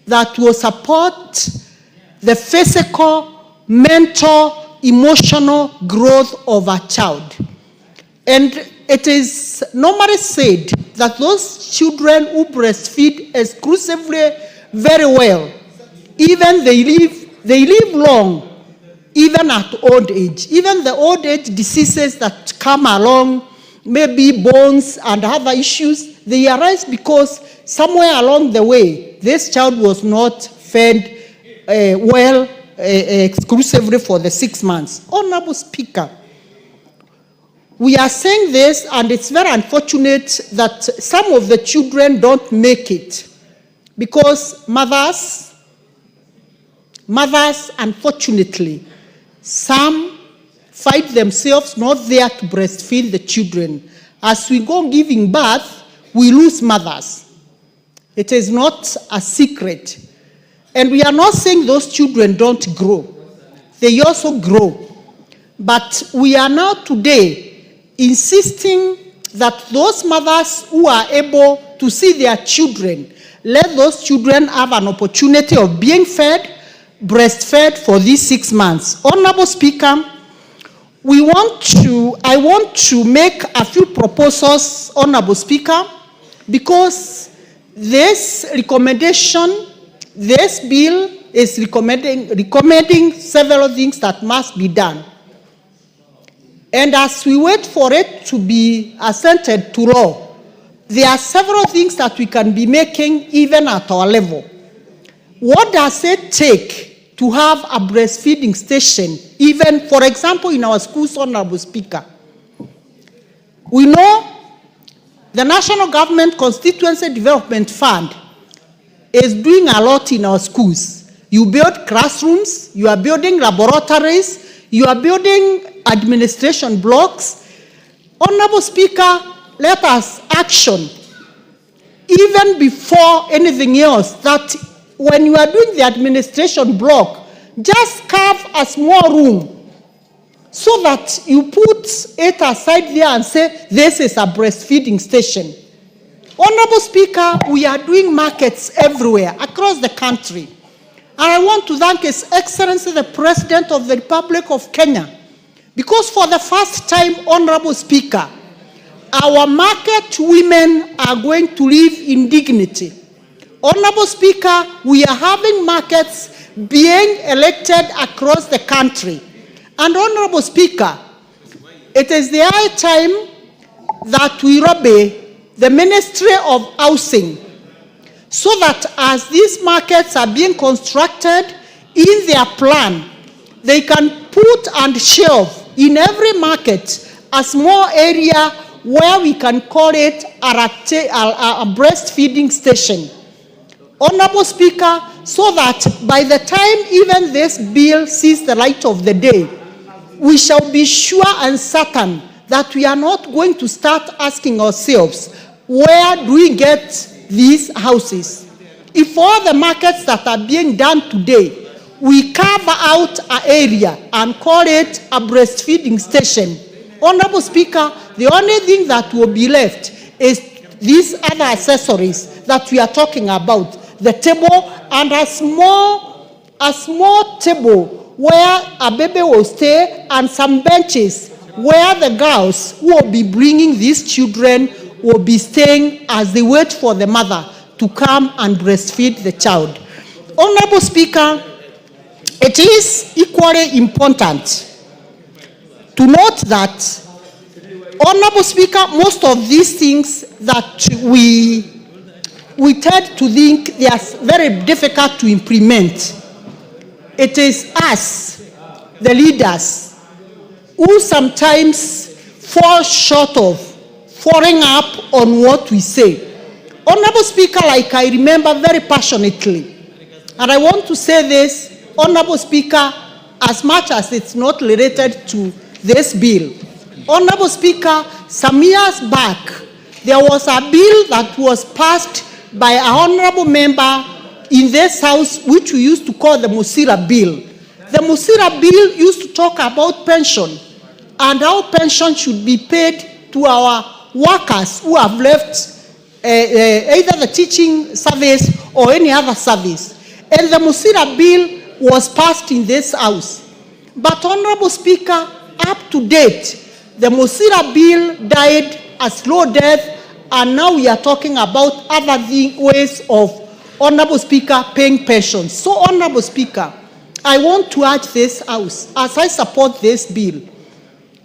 that will support the physical, mental, emotional growth of a child. And it is normally said that those children who breastfeed exclusively very well, even they live long, even at old age. Even the old age diseases that come along, maybe bones and other issues, they arise because somewhere along the way, this child was not fed well exclusively for the 6 months. Honorable Speaker, we are saying this, and it's very unfortunate that some of the children don't make it because mothers, unfortunately, some find themselves not there to breastfeed the children. As we go giving birth, we lose mothers. It is not a secret. And we are not saying those children don't grow. They also grow. But we are now today insisting that those mothers who are able to see their children, let those children have an opportunity of being fed breastfed for these 6 months. Honorable Speaker, I want to make a few proposals, Honorable Speaker, because this recommendation, this bill is recommending several things that must be done. And as we wait for it to be assented to law, there are several things that we can be making even at our level. What does it take to have a breastfeeding station, even, for example, in our schools, Honorable Speaker? We know the National Government Constituency Development Fund is doing a lot in our schools. You build classrooms, you are building laboratories, you are building administration blocks. Honorable Speaker, let us action, even before anything else, that when you are doing the administration block, just carve a small room so that you put it aside there and say, this is a breastfeeding station. Honorable Speaker, we are doing markets everywhere across the country. And I want to thank His Excellency, the President of the Republic of Kenya, because for the first time, Honorable Speaker, our market women are going to live in dignity. Honorable Speaker, we are having markets being elected across the country. And Honorable Speaker, it is the high time that we obey the Ministry of Housing, so that as these markets are being constructed in their plan, they can put and shelve in every market a small area where we can call it a breastfeeding station. Honorable Speaker, so that by the time even this bill sees the light of the day, we shall be sure and certain that we are not going to start asking ourselves, where do we get these houses? If all the markets that are being done today, we carve out an area and call it a breastfeeding station, Honorable Speaker, the only thing that will be left is these other accessories that we are talking about, the table and a small table where a baby will stay, and some benches where the girls who will be bringing these children will be staying as they wait for the mother to come and breastfeed the child. Honorable Speaker, it is equally important to note that, Honorable Speaker, most of these things that we tend to think they are very difficult to implement. It is us, the leaders, who sometimes fall short of following up on what we say. Honorable Speaker, like I remember very passionately, and I want to say this, Honorable Speaker, as much as it's not related to this bill. Honorable Speaker, some years back, there was a bill that was passed by an honorable member in this house, which we used to call the Musira Bill. The Musira Bill used to talk about pension and how pension should be paid to our workers who have left either the teaching service or any other service. And the Musira Bill was passed in this house. But Honorable Speaker, up to date, the Musira Bill died a slow death, and now we are talking about other ways of, Honorable Speaker, paying pensions. So, Honorable Speaker, I want to urge this House, as I support this bill,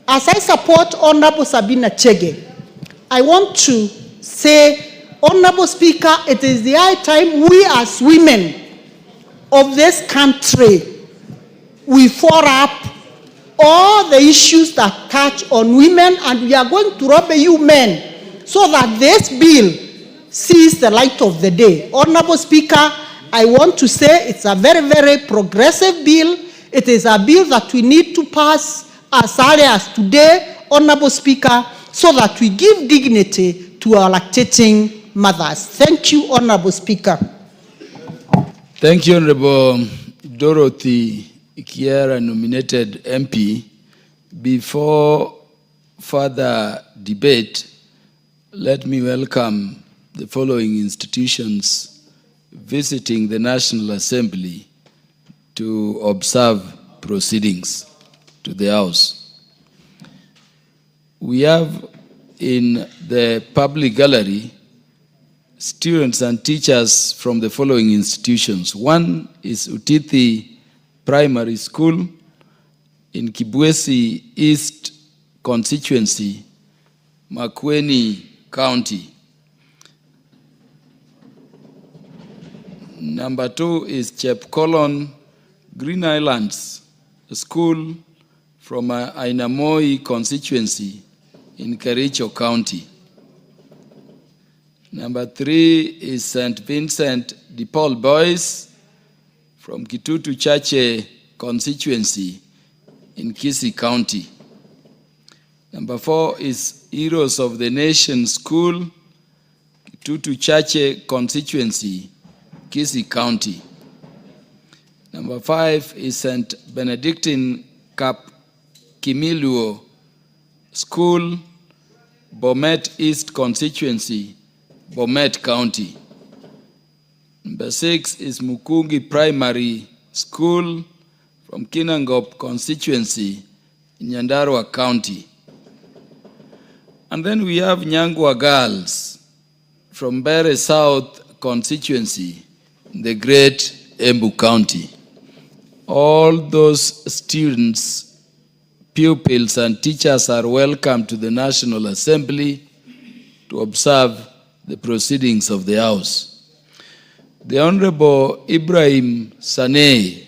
as I support Honorable Sabina Chege, I want to say, Honorable Speaker, it is the high time we as women of this country, we follow up all the issues that touch on women, and we are going to rob you men so that this bill sees the light of the day. Honorable Speaker, I want to say it's a very, very progressive bill. It is a bill that we need to pass as early as today, Honorable Speaker, so that we give dignity to our lactating mothers. Thank you, Honorable Speaker. Thank you, Honorable Dorothy Kiera, nominated MP. Before further debate, let me welcome the following institutions visiting the National Assembly to observe proceedings to the House. We have in the public gallery students and teachers from the following institutions. One is Utithi Primary School in Kibwezi East Constituency, Makwiny County. Number 2 is Chepkolon Green Islands School from Ainamoi constituency in Kericho County. Number 3 is St. Vincent de Paul Boys from Kitutu Chache constituency in Kisii County. Number 4 is Heroes of the Nation School, Kitutu Chache constituency, Kisii County. Number 5 is St. Benedictine Cap Kimiluo School, Bomet East constituency, Bomet County. Number 6 is Mukungi Primary School from Kinangop constituency in Nyandarua County. And then we have Nyangwa Girls from Bere South constituency in the Great Embu County. All those students, pupils, and teachers are welcome to the National Assembly to observe the proceedings of the House. The Honorable Ibrahim Saneh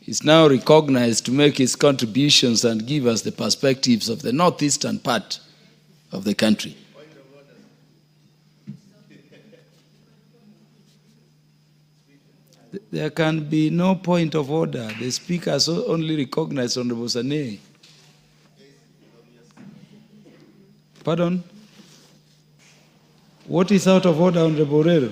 is now recognized to make his contributions and give us the perspectives of the northeastern part of the country. There can be no point of order. The Speaker has only recognized Honorable Saneh. Pardon? What is out of order, Honorable Rero?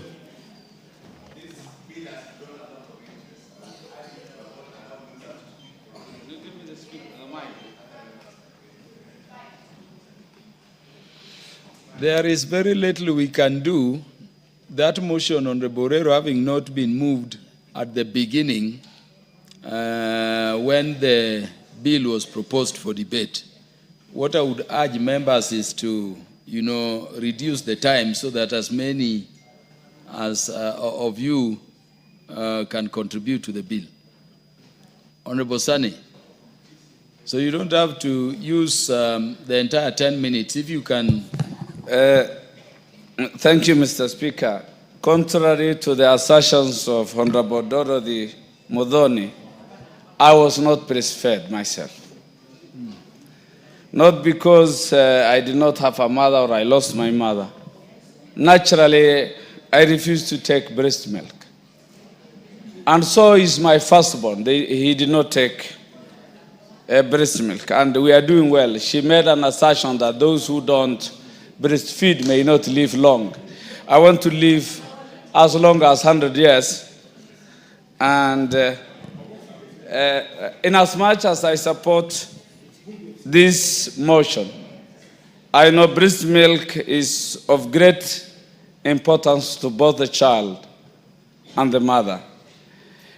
There is very little we can do. That motion on the Borero having not been moved at the beginning when the bill was proposed for debate. What I would urge members is to, reduce the time so that as many as of you can contribute to the bill. Honorable Sani, so you don't have to use the entire 10 minutes. If you can... Thank you, Mr. Speaker. Contrary to the assertions of Honorable Dorothy Modoni, I was not breastfed myself. Not because I did not have a mother or I lost my mother. Naturally, I refused to take breast milk. And so is my firstborn. He did not take breast milk. And we are doing well. She made an assertion that those who don't breastfeed may not live long. I want to live as long as 100 years. And in as much as I support this motion, I know breast milk is of great importance to both the child and the mother.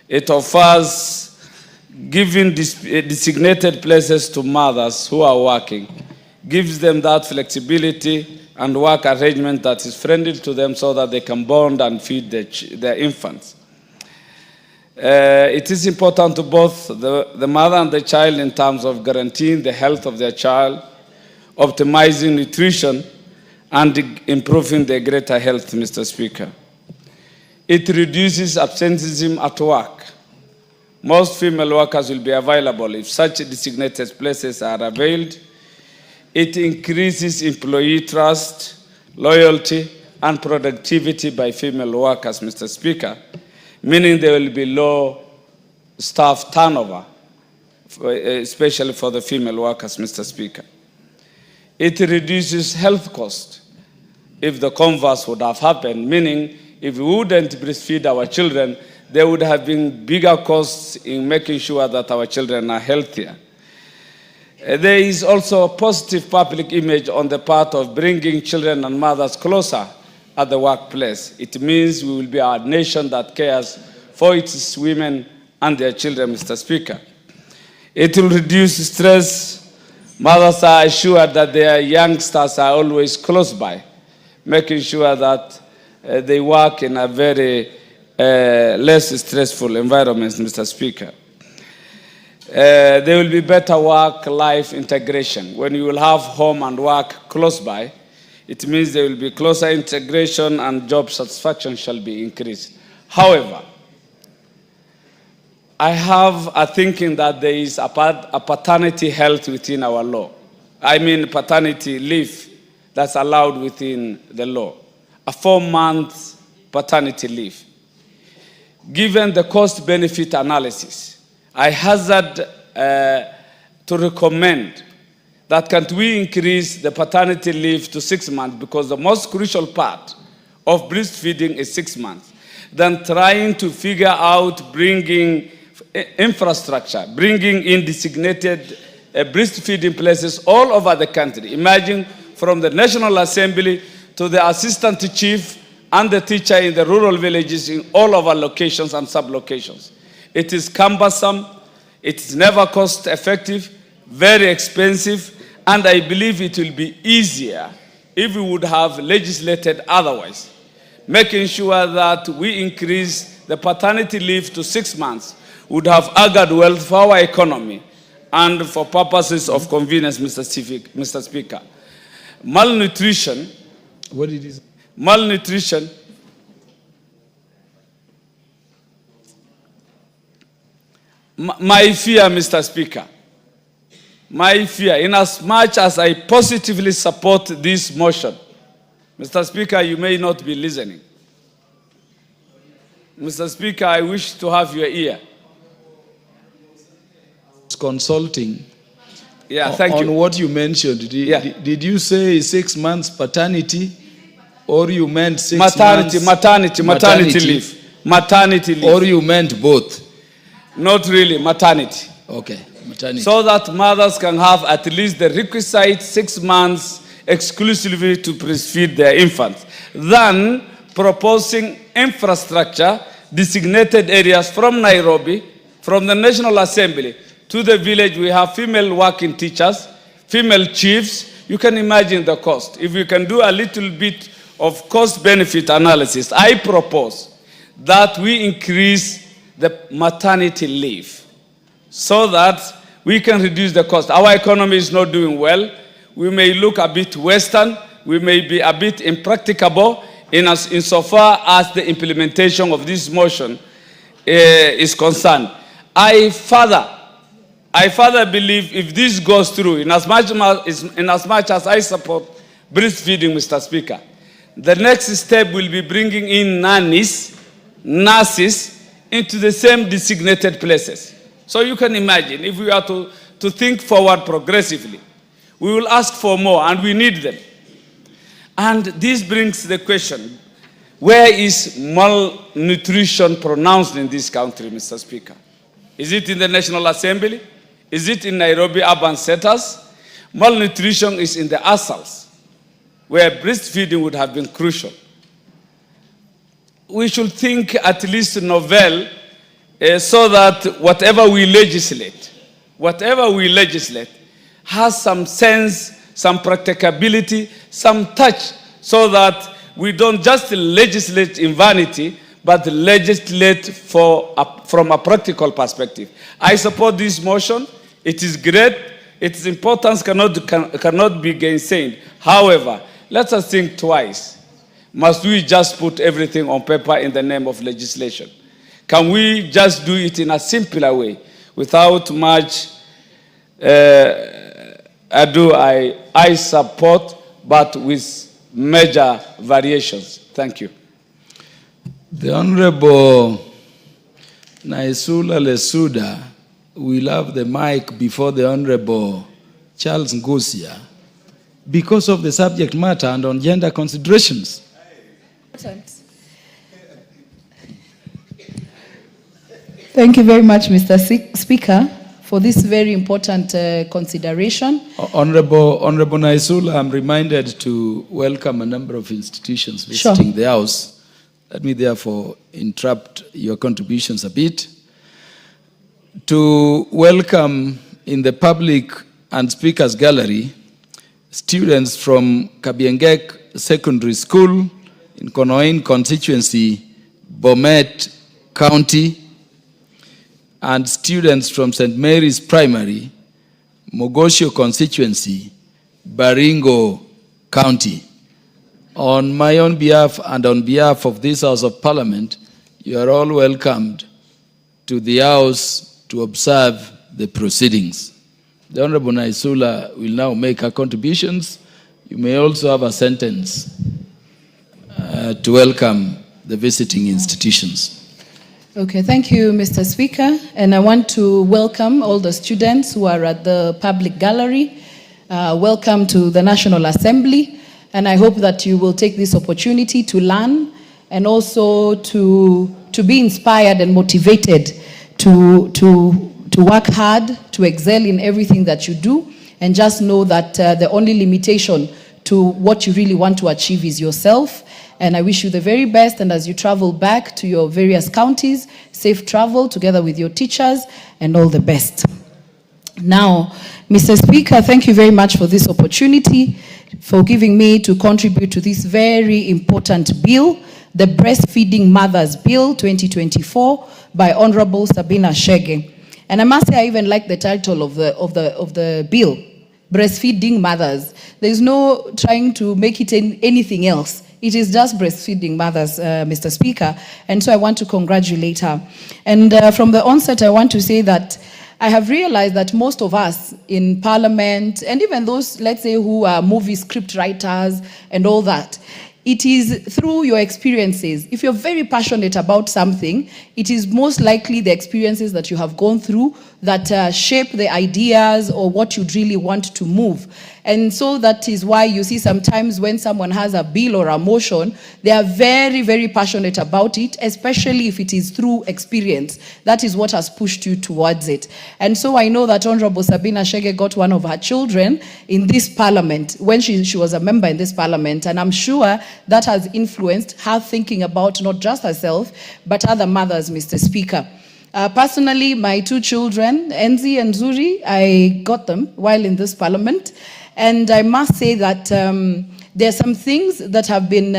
It offers giving designated places to mothers who are working, gives them that flexibility and work arrangement that is friendly to them so that they can bond and feed their infants. It is important to both the mother and the child in terms of guaranteeing the health of their child, optimizing nutrition, and improving their greater health, Mr. Speaker. It reduces absenteeism at work. Most female workers will be available if such designated places are availed. It increases employee trust, loyalty, and productivity by female workers, Mr. Speaker, meaning there will be low staff turnover, especially for the female workers, Mr. Speaker. It reduces health cost if the converse would have happened, meaning if we wouldn't breastfeed our children, there would have been bigger costs in making sure that our children are healthier. There is also a positive public image on the part of bringing children and mothers closer at the workplace. It means we will be a nation that cares for its women and their children, Mr. Speaker. It will reduce stress. Mothers are assured that their youngsters are always close by, making sure that they work in a very less stressful environment, Mr. Speaker. There will be better work-life integration. When you will have home and work close by, it means there will be closer integration and job satisfaction shall be increased. However, I have a thinking that there is a paternity health within our law. I mean paternity leave that's allowed within the law. A 4-month paternity leave. Given the cost-benefit analysis, I hazard to recommend that can't we increase the paternity leave to 6 months, because the most crucial part of breastfeeding is 6 months, than trying to figure out bringing infrastructure, bringing in designated breastfeeding places all over the country. Imagine from the National Assembly to the assistant chief and the teacher in the rural villages in all of our locations and sub-locations. It is cumbersome, it is never cost effective, very expensive, and I believe it will be easier if we would have legislated otherwise, making sure that we increase the paternity leave to 6 months would have augured well for our economy and for purposes of convenience, Mr. Speaker. Malnutrition, what it is? Malnutrition my fear, Mr. Speaker, my fear, in as much as I positively support this motion, Mr. Speaker, you may not be listening. Mr. Speaker, I wish to have your ear. Consulting. Yeah, thank you. On what you mentioned, did you say 6 months paternity, or you meant 6 months maternity leave? Maternity leave. Or you meant both? Not really, maternity. Okay, maternity. So that mothers can have at least the requisite 6 months exclusively to breastfeed their infants. Then proposing infrastructure, designated areas from Nairobi, from the National Assembly to the village. We have female working teachers, female chiefs. You can imagine the cost. If we can do a little bit of cost-benefit analysis, I propose that we increase the maternity leave so that we can reduce the cost. Our economy is not doing well. We may look a bit Western. We may be a bit impracticable insofar as the implementation of this motion is concerned. I further believe if this goes through, in as much as I support breastfeeding, Mr. Speaker, the next step will be bringing in nannies, nurses, into the same designated places. So you can imagine, if we are to think forward progressively, we will ask for more, and we need them. And this brings the question, where is malnutrition pronounced in this country, Mr. Speaker? Is it in the National Assembly? Is it in Nairobi urban centers? Malnutrition is in the ASALs, where breastfeeding would have been crucial. We should think at least novel so that whatever we legislate has some sense, some practicability, some touch, so that we don't just legislate in vanity, but legislate from a practical perspective. I support this motion. It is great. Its importance cannot be gainsaid. However, let us think twice. Must we just put everything on paper in the name of legislation? Can we just do it in a simpler way without much ado? I support, but with major variations. Thank you. The Honorable Naisula Lesuda will have the mic before the Honorable Charles Ngusia because of the subject matter and on gender considerations. Thank you very much, Mr. Speaker, for this very important consideration. Honorable Naisula, I'm reminded to welcome a number of institutions visiting the House. Let me therefore interrupt your contributions a bit. to welcome in the public and speakers gallery students from Kabiengek Secondary School in Konoin constituency, Bomet County, and students from St. Mary's Primary, Mogosho constituency, Baringo County. On my own behalf and on behalf of this House of Parliament, you are all welcomed to the House to observe the proceedings. The Honorable Naisula will now make her contributions. You may also have a sentence to welcome the visiting institutions. Okay, thank you, Mr. Speaker. And I want to welcome all the students who are at the public gallery. Welcome to the National Assembly. And I hope that you will take this opportunity to learn and also to be inspired and motivated to work hard, to excel in everything that you do, and just know that the only limitation to what you really want to achieve is yourself. And I wish you the very best, and as you travel back to your various counties, safe travel together with your teachers, and all the best. Now, Mr. Speaker, thank you very much for this opportunity, for giving me to contribute to this very important bill, the Breastfeeding Mothers Bill 2024 by Honorable Sabina Chege. And I must say I even like the title of the bill, Breastfeeding Mothers. There's no trying to make it anything else. It is just breastfeeding mothers, Mr. Speaker. And so I want to congratulate her. And from the onset, I want to say that I have realized that most of us in Parliament, and even those, let's say, who are movie script writers and all that, it is through your experiences. If you're very passionate about something, it is most likely the experiences that you have gone through that shape the ideas or what you'd really want to move. And so that is why you see sometimes when someone has a bill or a motion, they are very, very passionate about it, especially if it is through experience. That is what has pushed you towards it. And so I know that Honorable Sabina Chege got one of her children in this parliament, when she was a member in this parliament, and I'm sure that has influenced her thinking about not just herself, but other mothers, Mr. Speaker. Personally, my two children, Enzi and Zuri, I got them while in this parliament. And I must say that there are some things that have been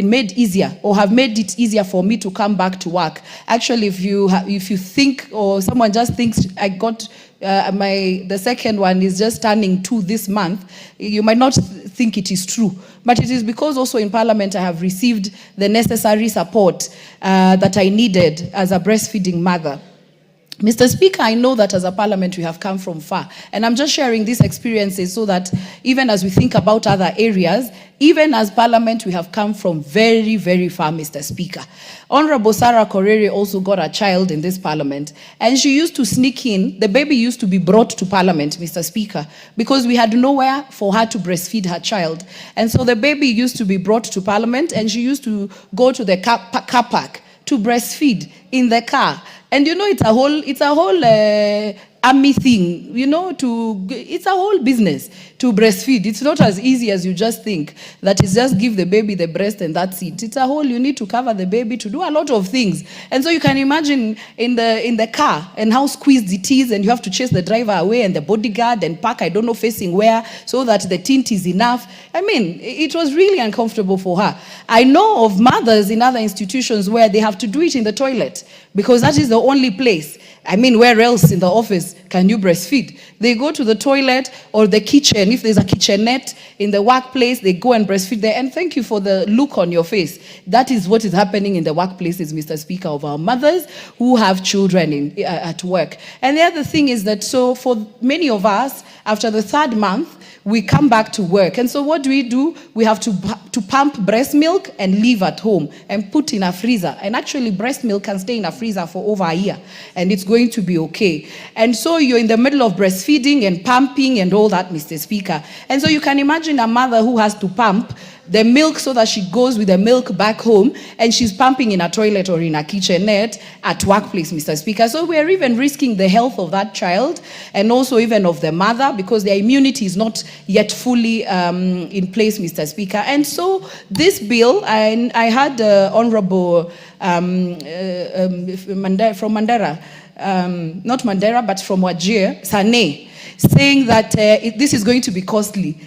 made easier, or have made it easier for me to come back to work. Actually, if you think, or someone just thinks I got the second one is just turning 2 this month, you might not think it is true. But it is because also in Parliament I have received the necessary support that I needed as a breastfeeding mother. Mr. Speaker, I know that as a parliament we have come from far, and I'm just sharing these experiences so that even as we think about other areas, even as parliament we have come from very, very far, Mr. Speaker. Honorable Sarah Korere also got a child in this parliament, and she used to sneak in. The baby used to be brought to parliament, Mr. Speaker, because we had nowhere for her to breastfeed her child. And so the baby used to be brought to parliament, and she used to go to the car park to breastfeed in the car. And you know, it's a whole army thing, you know, it's a whole business to breastfeed. It's not as easy as you just think, that is just give the baby the breast and that's it. It's a whole, you need to cover the baby, to do a lot of things. And so you can imagine in the car and how squeezed it is, and you have to chase the driver away and the bodyguard and park, I don't know, facing where, so that the tint is enough. I mean, it was really uncomfortable for her. I know of mothers in other institutions where they have to do it in the toilet, because that is the only place. I mean, where else in the office can you breastfeed? They go to the toilet or the kitchen. If there's a kitchenette in the workplace, they go and breastfeed there. And thank you for the look on your face. That is what is happening in the workplaces, Mr. Speaker, of our mothers who have children at work. And the other thing is that, so for many of us, after the 3rd month, we come back to work. And so what do? We have to pump breast milk and leave at home and put in a freezer. And actually, breast milk can stay in a freezer for over a year, and it's going to be okay. And so you're in the middle of breastfeeding and pumping and all that, Mr. Speaker. And so you can imagine a mother who has to pump the milk so that she goes with the milk back home, and she's pumping in a toilet or in a kitchenette at workplace, Mr. Speaker. So we're even risking the health of that child and also even of the mother, because their immunity is not yet fully in place, Mr. Speaker. And so this bill, I had Honorable from Mandera, not Mandera, but from Wajir, Sane, saying that this is going to be costly.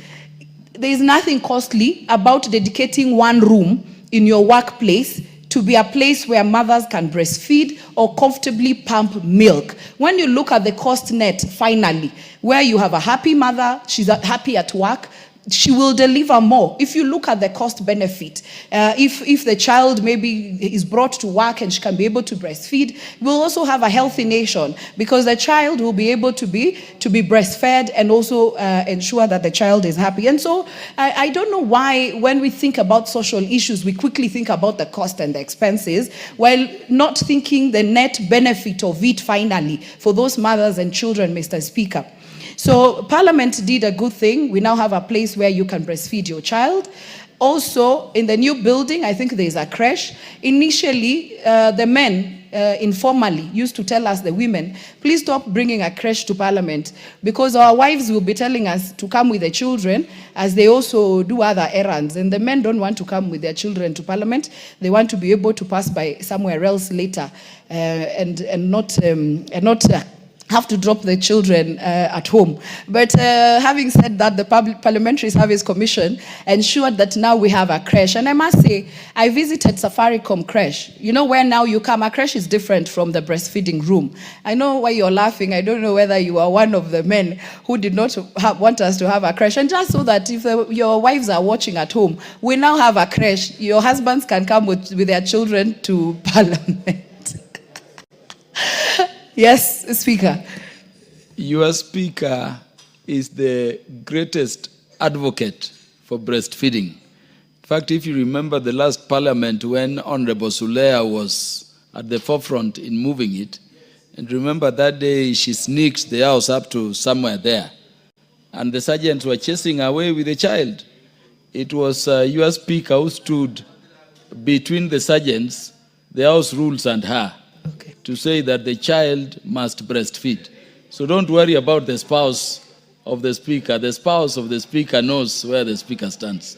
There is nothing costly about dedicating one room in your workplace to be a place where mothers can breastfeed or comfortably pump milk. When you look at the cost net, finally, where you have a happy mother, she's happy at work, she will deliver more. If you look at the cost benefit, if the child maybe is brought to work and she can be able to breastfeed, we'll also have a healthy nation, because the child will be able to be breastfed and also ensure that the child is happy. And so I don't know why when we think about social issues, we quickly think about the cost and the expenses, while not thinking the net benefit of it finally for those mothers and children, Mr. Speaker. So Parliament did a good thing. We now have a place where you can breastfeed your child. Also, in the new building, I think there's a creche. Initially, the men informally used to tell us, the women, please stop bringing a creche to Parliament, because our wives will be telling us to come with the children as they also do other errands. And the men don't want to come with their children to Parliament. They want to be able to pass by somewhere else later and not have to drop the children at home. But having said that, the Parliamentary Service Commission ensured that now we have a creche. And I must say, I visited Safaricom creche. You know where now you come, a creche is different from the breastfeeding room. I know why you're laughing. I don't know whether you are one of the men who did not want us to have a creche. And just so that if your wives are watching at home, we now have a creche. Your husbands can come with their children to Parliament. Yes, Speaker. Your Speaker is the greatest advocate for breastfeeding. In fact, if you remember the last Parliament when Honorable Sulea was at the forefront in moving it, and remember that day she sneaked the house up to somewhere there, and the sergeants were chasing away with the child. It was your Speaker who stood between the sergeants, the house rules, and her. Okay. To say that the child must breastfeed. So don't worry about the spouse of the Speaker. The spouse of the Speaker knows where the Speaker stands.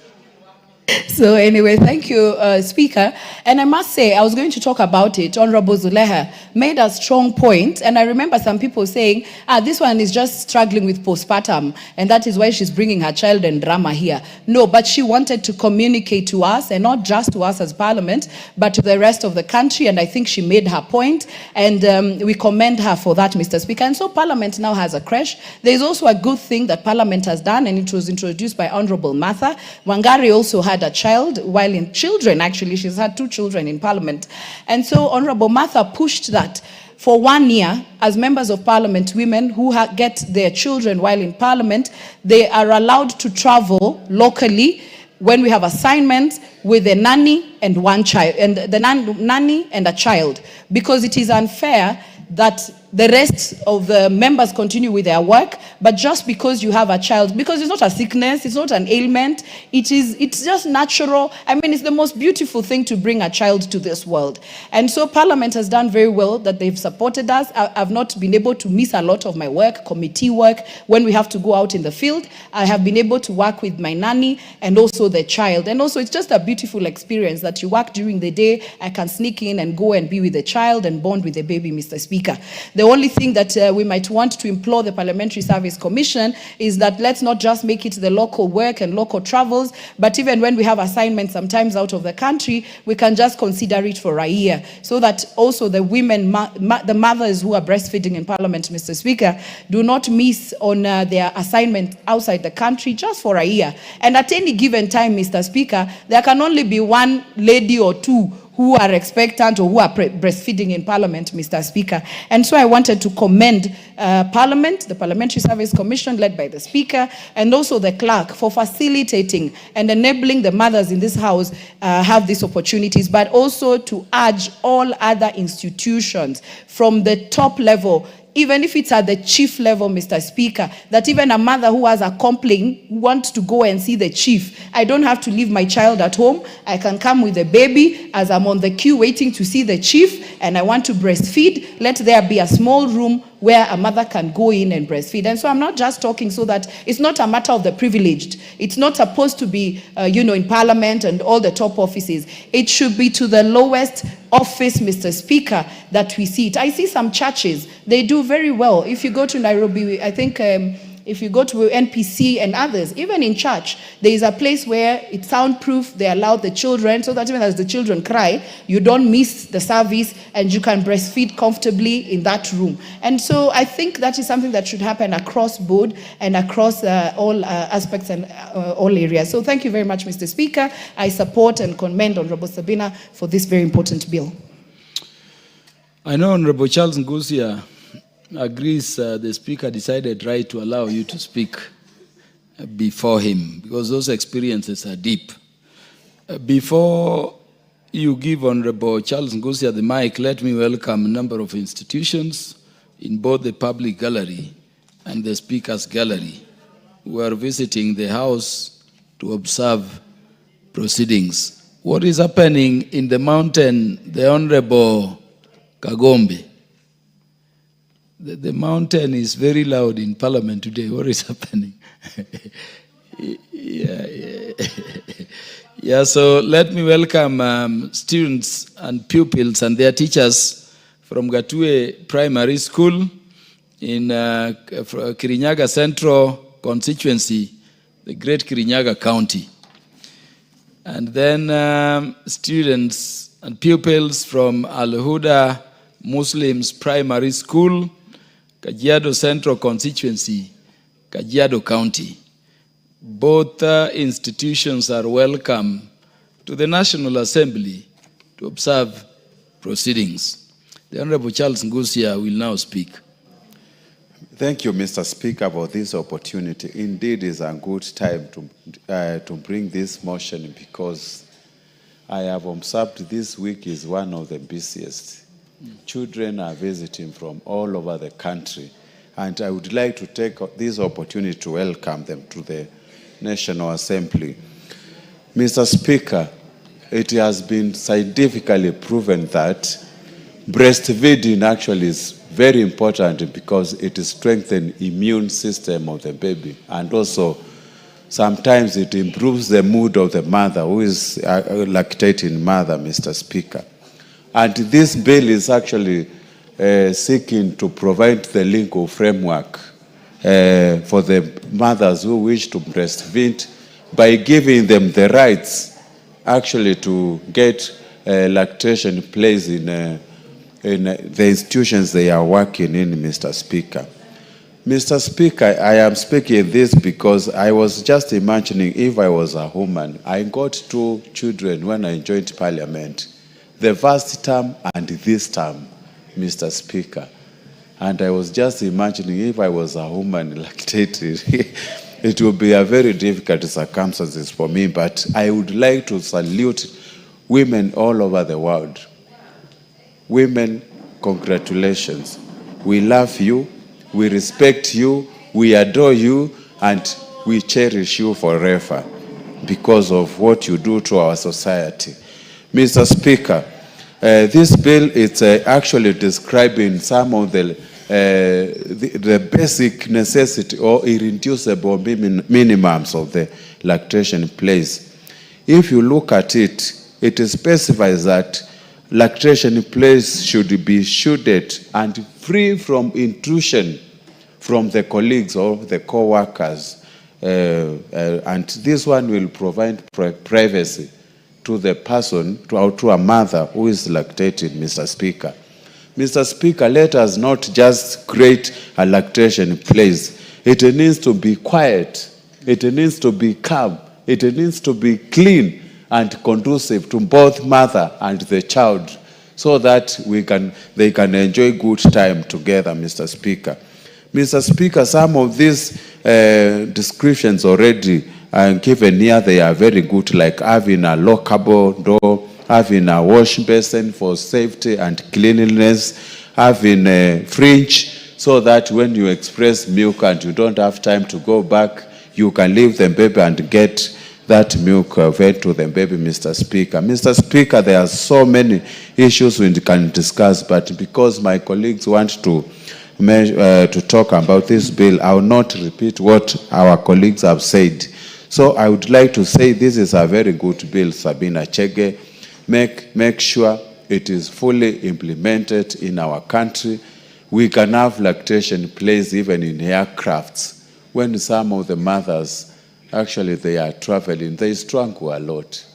So anyway, thank you, Speaker. And I must say, I was going to talk about it. Honorable Zuleha made a strong point. And I remember some people saying, this one is just struggling with postpartum, and that is why she's bringing her child and drama here. No, but she wanted to communicate to us, and not just to us as Parliament, but to the rest of the country. And I think she made her point. And we commend her for that, Mr. Speaker. And so Parliament now has a creche. There is also a good thing that Parliament has done, and it was introduced by Honorable Martha. Wangari also had a child, while in children, actually, she's had 2 children in Parliament. And so Honorable Martha pushed that for 1 year, as members of Parliament, women who get their children while in Parliament, they are allowed to travel locally when we have assignments with a nanny and one child, and the nanny and a child, because it is unfair that the rest of the members continue with their work, but just because you have a child, because it's not a sickness, it's not an ailment, it's just natural. I mean, it's the most beautiful thing to bring a child to this world. And so Parliament has done very well that they've supported us. I've not been able to miss a lot of my work, committee work, when we have to go out in the field. I have been able to work with my nanny and also the child. And also it's just a beautiful experience that you work during the day, I can sneak in and go and be with the child and bond with the baby, Mr. Speaker. The only thing that we might want to implore the Parliamentary Service Commission is that let's not just make it the local work and local travels, but even when we have assignments sometimes out of the country, we can just consider it for a year, so that also the women, the mothers who are breastfeeding in Parliament, Mr. Speaker, do not miss on their assignment outside the country just for a year. And at any given time, Mr. Speaker, there can only be 1 lady or 2 who are expectant or who are breastfeeding in Parliament, Mr. Speaker. And so I wanted to commend Parliament, the Parliamentary Service Commission led by the Speaker, and also the clerk for facilitating and enabling the mothers in this House have these opportunities, but also to urge all other institutions from the top level, even if it's at the chief level, Mr. Speaker, that even a mother who has a complaint wants to go and see the chief. I don't have to leave my child at home. I can come with the baby as I'm on the queue waiting to see the chief, and I want to breastfeed. Let there be a small room where a mother can go in and breastfeed. And so I'm not just talking so that it's not a matter of the privileged. It's not supposed to be, in Parliament and all the top offices. It should be to the lowest office, Mr. Speaker, that we see it. I see some churches, they do very well. If you go to Nairobi, I think if you go to NPC and others, even in church, there is a place where it's soundproof, they allow the children, so that even as the children cry, you don't miss the service and you can breastfeed comfortably in that room. And so I think that is something that should happen across board and across all aspects and all areas. So thank you very much, Mr. Speaker. I support and commend Honorable Sabina for this very important bill. I know Honorable Charles Ngusia agrees the Speaker decided right to allow you to speak before him because those experiences are deep. Before you give Honorable Charles Ngusia the mic, let me welcome a number of institutions in both the public gallery and the Speaker's gallery who are visiting the House to observe proceedings. What is happening in the mountain, the Honorable Kagombe? The mountain is very loud in Parliament today. What is happening? Yeah, so let me welcome students and pupils and their teachers from Gatue Primary School in Kirinyaga Central constituency, the great Kirinyaga County. And then students and pupils from Al-Huda Muslims Primary School, Kajiado Central constituency, Kajiado County. Both institutions are welcome to the National Assembly to observe proceedings. The Honorable Charles Ngusia will now speak. Thank you, Mr. Speaker, for this opportunity. Indeed, it's a good time to bring this motion because I have observed this week is one of the busiest. Children are visiting from all over the country, and I would like to take this opportunity to welcome them to the National Assembly. Mr. Speaker, it has been scientifically proven that breastfeeding actually is very important because it strengthens the immune system of the baby, and also sometimes it improves the mood of the mother who is lactating mother, Mr. Speaker. And this bill is actually seeking to provide the legal framework for the mothers who wish to breastfeed by giving them the rights actually to get lactation place in the institutions they are working in, Mr. Speaker. Mr. Speaker, I am speaking this because I was just imagining if I was a woman. I got 2 children when I joined Parliament. The first term and this term, Mr. Speaker. And I was just imagining if I was a woman lactated, it would be a very difficult circumstances for me, but I would like to salute women all over the world. Women, congratulations. We love you, we respect you, we adore you, and we cherish you forever because of what you do to our society. Mr. Speaker, this bill is actually describing some of the basic necessity or irreducible minimums of the lactation place. If you look at it, it specifies that lactation place should be shielded and free from intrusion from the colleagues or the co-workers. And this one will provide privacy to the person, to a mother who is lactating, Mr. Speaker. Mr. Speaker, let us not just create a lactation place. It needs to be quiet. It needs to be calm. It needs to be clean and conducive to both mother and the child so that they can enjoy good time together, Mr. Speaker. Mr. Speaker, some of these descriptions already given here, they are very good, like having a lockable door, having a wash basin for safety and cleanliness, having a fridge so that when you express milk and you don't have time to go back, you can leave the baby and get that milk fed to the baby, Mr. Speaker. Mr. Speaker, there are so many issues we can discuss, but because my colleagues want to to talk about this bill. I will not repeat what our colleagues have said. So I would like to say this is a very good bill, Sabina Chege. Make sure it is fully implemented in our country. We can have lactation place even in aircrafts. When some of the mothers, actually they are traveling, they struggle a lot.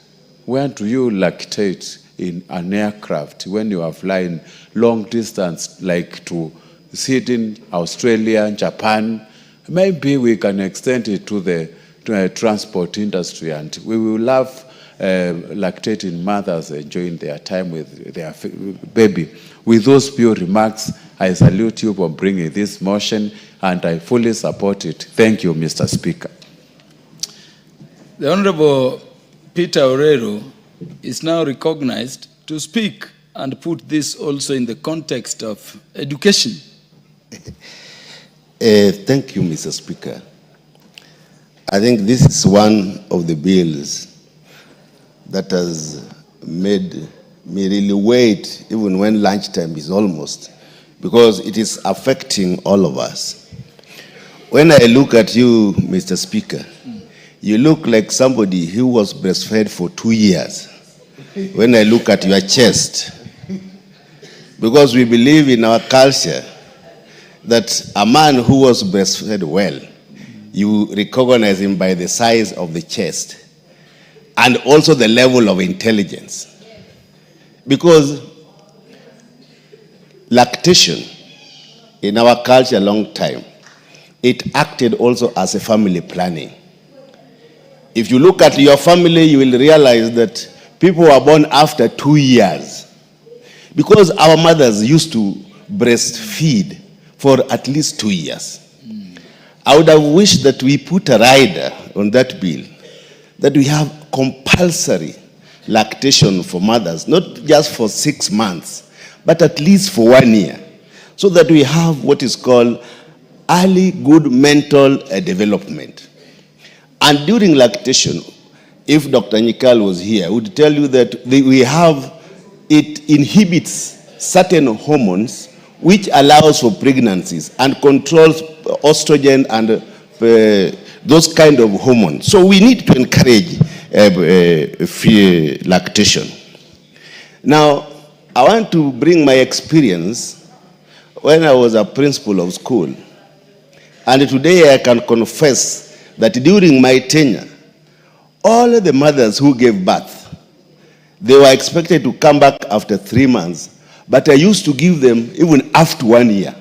When do you lactate in an aircraft when you are flying long distance, like to Sydney, Australia, Japan? Maybe we can extend it to the transport industry, and we will have lactating mothers enjoying their time with their baby. With those few remarks, I salute you for bringing this motion, and I fully support it. Thank you, Mr. Speaker. The Honorable Peter Orero is now recognized to speak and put this also in the context of education. Thank you, Mr. Speaker. I think this is one of the bills that has made me really wait even when lunchtime is almost, because it is affecting all of us. When I look at you, Mr. Speaker, you look like somebody who was breastfed for 2 years. When I look at your chest, because we believe in our culture that a man who was breastfed well, you recognize him by the size of the chest and also the level of intelligence. Because lactation in our culture a long time, it acted also as a family planning. If you look at your family, you will realize that people were born after 2 years. Because our mothers used to breastfeed for at least 2 years. I would have wished that we put a rider on that bill, that we have compulsory lactation for mothers, not just for 6 months, but at least for 1 year, so that we have what is called early good mental development. And during lactation, if Dr. Nikal was here, would tell you that it inhibits certain hormones which allows for pregnancies and controls estrogen and those kind of hormones. So we need to encourage lactation. Now, I want to bring my experience when I was a principal of school. And today I can confess that during my tenure, all the mothers who gave birth, they were expected to come back after 3 months, but I used to give them even after 1 year.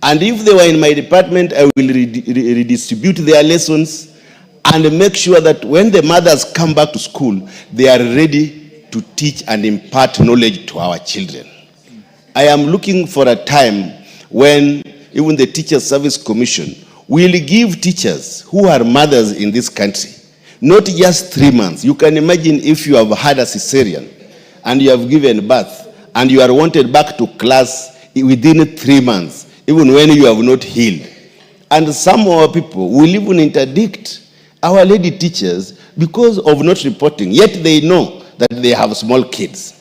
And if they were in my department, I will redistribute their lessons and make sure that when the mothers come back to school, they are ready to teach and impart knowledge to our children. I am looking for a time when even the Teacher Service Commission will give teachers who are mothers in this country not just 3 months. You can imagine if you have had a cesarean and you have given birth and you are wanted back to class within 3 months, even when you have not healed. And some of our people will even interdict our lady teachers because of not reporting, yet they know that they have small kids.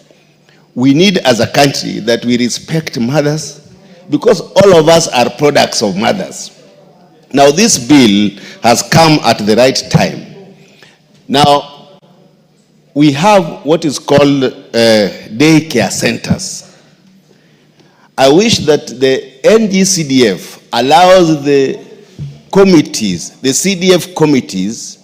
We need as a country that we respect mothers because all of us are products of mothers. Now this bill has come at the right time. Now, we have what is called daycare centers. I wish that the NGCDF allows the committees, the CDF committees,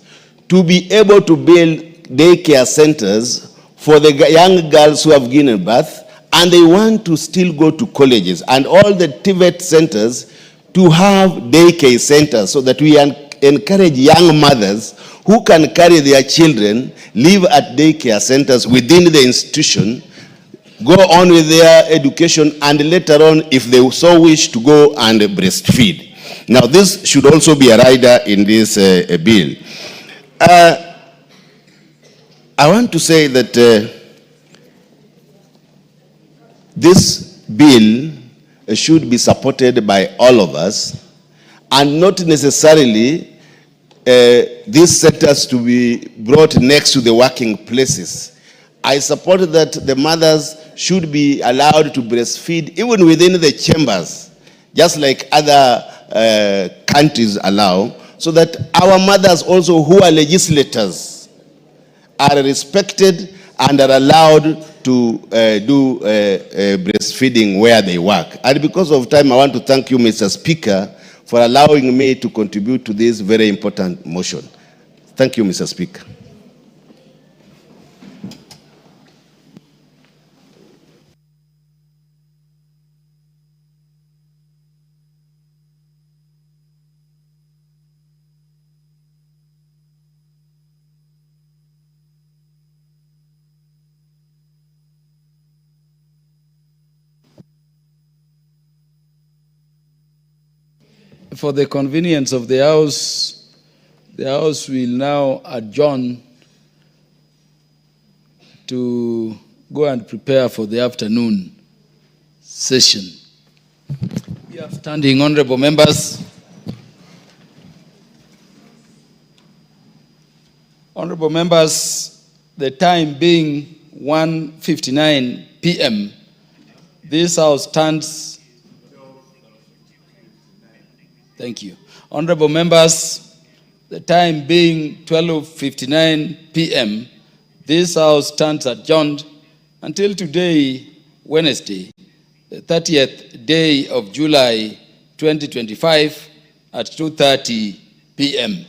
to be able to build daycare centers for the young girls who have given birth and they want to still go to colleges, and all the TVET centers to have daycare centers so that we encourage young mothers who can carry their children, live at daycare centers within the institution, go on with their education, and later on, if they so wish, to go and breastfeed. Now, this should also be a rider in this bill. I want to say that this bill should be supported by all of us, and not necessarily these sectors to be brought next to the working places. I support that the mothers should be allowed to breastfeed even within the chambers just like other countries allow, so that our mothers also who are legislators are respected and are allowed to do breastfeeding where they work. And because of time, I want to thank you, Mr. Speaker, for allowing me to contribute to this very important motion. Thank you, Mr. Speaker. For the convenience of the House will now adjourn to go and prepare for the afternoon session. We have standing honorable members. Honorable members, the time being 1:59 p.m., this House stands. Thank you. Honorable members, the time being 12:59 p.m., this House stands adjourned until today, Wednesday, the 30th day of July 2025 at 2:30 p.m.